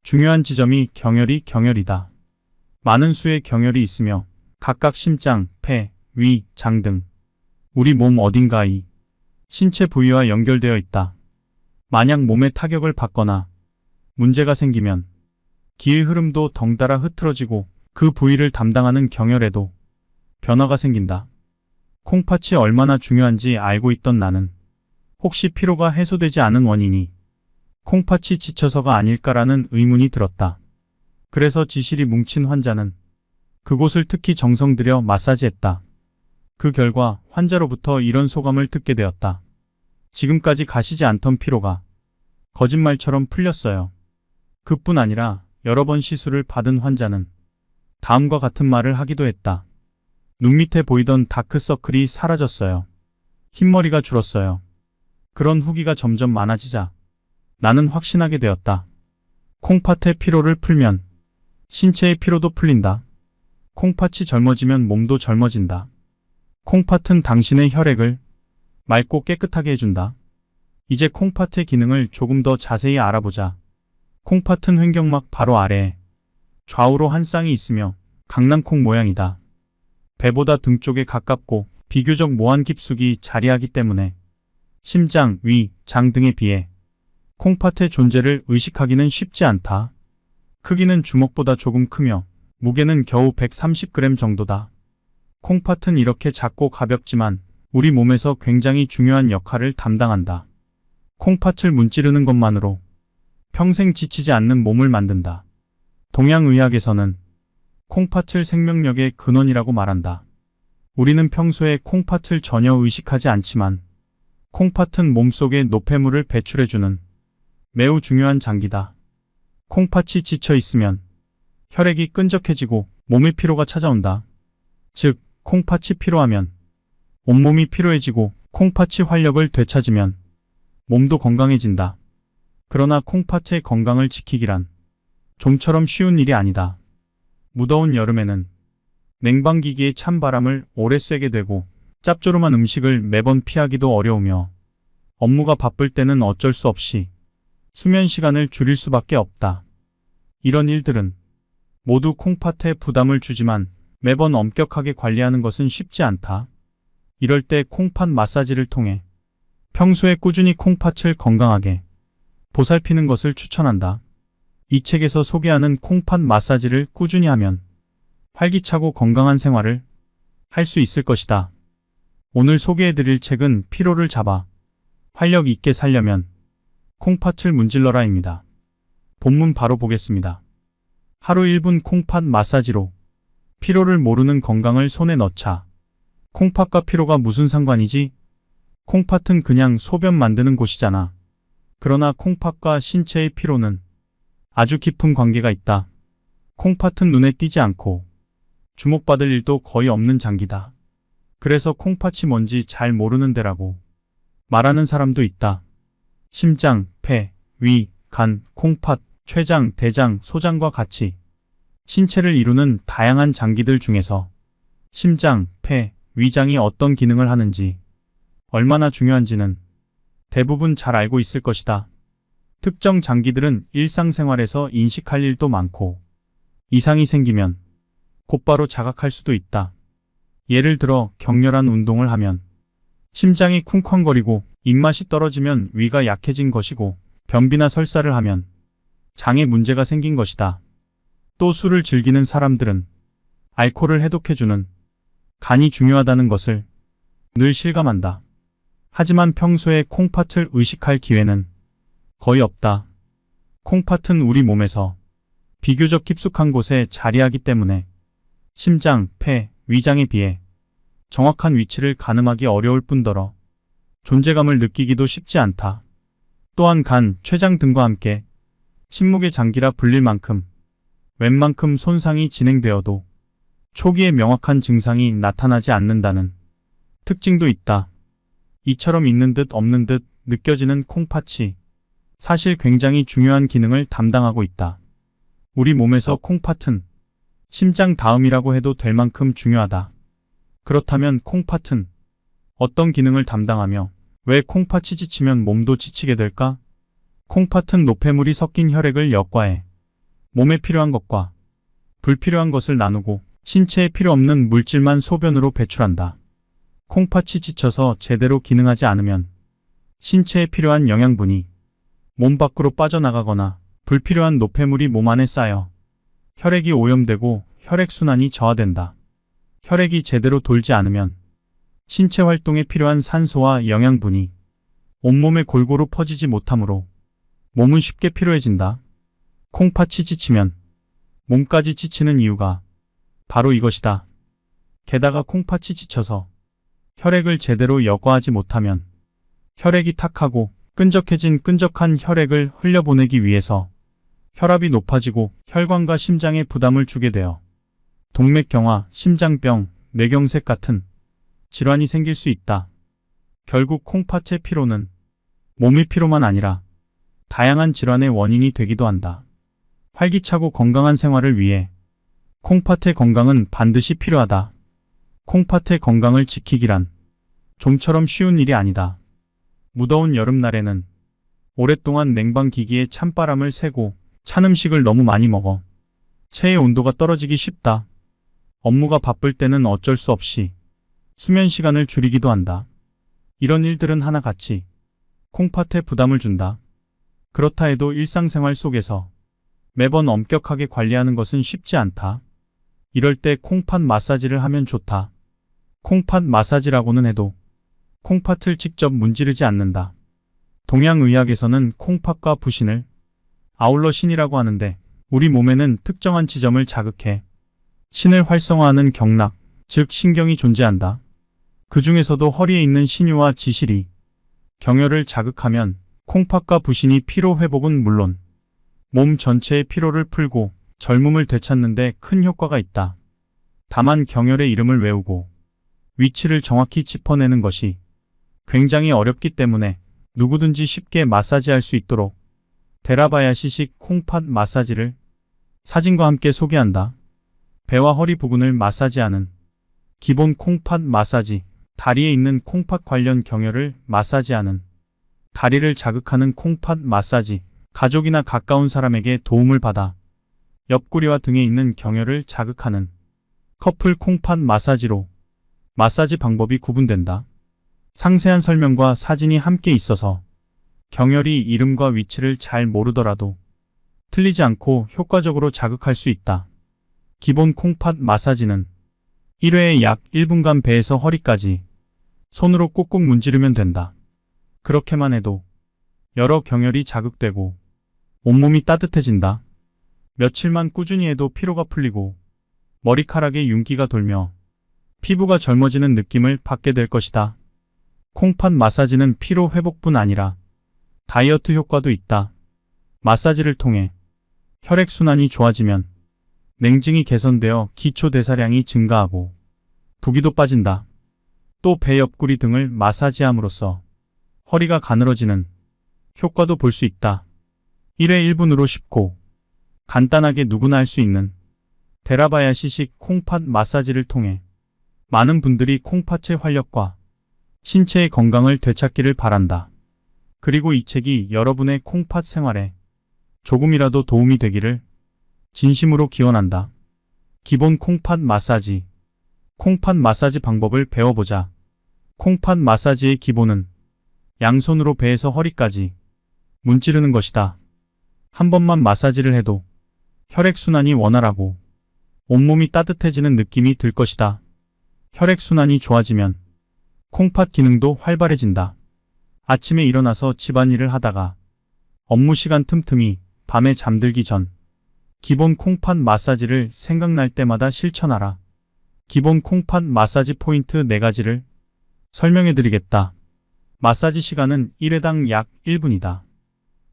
중요한 지점이 경혈이다. 많은 수의 경혈이 있으며 각각 심장, 폐, 위, 장 등 우리 몸 어딘가의 신체 부위와 연결되어 있다. 만약 몸에 타격을 받거나 문제가 생기면 기의 흐름도 덩달아 흐트러지고 그 부위를 담당하는 경혈에도 변화가 생긴다. 콩팥이 얼마나 중요한지 알고 있던 나는 혹시 피로가 해소되지 않은 원인이 콩팥이 지쳐서가 아닐까라는 의문이 들었다. 그래서 지실이 뭉친 환자는 그곳을 특히 정성 들여 마사지했다. 그 결과 환자로부터 이런 소감을 듣게 되었다. 지금까지 가시지 않던 피로가 거짓말처럼 풀렸어요. 그뿐 아니라 여러 번 시술을 받은 환자는 다음과 같은 말을 하기도 했다. 눈 밑에 보이던 다크서클이 사라졌어요. 흰머리가 줄었어요. 그런 후기가 점점 많아지자 나는 확신하게 되었다. 콩팥의 피로를 풀면 신체의 피로도 풀린다. 콩팥이 젊어지면 몸도 젊어진다. 콩팥은 당신의 혈액을 맑고 깨끗하게 해준다. 이제 콩팥의 기능을 조금 더 자세히 알아보자. 콩팥은 횡격막 바로 아래에 좌우로 한 쌍이 있으며 강낭콩 모양이다. 배보다 등 쪽에 가깝고 비교적 모환 깊숙이 자리하기 때문에 심장, 위, 장 등에 비해 콩팥의 존재를 의식하기는 쉽지 않다. 크기는 주먹보다 조금 크며 무게는 겨우 130g 정도다. 콩팥은 이렇게 작고 가볍지만 우리 몸에서 굉장히 중요한 역할을 담당한다. 콩팥을 문지르는 것만으로 평생 지치지 않는 몸을 만든다. 동양의학에서는 콩팥을 생명력의 근원이라고 말한다. 우리는 평소에 콩팥을 전혀 의식하지 않지만 콩팥은 몸속에 노폐물을 배출해주는 매우 중요한 장기다. 콩팥이 지쳐 있으면 혈액이 끈적해지고 몸의 피로가 찾아온다. 즉, 콩팥이 피로하면 온몸이 피로해지고 콩팥이 활력을 되찾으면 몸도 건강해진다. 그러나 콩팥의 건강을 지키기란 좀처럼 쉬운 일이 아니다. 무더운 여름에는 냉방기기의 찬바람을 오래 쐬게 되고 짭조름한 음식을 매번 피하기도 어려우며 업무가 바쁠 때는 어쩔 수 없이 수면 시간을 줄일 수밖에 없다. 이런 일들은 모두 콩팥에 부담을 주지만 매번 엄격하게 관리하는 것은 쉽지 않다. 이럴 때 콩팥 마사지를 통해 평소에 꾸준히 콩팥을 건강하게 보살피는 것을 추천한다. 이 책에서 소개하는 콩팥 마사지를 꾸준히 하면 활기차고 건강한 생활을 할 수 있을 것이다. 오늘 소개해드릴 책은 피로를 잡아 활력 있게 살려면 콩팥을 문질러라입니다. 본문 바로 보겠습니다. 하루 1분 콩팥 마사지로 피로를 모르는 건강을 손에 넣자. 콩팥과 피로가 무슨 상관이지? 콩팥은 그냥 소변 만드는 곳이잖아. 그러나 콩팥과 신체의 피로는 아주 깊은 관계가 있다. 콩팥은 눈에 띄지 않고 주목받을 일도 거의 없는 장기다. 그래서 콩팥이 뭔지 잘 모르는 데라고 말하는 사람도 있다. 심장, 폐, 위, 간, 콩팥, 췌장, 대장, 소장과 같이 신체를 이루는 다양한 장기들 중에서 심장, 폐, 위장이 어떤 기능을 하는지 얼마나 중요한지는 대부분 잘 알고 있을 것이다. 특정 장기들은 일상생활에서 인식할 일도 많고 이상이 생기면 곧바로 자각할 수도 있다. 예를 들어 격렬한 운동을 하면 심장이 쿵쾅거리고 입맛이 떨어지면 위가 약해진 것이고 변비나 설사를 하면 장에 문제가 생긴 것이다. 또 술을 즐기는 사람들은 알코올을 해독해주는 간이 중요하다는 것을 늘 실감한다. 하지만 평소에 콩팥을 의식할 기회는 거의 없다. 콩팥은 우리 몸에서 비교적 깊숙한 곳에 자리하기 때문에 심장, 폐, 위장에 비해 정확한 위치를 가늠하기 어려울 뿐더러 존재감을 느끼기도 쉽지 않다. 또한 간, 췌장 등과 함께 침묵의 장기라 불릴 만큼 웬만큼 손상이 진행되어도 초기에 명확한 증상이 나타나지 않는다는 특징도 있다. 이처럼 있는 듯 없는 듯 느껴지는 콩팥이 사실 굉장히 중요한 기능을 담당하고 있다. 우리 몸에서 콩팥은 심장 다음이라고 해도 될 만큼 중요하다. 그렇다면 콩팥은 어떤 기능을 담당하며 왜 콩팥이 지치면 몸도 지치게 될까? 콩팥은 노폐물이 섞인 혈액을 역과해 몸에 필요한 것과 불필요한 것을 나누고 신체에 필요 없는 물질만 소변으로 배출한다. 콩팥이 지쳐서 제대로 기능하지 않으면 신체에 필요한 영양분이 몸 밖으로 빠져나가거나 불필요한 노폐물이 몸 안에 쌓여 혈액이 오염되고 혈액순환이 저하된다. 혈액이 제대로 돌지 않으면 신체 활동에 필요한 산소와 영양분이 온몸에 골고루 퍼지지 못하므로 몸은 쉽게 피로해진다. 콩팥이 지치면 몸까지 지치는 이유가 바로 이것이다. 게다가 콩팥이 지쳐서 혈액을 제대로 여과하지 못하면 혈액이 탁하고 끈적한 혈액을 흘려보내기 위해서 혈압이 높아지고 혈관과 심장에 부담을 주게 되어 동맥경화, 심장병, 뇌경색 같은 질환이 생길 수 있다. 결국 콩팥의 피로는 몸의 피로만 아니라 다양한 질환의 원인이 되기도 한다. 활기차고 건강한 생활을 위해 콩팥의 건강은 반드시 필요하다. 콩팥의 건강을 지키기란 좀처럼 쉬운 일이 아니다. 무더운 여름날에는 오랫동안 냉방기기에 찬바람을 쐬고 찬 음식을 너무 많이 먹어 체의 온도가 떨어지기 쉽다. 업무가 바쁠 때는 어쩔 수 없이 수면 시간을 줄이기도 한다. 이런 일들은 하나같이 콩팥에 부담을 준다. 그렇다 해도 일상생활 속에서 매번 엄격하게 관리하는 것은 쉽지 않다. 이럴 때 콩팥 마사지를 하면 좋다. 콩팥 마사지라고는 해도 콩팥을 직접 문지르지 않는다. 동양의학에서는 콩팥과 부신을 아울러 신이라고 하는데 우리 몸에는 특정한 지점을 자극해 신을 활성화하는 경락, 즉 신경이 존재한다. 그 중에서도 허리에 있는 신유와 지실이 경혈을 자극하면 콩팥과 부신이 피로 회복은 물론 몸 전체의 피로를 풀고 젊음을 되찾는 데 큰 효과가 있다. 다만 경혈의 이름을 외우고 위치를 정확히 짚어내는 것이 굉장히 어렵기 때문에 누구든지 쉽게 마사지할 수 있도록 데라바야시식 콩팥 마사지를 사진과 함께 소개한다. 배와 허리 부근을 마사지하는 기본 콩팥 마사지, 다리에 있는 콩팥 관련 경혈을 마사지하는 다리를 자극하는 콩팥 마사지, 가족이나 가까운 사람에게 도움을 받아 옆구리와 등에 있는 경혈을 자극하는 커플 콩팥 마사지로 마사지 방법이 구분된다. 상세한 설명과 사진이 함께 있어서 경혈이 이름과 위치를 잘 모르더라도 틀리지 않고 효과적으로 자극할 수 있다. 기본 콩팥 마사지는 1회에 약 1분간 배에서 허리까지 손으로 꾹꾹 문지르면 된다. 그렇게만 해도 여러 경혈이 자극되고 온몸이 따뜻해진다. 며칠만 꾸준히 해도 피로가 풀리고 머리카락에 윤기가 돌며 피부가 젊어지는 느낌을 받게 될 것이다. 콩팥 마사지는 피로 회복뿐 아니라 다이어트 효과도 있다. 마사지를 통해 혈액순환이 좋아지면 냉증이 개선되어 기초대사량이 증가하고 부기도 빠진다. 또 배 옆구리 등을 마사지함으로써 허리가 가늘어지는 효과도 볼 수 있다. 1회 1분으로 쉽고 간단하게 누구나 할 수 있는 데라바야시식 콩팥 마사지를 통해 많은 분들이 콩팥의 활력과 신체의 건강을 되찾기를 바란다. 그리고 이 책이 여러분의 콩팥 생활에 조금이라도 도움이 되기를 진심으로 기원한다. 기본 콩팥 마사지. 콩팥 마사지 방법을 배워보자. 콩팥 마사지의 기본은 양손으로 배에서 허리까지 문지르는 것이다. 한 번만 마사지를 해도 혈액순환이 원활하고 온몸이 따뜻해지는 느낌이 들 것이다. 혈액순환이 좋아지면 콩팥 기능도 활발해진다. 아침에 일어나서 집안일을 하다가 업무 시간 틈틈이 밤에 잠들기 전 기본 콩팥 마사지를 생각날 때마다 실천하라. 기본 콩팥 마사지 포인트 4가지를 설명해 드리겠다. 마사지 시간은 1회당 약 1분이다.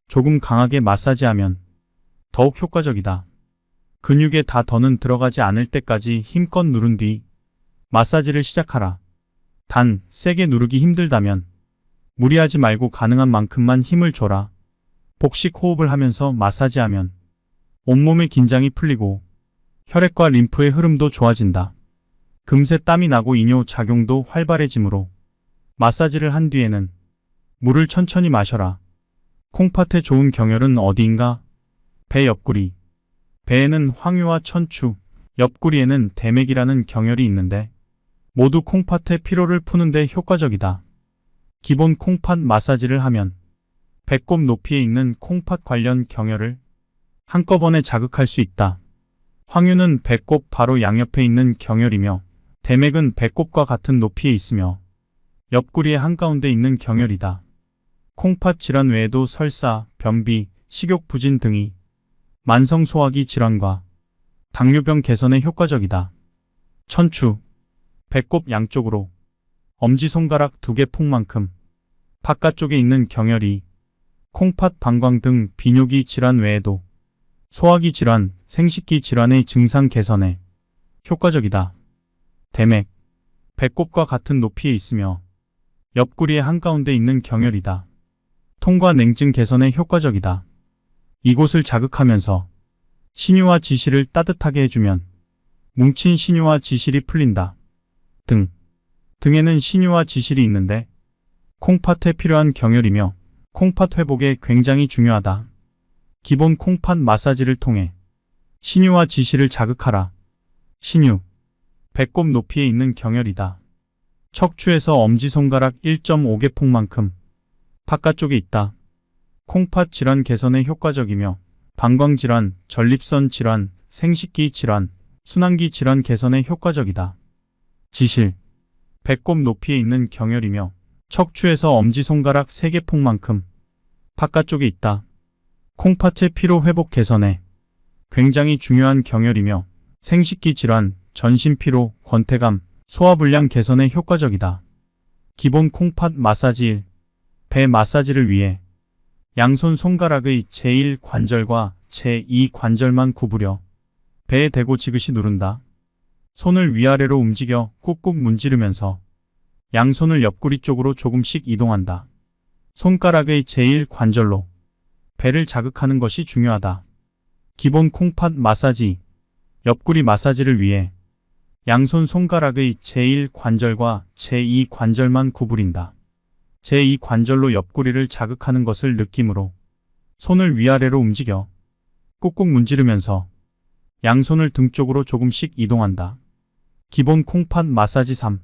조금 강하게 마사지하면 더욱 효과적이다. 근육에 다 더는 들어가지 않을 때까지 힘껏 누른 뒤 마사지를 시작하라. 단, 세게 누르기 힘들다면 무리하지 말고 가능한 만큼만 힘을 줘라. 복식 호흡을 하면서 마사지하면 온몸의 긴장이 풀리고 혈액과 림프의 흐름도 좋아진다. 금세 땀이 나고 이뇨 작용도 활발해지므로 마사지를 한 뒤에는 물을 천천히 마셔라. 콩팥에 좋은 경혈은 어디인가? 배 옆구리. 배에는 황유와 천추, 옆구리에는 대맥이라는 경혈이 있는데 모두 콩팥의 피로를 푸는데 효과적이다. 기본 콩팥 마사지를 하면 배꼽 높이에 있는 콩팥 관련 경혈을 한꺼번에 자극할 수 있다. 황유는 배꼽 바로 양옆에 있는 경혈이며 대맥은 배꼽과 같은 높이에 있으며 옆구리의 한가운데 있는 경혈이다. 콩팥 질환 외에도 설사, 변비, 식욕부진 등이 만성 소화기 질환과 당뇨병 개선에 효과적이다. 천추. 배꼽 양쪽으로 엄지손가락 2개 폭만큼 바깥쪽에 있는 경혈이 콩팥 방광 등 비뇨기 질환 외에도 소화기 질환, 생식기 질환의 증상 개선에 효과적이다. 대맥. 배꼽과 같은 높이에 있으며 옆구리의 한가운데 있는 경혈이다. 통과 냉증 개선에 효과적이다. 이곳을 자극하면서 신유와 지실을 따뜻하게 해주면 뭉친 신유와 지실이 풀린다. 등. 등에는 신유와 지실이 있는데 콩팥에 필요한 경혈이며 콩팥 회복에 굉장히 중요하다. 기본 콩팥 마사지를 통해 신유와 지실을 자극하라. 신유. 배꼽 높이에 있는 경혈이다. 척추에서 엄지손가락 1.5개 폭만큼 바깥쪽에 있다. 콩팥 질환 개선에 효과적이며 방광질환, 전립선 질환, 생식기 질환, 순환기 질환 개선에 효과적이다. 지실. 배꼽 높이에 있는 경혈이며 척추에서 엄지손가락 3개 폭만큼 바깥쪽에 있다. 콩팥의 피로 회복 개선에 굉장히 중요한 경혈이며 생식기 질환, 전신피로, 권태감, 소화불량 개선에 효과적이다. 기본 콩팥 마사지 1. 배 마사지를 위해 양손 손가락의 제1관절과 제2관절만 구부려 배에 대고 지그시 누른다. 손을 위아래로 움직여 꾹꾹 문지르면서 양손을 옆구리 쪽으로 조금씩 이동한다. 손가락의 제1관절로 배를 자극하는 것이 중요하다. 기본 콩팥 마사지. 옆구리 마사지를 위해 양손 손가락의 제1관절과 제2관절만 구부린다. 제2관절로 옆구리를 자극하는 것을 느낌으로 손을 위아래로 움직여 꾹꾹 문지르면서 양손을 등 쪽으로 조금씩 이동한다. 기본 콩팥 마사지 3.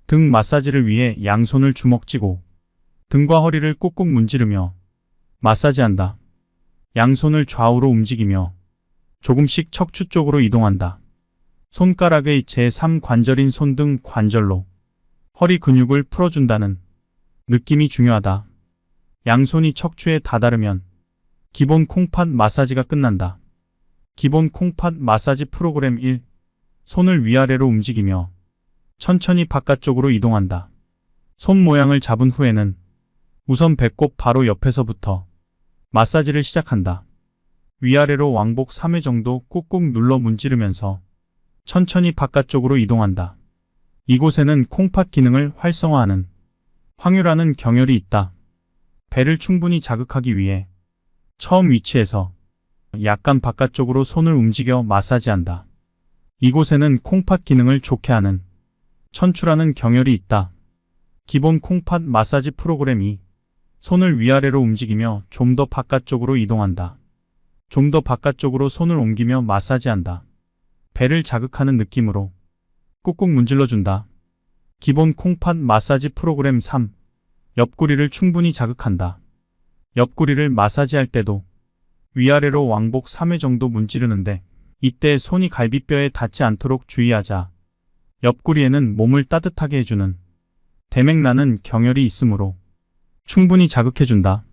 등 마사지를 위해 양손을 주먹쥐고 등과 허리를 꾹꾹 문지르며 마사지한다. 양손을 좌우로 움직이며 조금씩 척추 쪽으로 이동한다. 손가락의 제3관절인 손등 관절로 허리 근육을 풀어준다는 느낌이 중요하다. 양손이 척추에 다다르면 기본 콩팥 마사지가 끝난다. 기본 콩팥 마사지 프로그램 1. 손을 위아래로 움직이며 천천히 바깥쪽으로 이동한다. 손 모양을 잡은 후에는 우선 배꼽 바로 옆에서부터 마사지를 시작한다. 위아래로 왕복 3회 정도 꾹꾹 눌러 문지르면서 천천히 바깥쪽으로 이동한다. 이곳에는 콩팥 기능을 활성화하는 황유라는 경혈이 있다. 배를 충분히 자극하기 위해 처음 위치에서 약간 바깥쪽으로 손을 움직여 마사지한다. 이곳에는 콩팥 기능을 좋게 하는 천추라는 경혈이 있다. 기본 콩팥 마사지 프로그램 2. 손을 위아래로 움직이며 좀 더 바깥쪽으로 이동한다. 좀 더 바깥쪽으로 손을 옮기며 마사지한다. 배를 자극하는 느낌으로 꾹꾹 문질러준다. 기본 콩팥 마사지 프로그램 3. 옆구리를 충분히 자극한다. 옆구리를 마사지할 때도 위아래로 왕복 3회 정도 문지르는데 이때 손이 갈비뼈에 닿지 않도록 주의하자. 옆구리에는 몸을 따뜻하게 해주는 대맥나는 경혈이 있으므로 충분히 자극해준다.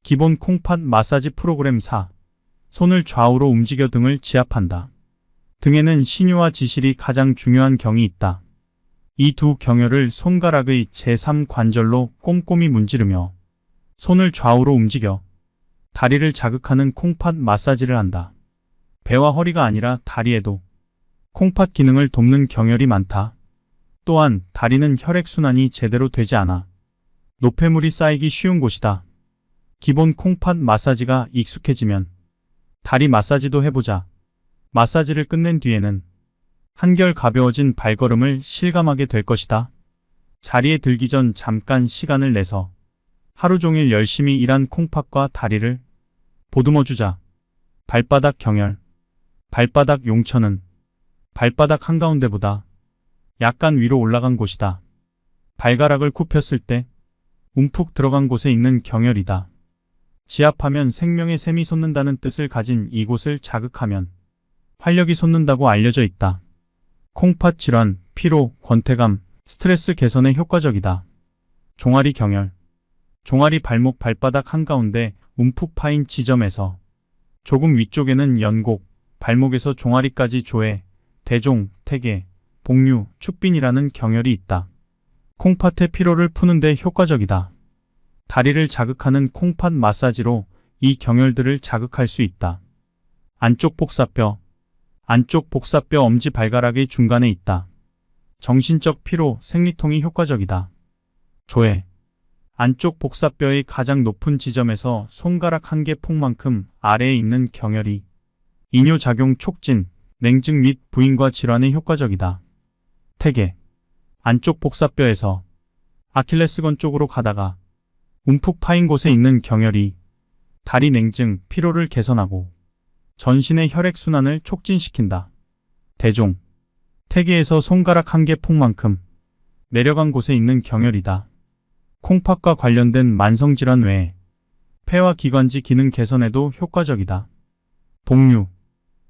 기본 콩팥 마사지 프로그램 4. 손을 좌우로 움직여 등을 지압한다. 등에는 신유와 지실이 가장 중요한 경이 있다. 이 두 경혈을 손가락의 제3관절로 꼼꼼히 문지르며 손을 좌우로 움직여 다리를 자극하는 콩팥 마사지를 한다. 배와 허리가 아니라 다리에도 콩팥 기능을 돕는 경혈이 많다. 또한 다리는 혈액순환이 제대로 되지 않아 노폐물이 쌓이기 쉬운 곳이다. 기본 콩팥 마사지가 익숙해지면 다리 마사지도 해보자. 마사지를 끝낸 뒤에는 한결 가벼워진 발걸음을 실감하게 될 것이다. 자리에 들기 전 잠깐 시간을 내서 하루 종일 열심히 일한 콩팥과 다리를 보듬어주자. 발바닥 경혈. 발바닥 용천은 발바닥 한가운데보다 약간 위로 올라간 곳이다. 발가락을 굽혔을 때 움푹 들어간 곳에 있는 경혈이다. 지압하면 생명의 샘이 솟는다는 뜻을 가진 이곳을 자극하면 활력이 솟는다고 알려져 있다. 콩팥 질환, 피로, 권태감, 스트레스 개선에 효과적이다. 종아리 경혈. 종아리 발목 발바닥 한가운데 움푹 파인 지점에서 조금 위쪽에는 연곡, 발목에서 종아리까지 조해, 대종, 태계, 복류, 축빈이라는 경혈이 있다. 콩팥의 피로를 푸는데 효과적이다. 다리를 자극하는 콩팥 마사지로 이 경혈들을 자극할 수 있다. 안쪽 복사뼈. 안쪽 복사뼈 엄지발가락의 중간에 있다. 정신적 피로, 생리통이 효과적이다. 조해. 안쪽 복사뼈의 가장 높은 지점에서 손가락 한 개 폭만큼 아래에 있는 경혈이 이뇨작용 촉진, 냉증 및 부인과 질환에 효과적이다. 태계. 안쪽 복사뼈에서 아킬레스건 쪽으로 가다가 움푹 파인 곳에 있는 경혈이 다리 냉증, 피로를 개선하고 전신의 혈액순환을 촉진시킨다. 대종. 태계에서 손가락 한 개 폭만큼 내려간 곳에 있는 경혈이다. 콩팥과 관련된 만성질환 외에 폐와 기관지 기능 개선에도 효과적이다. 복류.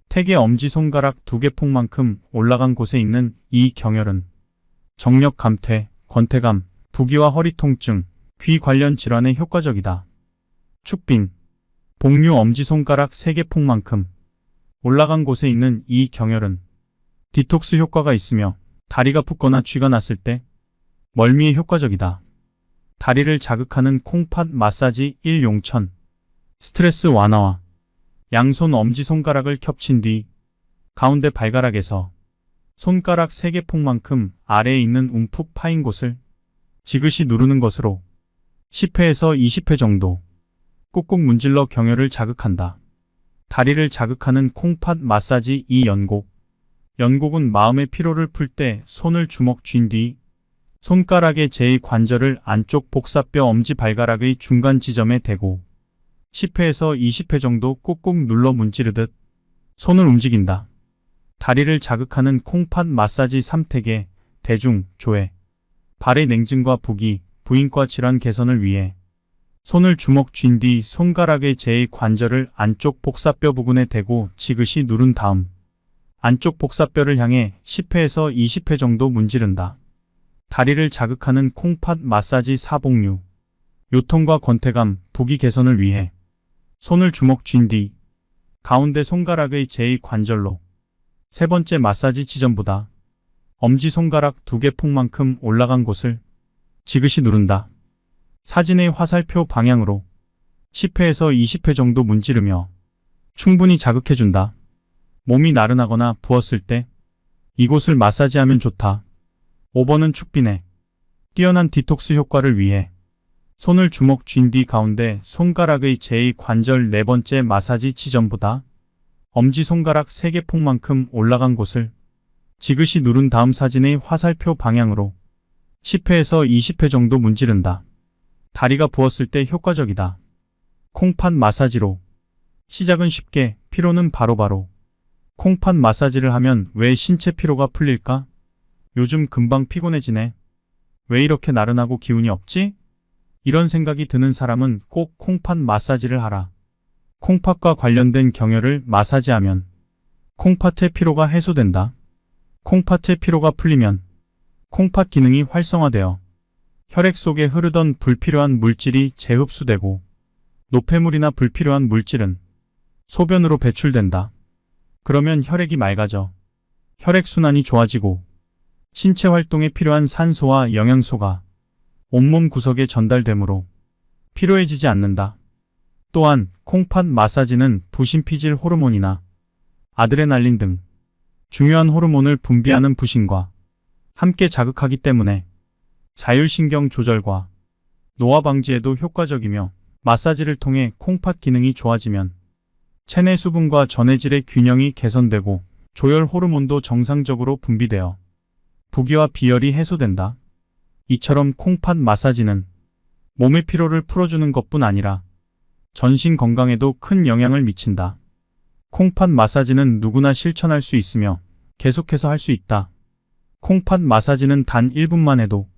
태계 엄지손가락 2개 폭만큼 올라간 곳에 있는 이 경혈은 정력 감퇴, 권태감, 부기와 허리 통증, 귀 관련 질환에 효과적이다. 축빈. 복류 엄지손가락 3개 폭만큼 올라간 곳에 있는 이 경혈은 디톡스 효과가 있으며 다리가 붓거나 쥐가 났을 때 멀미에 효과적이다. 다리를 자극하는 콩팥 마사지 1. 용천. 스트레스 완화와 양손 엄지손가락을 겹친 뒤 가운데 발가락에서 손가락 3개 폭만큼 아래에 있는 움푹 파인 곳을 지그시 누르는 것으로 10회에서 20회 정도 꾹꾹 문질러 경혈을 자극한다. 다리를 자극하는 콩팥 마사지 2. 연곡. 연곡은 마음의 피로를 풀 때 손을 주먹 쥔 뒤 손가락의 제2관절을 안쪽 복사뼈 엄지발가락의 중간 지점에 대고 10회에서 20회 정도 꾹꾹 눌러 문지르듯 손을 움직인다. 다리를 자극하는 콩팥 마사지 3. 태계, 대중, 조해. 발의 냉증과 부기, 부인과 질환 개선을 위해 손을 주먹 쥔 뒤 손가락의 제2관절을 안쪽 복사뼈 부근에 대고 지그시 누른 다음 안쪽 복사뼈를 향해 10회에서 20회 정도 문지른다. 다리를 자극하는 콩팥 마사지 4. 복류. 요통과 권태감, 부기 개선을 위해 손을 주먹 쥔 뒤 가운데 손가락의 제2관절로 세 번째 마사지 지점보다 엄지손가락 2개 폭만큼 올라간 곳을 지그시 누른다. 사진의 화살표 방향으로 10회에서 20회 정도 문지르며 충분히 자극해준다. 몸이 나른하거나 부었을 때 이곳을 마사지하면 좋다. 5번은 축비네. 뛰어난 디톡스 효과를 위해 손을 주먹 쥔 뒤 가운데 손가락의 제2관절 네 번째 마사지 지점보다 엄지손가락 3개 폭만큼 올라간 곳을 지그시 누른 다음 사진의 화살표 방향으로 10회에서 20회 정도 문지른다. 다리가 부었을 때 효과적이다. 콩팥 마사지로 시작은 쉽게, 피로는 바로바로. 콩팥 마사지를 하면 왜 신체 피로가 풀릴까? 요즘 금방 피곤해지네. 왜 이렇게 나른하고 기운이 없지? 이런 생각이 드는 사람은 꼭 콩팥 마사지를 하라. 콩팥과 관련된 경혈을 마사지하면 콩팥의 피로가 해소된다. 콩팥의 피로가 풀리면 콩팥 기능이 활성화되어 혈액 속에 흐르던 불필요한 물질이 재흡수되고 노폐물이나 불필요한 물질은 소변으로 배출된다. 그러면 혈액이 맑아져 혈액순환이 좋아지고 신체 활동에 필요한 산소와 영양소가 온몸 구석에 전달되므로 피로해지지 않는다. 또한 콩팥 마사지는 부신피질 호르몬이나 아드레날린 등 중요한 호르몬을 분비하는 부신과 함께 자극하기 때문에 자율신경 조절과 노화 방지에도 효과적이며 마사지를 통해 콩팥 기능이 좋아지면 체내 수분과 전해질의 균형이 개선되고 조혈 호르몬도 정상적으로 분비되어 부기와 비열이 해소된다. 이처럼 콩팥 마사지는 몸의 피로를 풀어주는 것뿐 아니라 전신 건강에도 큰 영향을 미친다. 콩팥 마사지는 누구나 실천할 수 있으며 계속해서 할 수 있다. 콩팥 마사지는 단 1분만 해도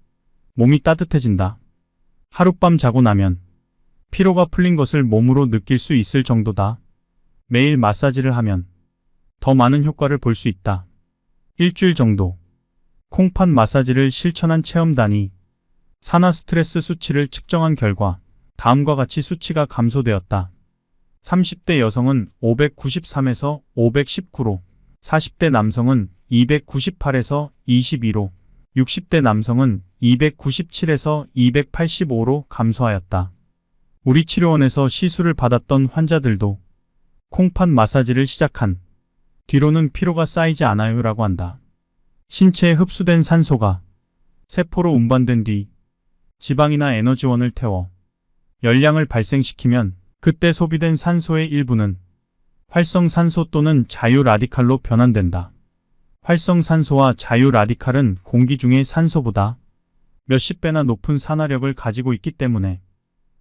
몸이 따뜻해진다. 하룻밤 자고 나면 피로가 풀린 것을 몸으로 느낄 수 있을 정도다. 매일 마사지를 하면 더 많은 효과를 볼 수 있다. 일주일 정도 콩팥 마사지를 실천한 체험단이 산화 스트레스 수치를 측정한 결과 다음과 같이 수치가 감소되었다. 30대 여성은 593에서 519로, 40대 남성은 298에서 22로, 60대 남성은 297에서 285로 감소하였다. 우리 치료원에서 시술을 받았던 환자들도 콩팥 마사지를 시작한 뒤로는 피로가 쌓이지 않아요 라고 한다. 신체에 흡수된 산소가 세포로 운반된 뒤 지방이나 에너지원을 태워 열량을 발생시키면 그때 소비된 산소의 일부는 활성산소 또는 자유라디칼로 변환된다. 활성산소와 자유라디칼은 공기 중의 산소보다 몇십 배나 높은 산화력을 가지고 있기 때문에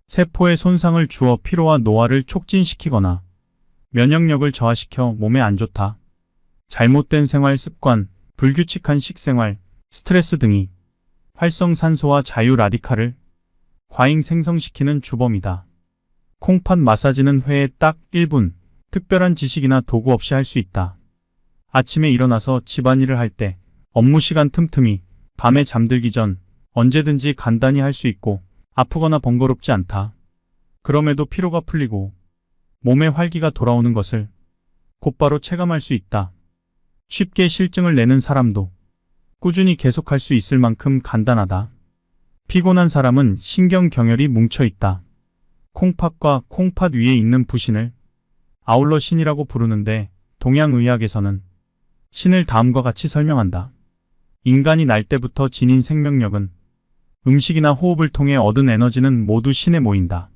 세포에 손상을 주어 피로와 노화를 촉진시키거나 면역력을 저하시켜 몸에 안 좋다. 잘못된 생활 습관, 불규칙한 식생활, 스트레스 등이 활성산소와 자유라디칼을 과잉 생성시키는 주범이다. 콩팥 마사지는 회에 딱 1분, 특별한 지식이나 도구 없이 할 수 있다. 아침에 일어나서 집안일을 할 때, 업무 시간 틈틈이, 밤에 잠들기 전 언제든지 간단히 할 수 있고 아프거나 번거롭지 않다. 그럼에도 피로가 풀리고 몸에 활기가 돌아오는 것을 곧바로 체감할 수 있다. 쉽게 실증을 내는 사람도 꾸준히 계속할 수 있을 만큼 간단하다. 피곤한 사람은 신경경혈이 뭉쳐있다. 콩팥과 콩팥 위에 있는 부신을 아울러 신이라고 부르는데 동양의학에서는 신을 다음과 같이 설명한다. 인간이 날 때부터 지닌 생명력은 음식이나 호흡을 통해 얻은 에너지는 모두 신에 모인다.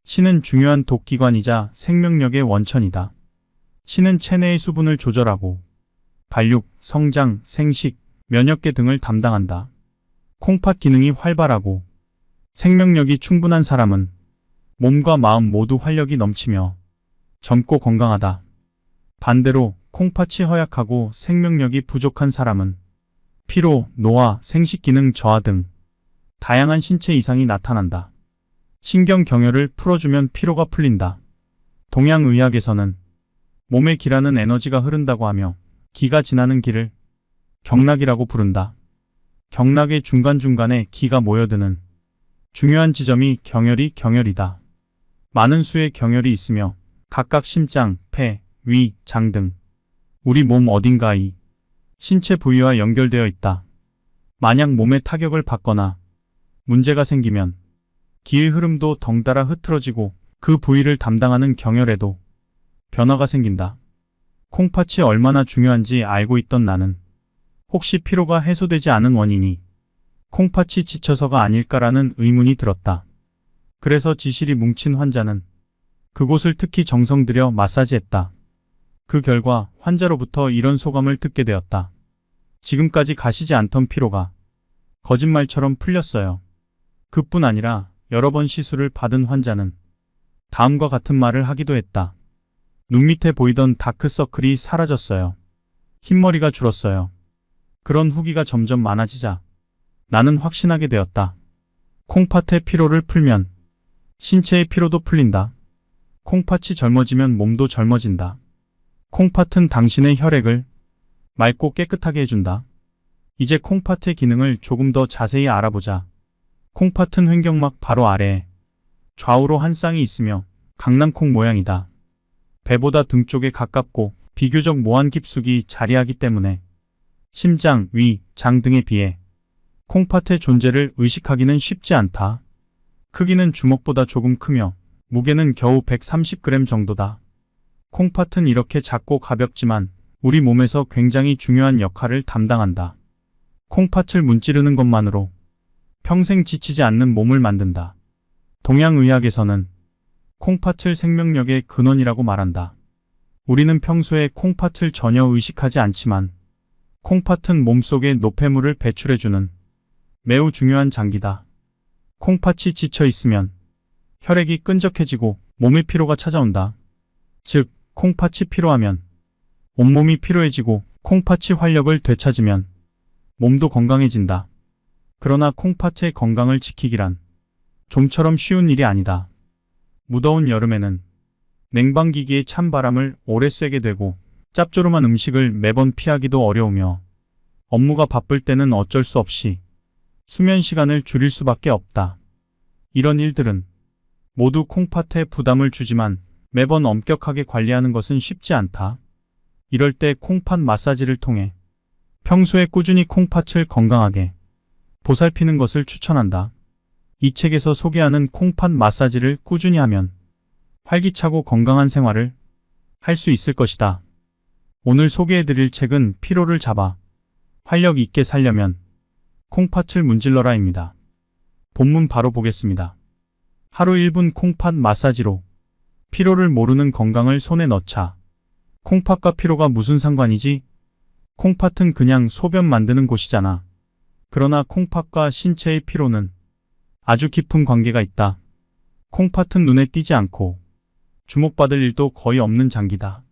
신은 중요한 독기관이자 생명력의 원천이다. 신은 체내의 수분을 조절하고 발육, 성장, 생식, 면역계 등을 담당한다. 콩팥 기능이 활발하고 생명력이 충분한 사람은 몸과 마음 모두 활력이 넘치며 젊고 건강하다. 반대로 콩팥이 허약하고 생명력이 부족한 사람은 피로, 노화, 생식 기능 저하 등 다양한 신체 이상이 나타난다. 신경경혈을 풀어주면 피로가 풀린다. 동양의학에서는 몸에 기라는 에너지가 흐른다고 하며 기가 지나는 길을 경락이라고 부른다. 경락의 중간중간에 기가 모여드는 중요한 지점이 경혈이다. 많은 수의 경혈이 있으며 각각 심장, 폐, 위, 장 등 우리 몸 어딘가 이 신체 부위와 연결되어 있다. 만약 몸에 타격을 받거나 문제가 생기면 기의 흐름도 덩달아 흐트러지고 그 부위를 담당하는 경혈에도 변화가 생긴다. 콩팥이 얼마나 중요한지 알고 있던 나는 혹시 피로가 해소되지 않은 원인이 콩팥이 지쳐서가 아닐까라는 의문이 들었다. 그래서 지실이 뭉친 환자는 그곳을 특히 정성 들여 마사지했다. 그 결과 환자로부터 이런 소감을 듣게 되었다. 지금까지 가시지 않던 피로가 거짓말처럼 풀렸어요. 그뿐 아니라 여러 번 시술을 받은 환자는 다음과 같은 말을 하기도 했다. 눈 밑에 보이던 다크서클이 사라졌어요. 흰머리가 줄었어요. 그런 후기가 점점 많아지자 나는 확신하게 되었다. 콩팥의 피로를 풀면 신체의 피로도 풀린다. 콩팥이 젊어지면 몸도 젊어진다. 콩팥은 당신의 혈액을 맑고 깨끗하게 해준다. 이제 콩팥의 기능을 조금 더 자세히 알아보자. 콩팥은 횡격막 바로 아래에 좌우로 한 쌍이 있으며 강낭콩 모양이다. 배보다 등 쪽에 가깝고 비교적 모환 깊숙이 자리하기 때문에 심장, 위, 장 등에 비해 콩팥의 존재를 의식하기는 쉽지 않다. 크기는 주먹보다 조금 크며 무게는 겨우 130g 정도다. 콩팥은 이렇게 작고 가볍지만 우리 몸에서 굉장히 중요한 역할을 담당한다. 콩팥을 문지르는 것만으로 평생 지치지 않는 몸을 만든다. 동양의학에서는 콩팥을 생명력의 근원이라고 말한다. 우리는 평소에 콩팥을 전혀 의식하지 않지만 콩팥은 몸속에 노폐물을 배출해주는 매우 중요한 장기다. 콩팥이 지쳐 있으면 혈액이 끈적해지고 몸의 피로가 찾아온다. 즉, 콩팥이 피로하면 온몸이 피로해지고 콩팥이 활력을 되찾으면 몸도 건강해진다. 그러나 콩팥의 건강을 지키기란 좀처럼 쉬운 일이 아니다. 무더운 여름에는 냉방기기의 찬바람을 오래 쐬게 되고 짭조름한 음식을 매번 피하기도 어려우며 업무가 바쁠 때는 어쩔 수 없이 수면 시간을 줄일 수밖에 없다. 이런 일들은 모두 콩팥에 부담을 주지만 매번 엄격하게 관리하는 것은 쉽지 않다. 이럴 때 콩팥 마사지를 통해 평소에 꾸준히 콩팥을 건강하게 보살피는 것을 추천한다. 이 책에서 소개하는 콩팥 마사지를 꾸준히 하면 활기차고 건강한 생활을 할 수 있을 것이다. 오늘 소개해드릴 책은 피로를 잡아 활력 있게 살려면 콩팥을 문질러라입니다. 본문 바로 보겠습니다. 하루 1분 콩팥 마사지로 피로를 모르는 건강을 손에 넣자. 콩팥과 피로가 무슨 상관이지? 콩팥은 그냥 소변 만드는 곳이잖아. 그러나 콩팥과 신체의 피로는 아주 깊은 관계가 있다. 콩팥은 눈에 띄지 않고 주목받을 일도 거의 없는 장기다.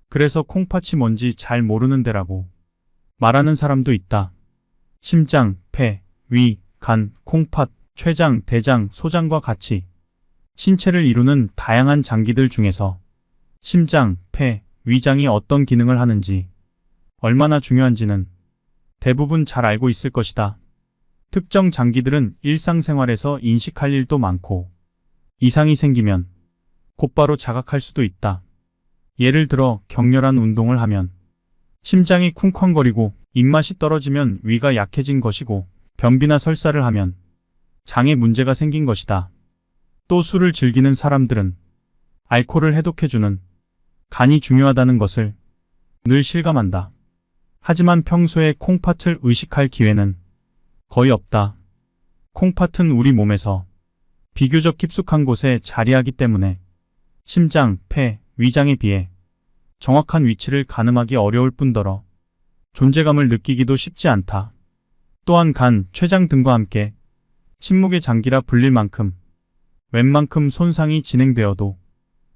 그래서 콩팥이 뭔지 잘 모르는 데라고 말하는 사람도 있다. 심장, 폐, 위, 간, 콩팥, 췌장, 대장, 소장과 같이 신체를 이루는 다양한 장기들 중에서 심장, 폐, 위장이 어떤 기능을 하는지 얼마나 중요한지는 대부분 잘 알고 있을 것이다. 특정 장기들은 일상생활에서 인식할 일도 많고 이상이 생기면 곧바로 자각할 수도 있다. 예를 들어 격렬한 운동을 하면 심장이 쿵쾅거리고 입맛이 떨어지면 위가 약해진 것이고 변비나 설사를 하면 장에 문제가 생긴 것이다. 또 술을 즐기는 사람들은 알코올을 해독해주는 간이 중요하다는 것을 늘 실감한다. 하지만 평소에 콩팥을 의식할 기회는 거의 없다. 콩팥은 우리 몸에서 비교적 깊숙한 곳에 자리하기 때문에 심장, 폐, 위장에 비해 정확한 위치를 가늠하기 어려울 뿐더러 존재감을 느끼기도 쉽지 않다. 또한 간, 췌장 등과 함께 침묵의 장기라 불릴 만큼 웬만큼 손상이 진행되어도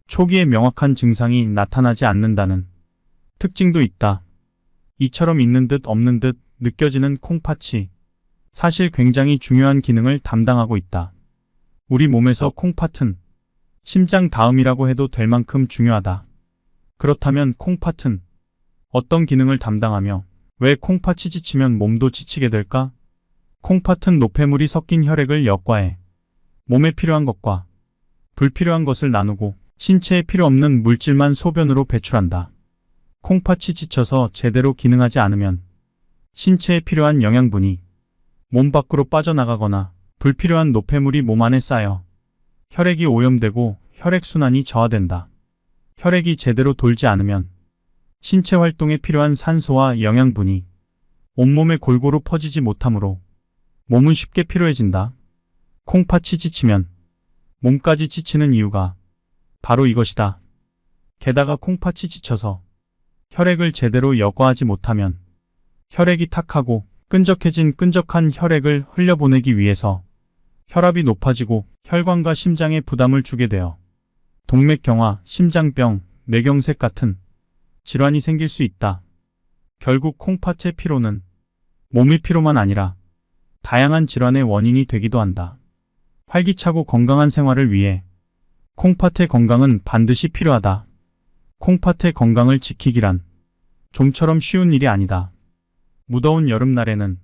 초기에 명확한 증상이 나타나지 않는다는 특징도 있다. 이처럼 있는 듯 없는 듯 느껴지는 콩팥이 사실 굉장히 중요한 기능을 담당하고 있다. 우리 몸에서 콩팥은 심장 다음이라고 해도 될 만큼 중요하다. 그렇다면 콩팥은 어떤 기능을 담당하며 왜 콩팥이 지치면 몸도 지치게 될까? 콩팥은 노폐물이 섞인 혈액을 역과해 몸에 필요한 것과 불필요한 것을 나누고 신체에 필요 없는 물질만 소변으로 배출한다. 콩팥이 지쳐서 제대로 기능하지 않으면 신체에 필요한 영양분이 몸 밖으로 빠져나가거나 불필요한 노폐물이 몸 안에 쌓여 혈액이 오염되고 혈액순환이 저하된다. 혈액이 제대로 돌지 않으면 신체 활동에 필요한 산소와 영양분이 온몸에 골고루 퍼지지 못하므로 몸은 쉽게 피로해진다. 콩팥이 지치면 몸까지 지치는 이유가 바로 이것이다. 게다가 콩팥이 지쳐서 혈액을 제대로 여과하지 못하면 혈액이 탁하고 끈적한 혈액을 흘려보내기 위해서 혈압이 높아지고 혈관과 심장에 부담을 주게 되어 동맥경화, 심장병, 뇌경색 같은 질환이 생길 수 있다. 결국 콩팥의 피로는 몸의 피로만 아니라 다양한 질환의 원인이 되기도 한다. 활기차고 건강한 생활을 위해 콩팥의 건강은 반드시 필요하다. 콩팥의 건강을 지키기란 좀처럼 쉬운 일이 아니다. 무더운 여름날에는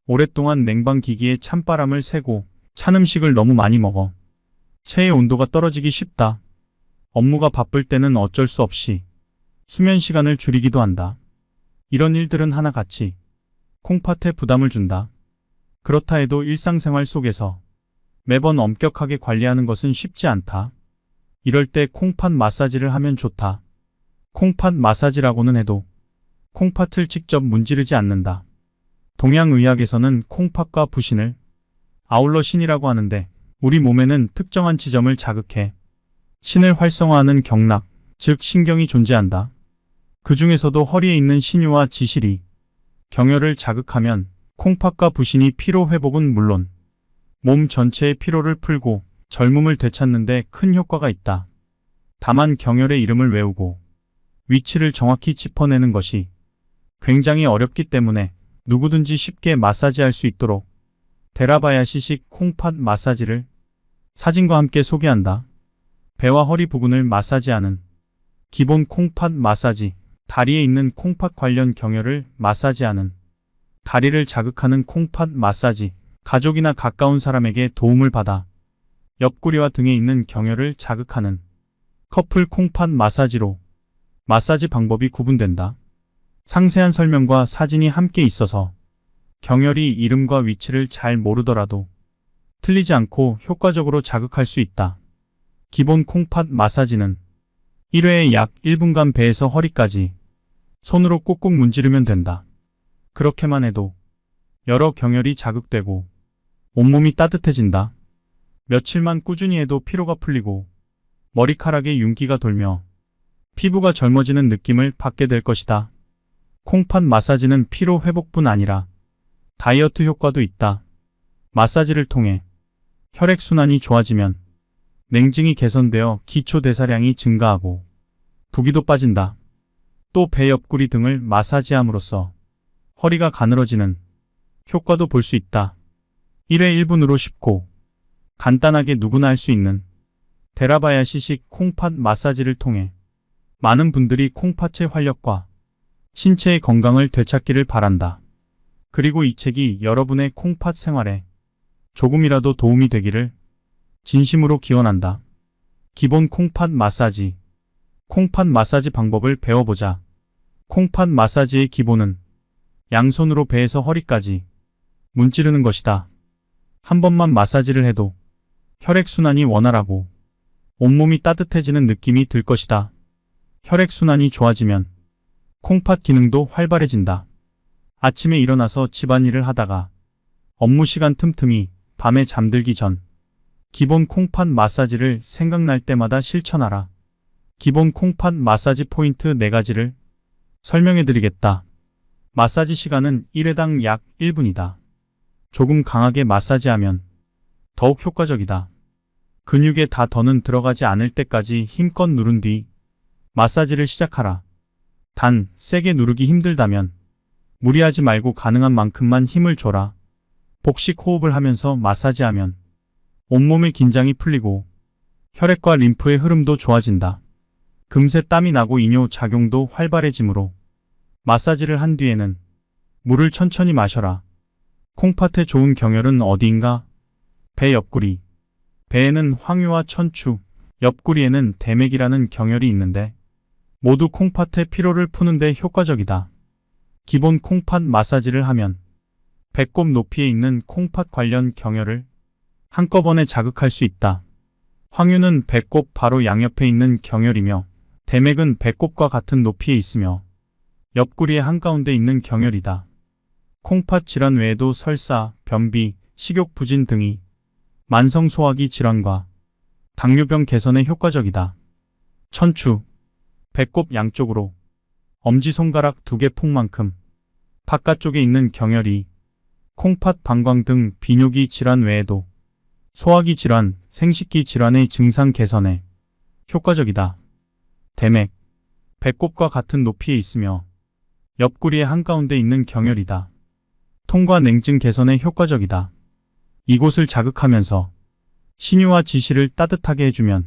오랫동안 냉방기기에 찬바람을 쐬고 찬 음식을 너무 많이 먹어 체의 온도가 떨어지기 쉽다. 업무가 바쁠 때는 어쩔 수 없이 수면 시간을 줄이기도 한다. 이런 일들은 하나같이 콩팥에 부담을 준다. 그렇다 해도 일상생활 속에서 매번 엄격하게 관리하는 것은 쉽지 않다. 이럴 때 콩팥 마사지를 하면 좋다. 콩팥 마사지라고는 해도 콩팥을 직접 문지르지 않는다. 동양의학에서는 콩팥과 부신을 아울러 신이라고 하는데 우리 몸에는 특정한 지점을 자극해 신을 활성화하는 경락, 즉 신경이 존재한다. 그 중에서도 허리에 있는 신유와 지실이 경혈을 자극하면 콩팥과 부신이 피로 회복은 물론 몸 전체의 피로를 풀고 젊음을 되찾는 데 큰 효과가 있다. 다만 경혈의 이름을 외우고 위치를 정확히 짚어내는 것이 굉장히 어렵기 때문에 누구든지 쉽게 마사지할 수 있도록 데라바야시식 콩팥 마사지를 사진과 함께 소개한다. 배와 허리 부근을 마사지하는 기본 콩팥 마사지, 다리에 있는 콩팥 관련 경혈을 마사지하는 다리를 자극하는 콩팥 마사지, 가족이나 가까운 사람에게 도움을 받아 옆구리와 등에 있는 경혈을 자극하는 커플 콩팥 마사지로 마사지 방법이 구분된다. 상세한 설명과 사진이 함께 있어서 경혈이 이름과 위치를 잘 모르더라도 틀리지 않고 효과적으로 자극할 수 있다. 기본 콩팥 마사지는 1회에 약 1분간 배에서 허리까지 손으로 꾹꾹 문지르면 된다. 그렇게만 해도 여러 경혈이 자극되고 온몸이 따뜻해진다. 며칠만 꾸준히 해도 피로가 풀리고 머리카락에 윤기가 돌며 피부가 젊어지는 느낌을 받게 될 것이다. 콩팥 마사지는 피로 회복뿐 아니라 다이어트 효과도 있다. 마사지를 통해 혈액순환이 좋아지면 냉증이 개선되어 기초대사량이 증가하고 부기도 빠진다. 또 배 옆구리 등을 마사지함으로써 허리가 가늘어지는 효과도 볼 수 있다. 1회 1분으로 쉽고 간단하게 누구나 할 수 있는 데라바야시식 콩팥 마사지를 통해 많은 분들이 콩팥의 활력과 신체의 건강을 되찾기를 바란다. 그리고 이 책이 여러분의 콩팥 생활에 조금이라도 도움이 되기를 진심으로 기원한다. 기본 콩팥 마사지. 콩팥 마사지 방법을 배워보자. 콩팥 마사지의 기본은 양손으로 배에서 허리까지 문지르는 것이다. 한 번만 마사지를 해도 혈액순환이 원활하고 온몸이 따뜻해지는 느낌이 들 것이다. 혈액순환이 좋아지면 콩팥 기능도 활발해진다. 아침에 일어나서 집안일을 하다가 업무 시간 틈틈이 밤에 잠들기 전 기본 콩팥 마사지를 생각날 때마다 실천하라. 기본 콩팥 마사지 포인트 4가지를 설명해 드리겠다. 마사지 시간은 1회당 약 1분이다. 조금 강하게 마사지하면 더욱 효과적이다. 근육에 다 더는 들어가지 않을 때까지 힘껏 누른 뒤 마사지를 시작하라. 단, 세게 누르기 힘들다면 무리하지 말고 가능한 만큼만 힘을 줘라. 복식 호흡을 하면서 마사지하면 온몸의 긴장이 풀리고 혈액과 림프의 흐름도 좋아진다. 금세 땀이 나고 이뇨 작용도 활발해지므로 마사지를 한 뒤에는 물을 천천히 마셔라. 콩팥에 좋은 경혈은 어디인가? 배 옆구리, 배에는 황유와 천추, 옆구리에는 대맥이라는 경혈이 있는데 모두 콩팥의 피로를 푸는데 효과적이다. 기본 콩팥 마사지를 하면 배꼽 높이에 있는 콩팥 관련 경혈을 한꺼번에 자극할 수 있다. 황유는 배꼽 바로 양옆에 있는 경혈이며 대맥은 배꼽과 같은 높이에 있으며 옆구리의 한가운데 있는 경혈이다. 콩팥 질환 외에도 설사, 변비, 식욕부진 등이 만성 소화기 질환과 당뇨병 개선에 효과적이다. 천추, 배꼽 양쪽으로 엄지손가락 2개 폭만큼 바깥쪽에 있는 경혈이 콩팥 방광 등 비뇨기 질환 외에도 소화기 질환, 생식기 질환의 증상 개선에 효과적이다. 대맥, 배꼽과 같은 높이에 있으며 옆구리의 한가운데 있는 경혈이다. 통과 냉증 개선에 효과적이다. 이곳을 자극하면서 신유와 지시를 따뜻하게 해주면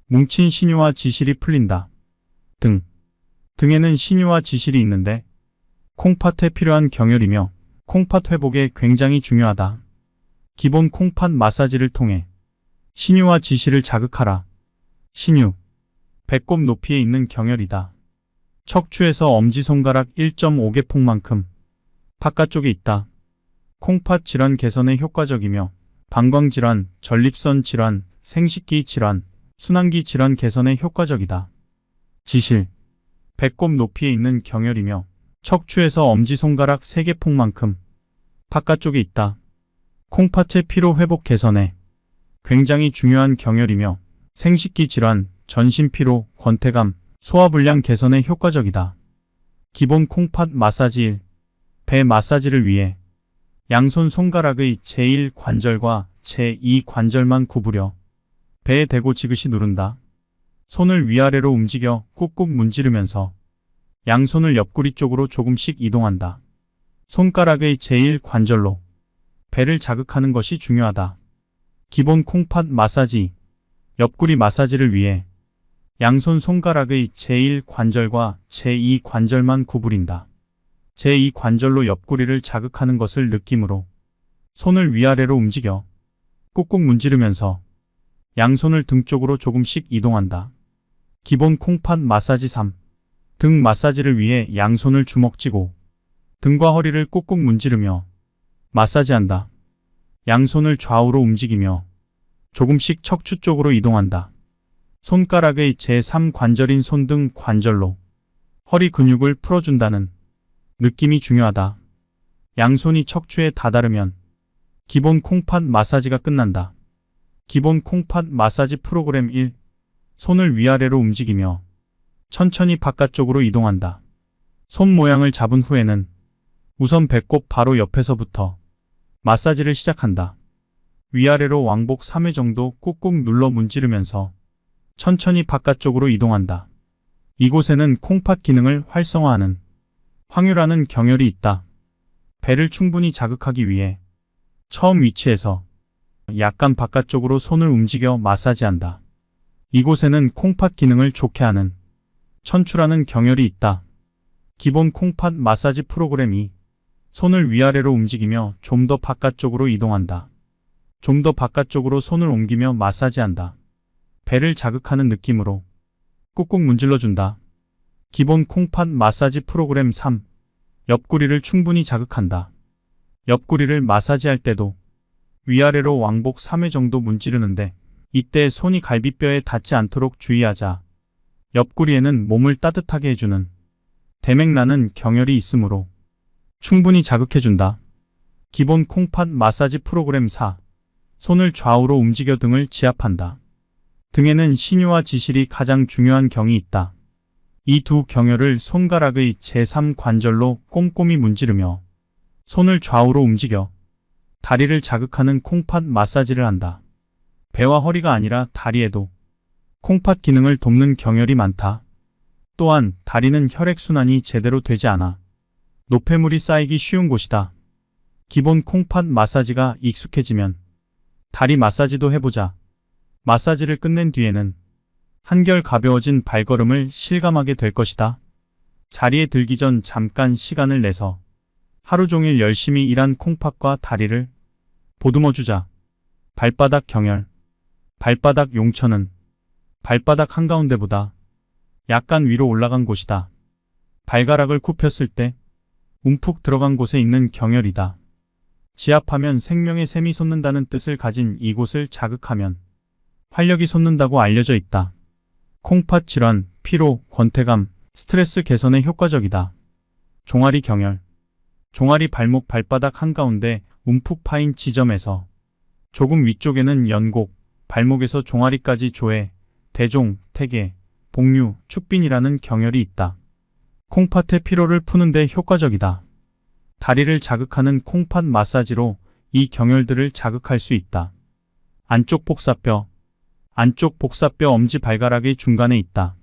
뭉친 신유와 지실이 풀린다. 등에는 신유와 지실이 있는데 콩팥에 필요한 경혈이며 콩팥 회복에 굉장히 중요하다. 기본 콩팥 마사지를 통해 신유와 지실을 자극하라. 신유, 배꼽 높이에 있는 경혈이다. 척추에서 엄지손가락 1.5개 폭만큼 바깥쪽에 있다. 콩팥 질환 개선에 효과적이며 방광질환, 전립선 질환, 생식기 질환, 순환기 질환 개선에 효과적이다. 지실, 배꼽 높이에 있는 경혈이며 척추에서 엄지손가락 3개 폭만큼 바깥쪽에 있다. 콩팥의 피로 회복 개선에 굉장히 중요한 경혈이며 생식기 질환, 전신피로, 권태감, 소화불량 개선에 효과적이다. 기본 콩팥 마사지 1. 배 마사지를 위해 양손 손가락의 제1관절과 제2관절만 구부려 배에 대고 지그시 누른다. 손을 위아래로 움직여 꾹꾹 문지르면서 양손을 옆구리 쪽으로 조금씩 이동한다. 손가락의 제1관절로 배를 자극하는 것이 중요하다. 기본 콩팥 마사지, 옆구리 마사지를 위해 양손 손가락의 제1관절과 제2관절만 구부린다. 제2관절로 옆구리를 자극하는 것을 느낌으로 손을 위아래로 움직여 꾹꾹 문지르면서 양손을 등 쪽으로 조금씩 이동한다. 기본 콩팥 마사지 3. 등 마사지를 위해 양손을 주먹쥐고 등과 허리를 꾹꾹 문지르며 마사지한다. 양손을 좌우로 움직이며 조금씩 척추 쪽으로 이동한다. 손가락의 제3관절인 손등 관절로 허리 근육을 풀어준다는 느낌이 중요하다. 양손이 척추에 다다르면 기본 콩팥 마사지가 끝난다. 기본 콩팥 마사지 프로그램 1. 손을 위아래로 움직이며 천천히 바깥쪽으로 이동한다. 손 모양을 잡은 후에는 우선 배꼽 바로 옆에서부터 마사지를 시작한다. 위아래로 왕복 3회 정도 꾹꾹 눌러 문지르면서 천천히 바깥쪽으로 이동한다. 이곳에는 콩팥 기능을 활성화하는 황유라는 경혈이 있다. 배를 충분히 자극하기 위해 처음 위치에서 약간 바깥쪽으로 손을 움직여 마사지한다. 이곳에는 콩팥 기능을 좋게 하는 천추라는 경혈이 있다. 기본 콩팥 마사지 프로그램 2. 손을 위아래로 움직이며 좀 더 바깥쪽으로 이동한다. 좀 더 바깥쪽으로 손을 옮기며 마사지한다. 배를 자극하는 느낌으로 꾹꾹 문질러준다. 기본 콩팥 마사지 프로그램 3. 옆구리를 충분히 자극한다. 옆구리를 마사지할 때도 위아래로 왕복 3회 정도 문지르는데 이때 손이 갈비뼈에 닿지 않도록 주의하자. 옆구리에는 몸을 따뜻하게 해주는 대맥나는 경혈이 있으므로 충분히 자극해준다. 기본 콩팥 마사지 프로그램 4. 손을 좌우로 움직여 등을 지압한다. 등에는 신유와 지실이 가장 중요한 경이 있다. 이 두 경혈을 손가락의 제3관절로 꼼꼼히 문지르며 손을 좌우로 움직여 다리를 자극하는 콩팥 마사지를 한다. 배와 허리가 아니라 다리에도 콩팥 기능을 돕는 경혈이 많다. 또한 다리는 혈액순환이 제대로 되지 않아 노폐물이 쌓이기 쉬운 곳이다. 기본 콩팥 마사지가 익숙해지면 다리 마사지도 해보자. 마사지를 끝낸 뒤에는 한결 가벼워진 발걸음을 실감하게 될 것이다. 자리에 들기 전 잠깐 시간을 내서 하루 종일 열심히 일한 콩팥과 다리를 보듬어주자. 발바닥 경혈, 발바닥 용천은 발바닥 한가운데보다 약간 위로 올라간 곳이다. 발가락을 굽혔을 때 움푹 들어간 곳에 있는 경혈이다. 지압하면 생명의 샘이 솟는다는 뜻을 가진 이곳을 자극하면 활력이 솟는다고 알려져 있다. 콩팥 질환, 피로, 권태감, 스트레스 개선에 효과적이다. 종아리 경혈. 종아리 발목 발바닥 한가운데 움푹 파인 지점에서 조금 위쪽에는 연곡, 발목에서 종아리까지 조해, 대종, 태계, 복류, 축빈이라는 경혈이 있다. 콩팥의 피로를 푸는 데 효과적이다. 다리를 자극하는 콩팥 마사지로 이 경혈들을 자극할 수 있다. 안쪽 복사뼈. 안쪽 복사뼈 엄지발가락의 중간에 있다.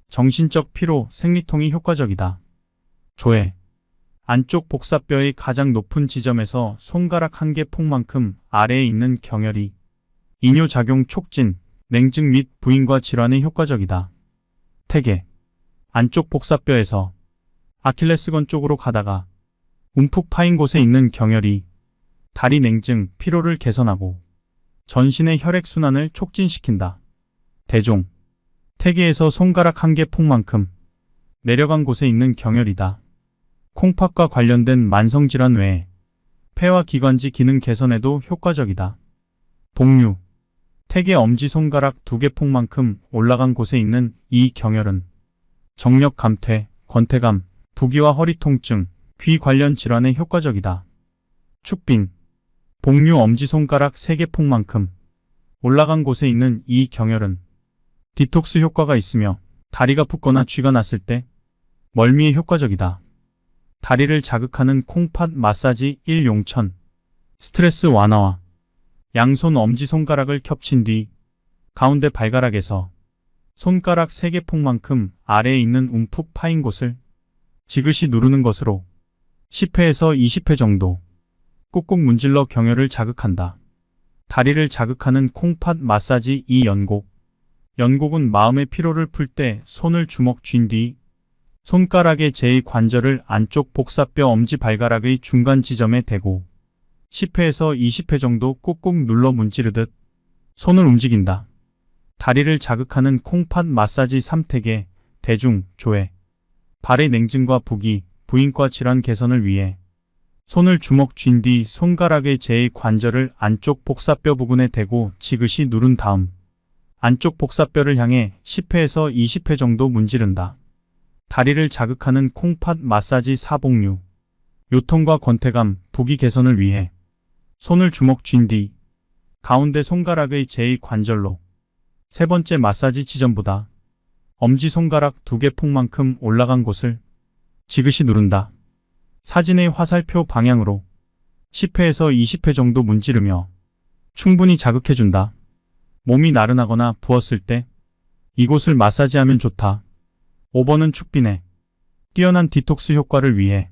정신적 피로, 생리통이 효과적이다. 조해. 안쪽 복사뼈의 가장 높은 지점에서 손가락 한 개 폭만큼 아래에 있는 경혈이 이뇨작용 촉진, 냉증 및 부인과 질환에 효과적이다. 태계. 안쪽 복사뼈에서 아킬레스건 쪽으로 가다가 움푹 파인 곳에 있는 경혈이 다리 냉증, 피로를 개선하고 전신의 혈액순환을 촉진시킨다. 대종. 태계에서 손가락 한 개 폭만큼 내려간 곳에 있는 경혈이다. 콩팥과 관련된 만성질환 외에 폐와 기관지 기능 개선에도 효과적이다. 복류. 태계 엄지손가락 2개 폭만큼 올라간 곳에 있는 이 경혈은 정력 감퇴, 권태감, 부기와 허리 통증, 귀 관련 질환에 효과적이다. 축빈. 복류 엄지손가락 3개 폭만큼 올라간 곳에 있는 이 경혈은 디톡스 효과가 있으며 다리가 붓거나 쥐가 났을 때 멀미에 효과적이다. 다리를 자극하는 콩팥 마사지 1용천. 스트레스 완화와 양손 엄지손가락을 겹친 뒤 가운데 발가락에서 손가락 3개 폭만큼 아래에 있는 움푹 파인 곳을 지그시 누르는 것으로 10회에서 20회 정도 꾹꾹 문질러 경혈을 자극한다. 다리를 자극하는 콩팥 마사지 2연곡. 연곡은 마음의 피로를 풀 때 손을 주먹 쥔 뒤 손가락의 제2관절을 안쪽 복사뼈 엄지발가락의 중간 지점에 대고 10회에서 20회 정도 꾹꾹 눌러 문지르듯 손을 움직인다. 다리를 자극하는 콩팥 마사지 3태계, 대중, 조해. 발의 냉증과 부기, 부인과 질환 개선을 위해 손을 주먹 쥔 뒤 손가락의 제2관절을 안쪽 복사뼈 부근에 대고 지그시 누른 다음 안쪽 복사뼈를 향해 10회에서 20회 정도 문지른다. 다리를 자극하는 콩팥 마사지 4복류. 요통과 권태감, 부기 개선을 위해 손을 주먹 쥔 뒤 가운데 손가락의 제2관절로 세 번째 마사지 지점보다 엄지손가락 2개 폭만큼 올라간 곳을 지그시 누른다. 사진의 화살표 방향으로 10회에서 20회 정도 문지르며 충분히 자극해준다. 몸이 나른하거나 부었을 때 이곳을 마사지하면 좋다. 5번은 축빈에 뛰어난 디톡스 효과를 위해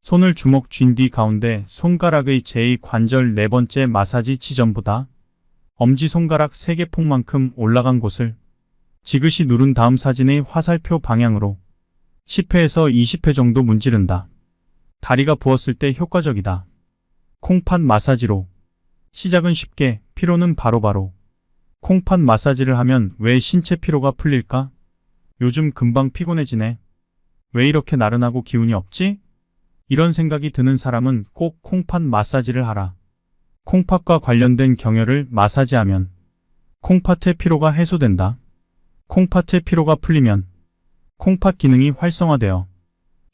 손을 주먹 쥔 뒤 가운데 손가락의 제2관절 네 번째 마사지 지점보다 엄지손가락 3개 폭만큼 올라간 곳을 지그시 누른 다음 사진의 화살표 방향으로 10회에서 20회 정도 문지른다. 다리가 부었을 때 효과적이다. 콩팥 마사지로 시작은 쉽게, 피로는 바로바로. 콩팥 마사지를 하면 왜 신체 피로가 풀릴까? 요즘 금방 피곤해지네. 왜 이렇게 나른하고 기운이 없지? 이런 생각이 드는 사람은 꼭 콩팥 마사지를 하라. 콩팥과 관련된 경혈을 마사지하면 콩팥의 피로가 해소된다. 콩팥의 피로가 풀리면 콩팥 기능이 활성화되어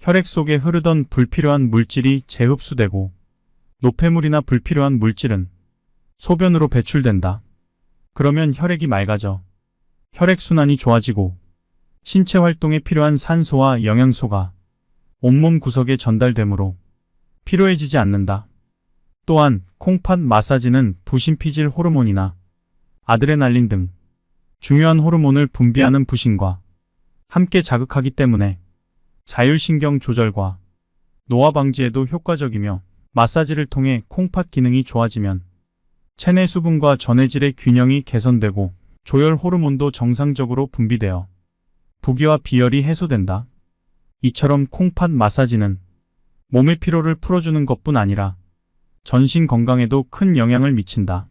혈액 속에 흐르던 불필요한 물질이 재흡수되고 노폐물이나 불필요한 물질은 소변으로 배출된다. 그러면 혈액이 맑아져 혈액순환이 좋아지고 신체 활동에 필요한 산소와 영양소가 온몸 구석에 전달되므로 피로해지지 않는다. 또한 콩팥 마사지는 부신피질 호르몬이나 아드레날린 등 중요한 호르몬을 분비하는 부신과 함께 자극하기 때문에 자율신경 조절과 노화 방지에도 효과적이며 마사지를 통해 콩팥 기능이 좋아지면 체내 수분과 전해질의 균형이 개선되고 조혈 호르몬도 정상적으로 분비되어 부기와 비열이 해소된다. 이처럼 콩팥 마사지는 몸의 피로를 풀어주는 것뿐 아니라 전신 건강에도 큰 영향을 미친다.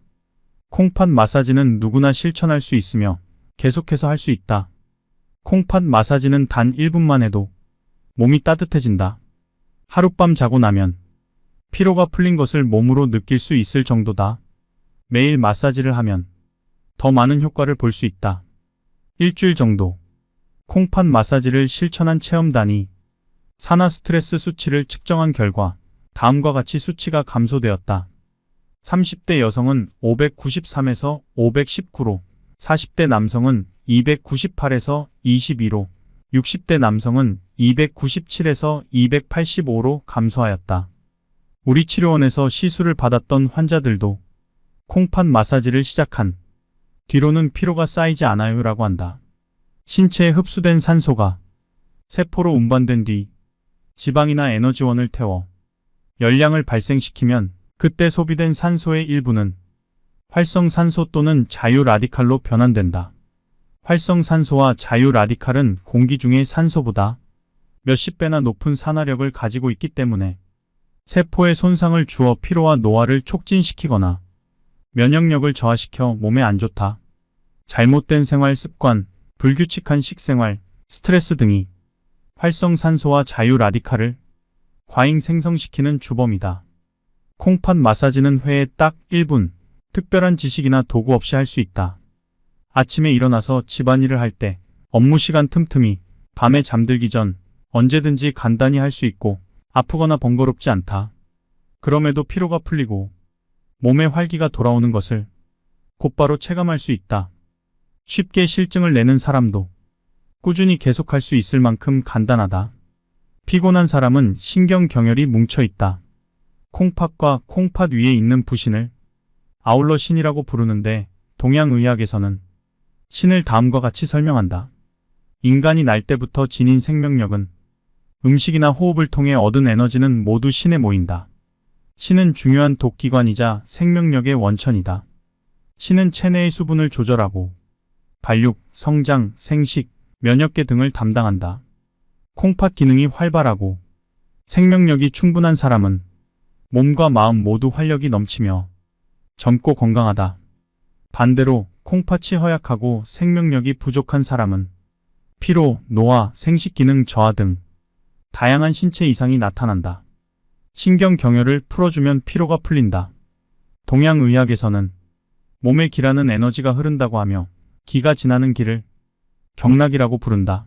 콩팥 마사지는 누구나 실천할 수 있으며 계속해서 할 수 있다. 콩팥 마사지는 단 1분만 해도 몸이 따뜻해진다. 하룻밤 자고 나면 피로가 풀린 것을 몸으로 느낄 수 있을 정도다. 매일 마사지를 하면 더 많은 효과를 볼 수 있다. 일주일 정도 콩팥 마사지를 실천한 체험단이 산화 스트레스 수치를 측정한 결과 다음과 같이 수치가 감소되었다. 30대 여성은 593에서 519로, 40대 남성은 298에서 22로, 60대 남성은 297에서 285로 감소하였다. 우리 치료원에서 시술을 받았던 환자들도 콩팥 마사지를 시작한 뒤로는 피로가 쌓이지 않아요 라고 한다. 신체에 흡수된 산소가 세포로 운반된 뒤 지방이나 에너지원을 태워 열량을 발생시키면 그때 소비된 산소의 일부는 활성산소 또는 자유라디칼로 변환된다. 활성산소와 자유라디칼은 공기 중의 산소보다 몇십 배나 높은 산화력을 가지고 있기 때문에 세포에 손상을 주어 피로와 노화를 촉진시키거나 면역력을 저하시켜 몸에 안 좋다. 잘못된 생활 습관, 불규칙한 식생활, 스트레스 등이 활성산소와 자유라디칼을 과잉 생성시키는 주범이다. 콩팥 마사지는 회에 딱 1분, 특별한 지식이나 도구 없이 할 수 있다. 아침에 일어나서 집안일을 할 때, 업무 시간 틈틈이, 밤에 잠들기 전 언제든지 간단히 할 수 있고 아프거나 번거롭지 않다. 그럼에도 피로가 풀리고 몸에 활기가 돌아오는 것을 곧바로 체감할 수 있다. 쉽게 실증을 내는 사람도 꾸준히 계속할 수 있을 만큼 간단하다. 피곤한 사람은 신경경혈이 뭉쳐있다. 콩팥과 콩팥 위에 있는 부신을 아울러 신이라고 부르는데 동양의학에서는 신을 다음과 같이 설명한다. 인간이 날 때부터 지닌 생명력은 음식이나 호흡을 통해 얻은 에너지는 모두 신에 모인다. 신은 중요한 독기관이자 생명력의 원천이다. 신은 체내의 수분을 조절하고 발육, 성장, 생식, 면역계 등을 담당한다. 콩팥 기능이 활발하고 생명력이 충분한 사람은 몸과 마음 모두 활력이 넘치며 젊고 건강하다. 반대로 콩팥이 허약하고 생명력이 부족한 사람은 피로, 노화, 생식 기능 저하 등 다양한 신체 이상이 나타난다. 신경경혈을 풀어주면 피로가 풀린다. 동양의학에서는 몸에 기라는 에너지가 흐른다고 하며 기가 지나는 길을 경락이라고 부른다.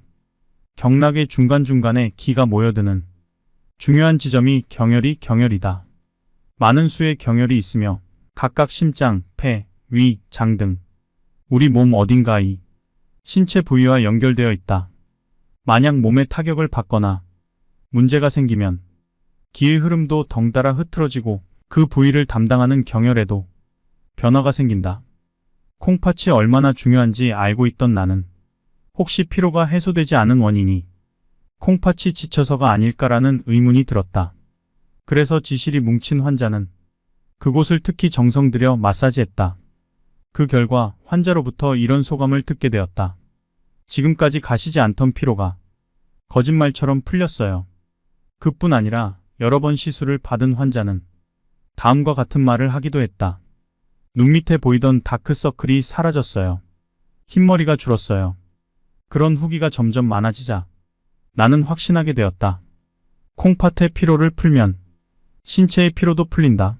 경락의 중간중간에 기가 모여드는 중요한 지점이 경혈이다. 많은 수의 경혈이 있으며 각각 심장, 폐, 위, 장 등 우리 몸 어딘가의 신체 부위와 연결되어 있다. 만약 몸에 타격을 받거나 문제가 생기면 기의 흐름도 덩달아 흐트러지고 그 부위를 담당하는 경혈에도 변화가 생긴다. 콩팥이 얼마나 중요한지 알고 있던 나는 혹시 피로가 해소되지 않은 원인이 콩팥이 지쳐서가 아닐까라는 의문이 들었다. 그래서 지실이 뭉친 환자는 그곳을 특히 정성 들여 마사지했다. 그 결과 환자로부터 이런 소감을 듣게 되었다. 지금까지 가시지 않던 피로가 거짓말처럼 풀렸어요. 그뿐 아니라 여러 번 시술을 받은 환자는 다음과 같은 말을 하기도 했다. 눈 밑에 보이던 다크서클이 사라졌어요. 흰머리가 줄었어요. 그런 후기가 점점 많아지자 나는 확신하게 되었다. 콩팥의 피로를 풀면 신체의 피로도 풀린다.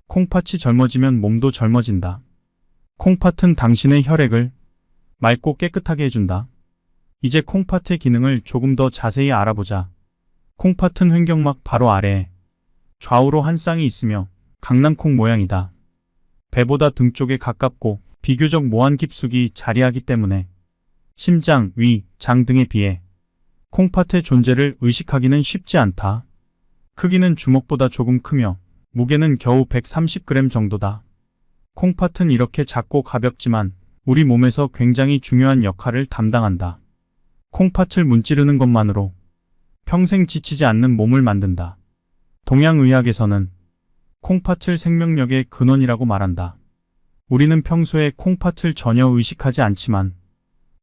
콩팥이 젊어지면 몸도 젊어진다. 콩팥은 당신의 혈액을 맑고 깨끗하게 해준다. 이제 콩팥의 기능을 조금 더 자세히 알아보자. 콩팥은 횡격막 바로 아래에 좌우로 한 쌍이 있으며 강낭콩 모양이다. 배보다 등 쪽에 가깝고 비교적 모환 깊숙이 자리하기 때문에 심장, 위, 장 등에 비해 콩팥의 존재를 의식하기는 쉽지 않다. 크기는 주먹보다 조금 크며 무게는 겨우 130g 정도다. 콩팥은 이렇게 작고 가볍지만 우리 몸에서 굉장히 중요한 역할을 담당한다. 콩팥을 문지르는 것만으로 평생 지치지 않는 몸을 만든다. 동양의학에서는 콩팥을 생명력의 근원이라고 말한다. 우리는 평소에 콩팥을 전혀 의식하지 않지만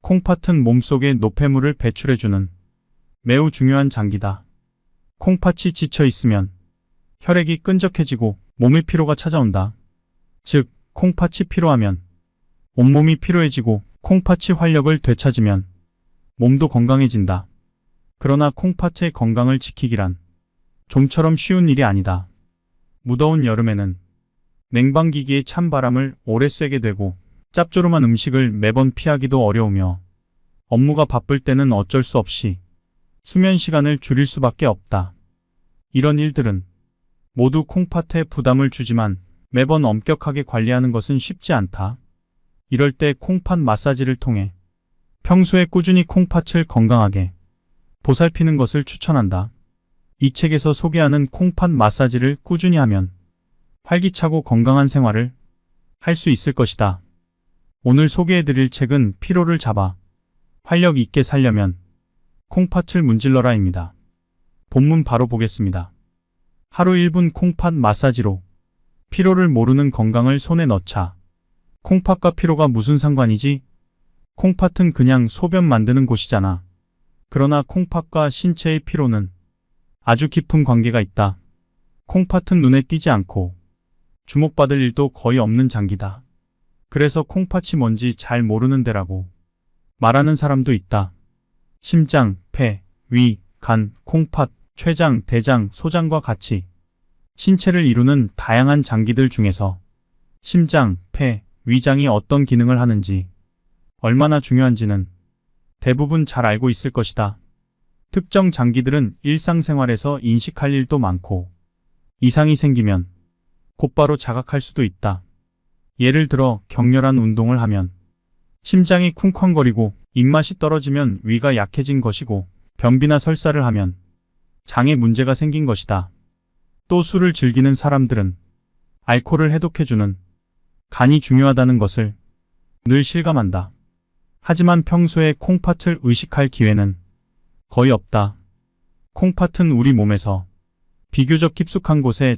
콩팥은 몸속에 노폐물을 배출해주는 매우 중요한 장기다. 콩팥이 지쳐 있으면 혈액이 끈적해지고 몸의 피로가 찾아온다. 즉, 콩팥이 피로하면 온몸이 피로해지고 콩팥이 활력을 되찾으면 몸도 건강해진다. 그러나 콩팥의 건강을 지키기란 좀처럼 쉬운 일이 아니다. 무더운 여름에는 냉방기기의 찬바람을 오래 쐬게 되고 짭조름한 음식을 매번 피하기도 어려우며 업무가 바쁠 때는 어쩔 수 없이 수면 시간을 줄일 수밖에 없다. 이런 일들은 모두 콩팥에 부담을 주지만 매번 엄격하게 관리하는 것은 쉽지 않다. 이럴 때 콩팥 마사지를 통해 평소에 꾸준히 콩팥을 건강하게 보살피는 것을 추천한다. 이 책에서 소개하는 콩팥 마사지를 꾸준히 하면 활기차고 건강한 생활을 할 수 있을 것이다. 오늘 소개해드릴 책은 피로를 잡아 활력 있게 살려면 콩팥을 문질러라입니다. 본문 바로 보겠습니다. 하루 1분 콩팥 마사지로 피로를 모르는 건강을 손에 넣자. 콩팥과 피로가 무슨 상관이지? 콩팥은 그냥 소변 만드는 곳이잖아. 그러나 콩팥과 신체의 피로는 아주 깊은 관계가 있다. 콩팥은 눈에 띄지 않고 주목받을 일도 거의 없는 장기다. 그래서 콩팥이 뭔지 잘 모르는 데라고 말하는 사람도 있다. 심장, 폐, 위, 간, 콩팥, 췌장, 대장, 소장과 같이 신체를 이루는 다양한 장기들 중에서 심장, 폐, 위장이 어떤 기능을 하는지 얼마나 중요한지는 대부분 잘 알고 있을 것이다. 특정 장기들은 일상생활에서 인식할 일도 많고 이상이 생기면 곧바로 자각할 수도 있다. 예를 들어 격렬한 운동을 하면 심장이 쿵쾅거리고 입맛이 떨어지면 위가 약해진 것이고 변비나 설사를 하면 장에 문제가 생긴 것이다. 또 술을 즐기는 사람들은 알코올을 해독해주는 간이 중요하다는 것을 늘 실감한다. 하지만 평소에 콩팥을 의식할 기회는 거의 없다. 콩팥은 우리 몸에서 비교적 깊숙한 곳에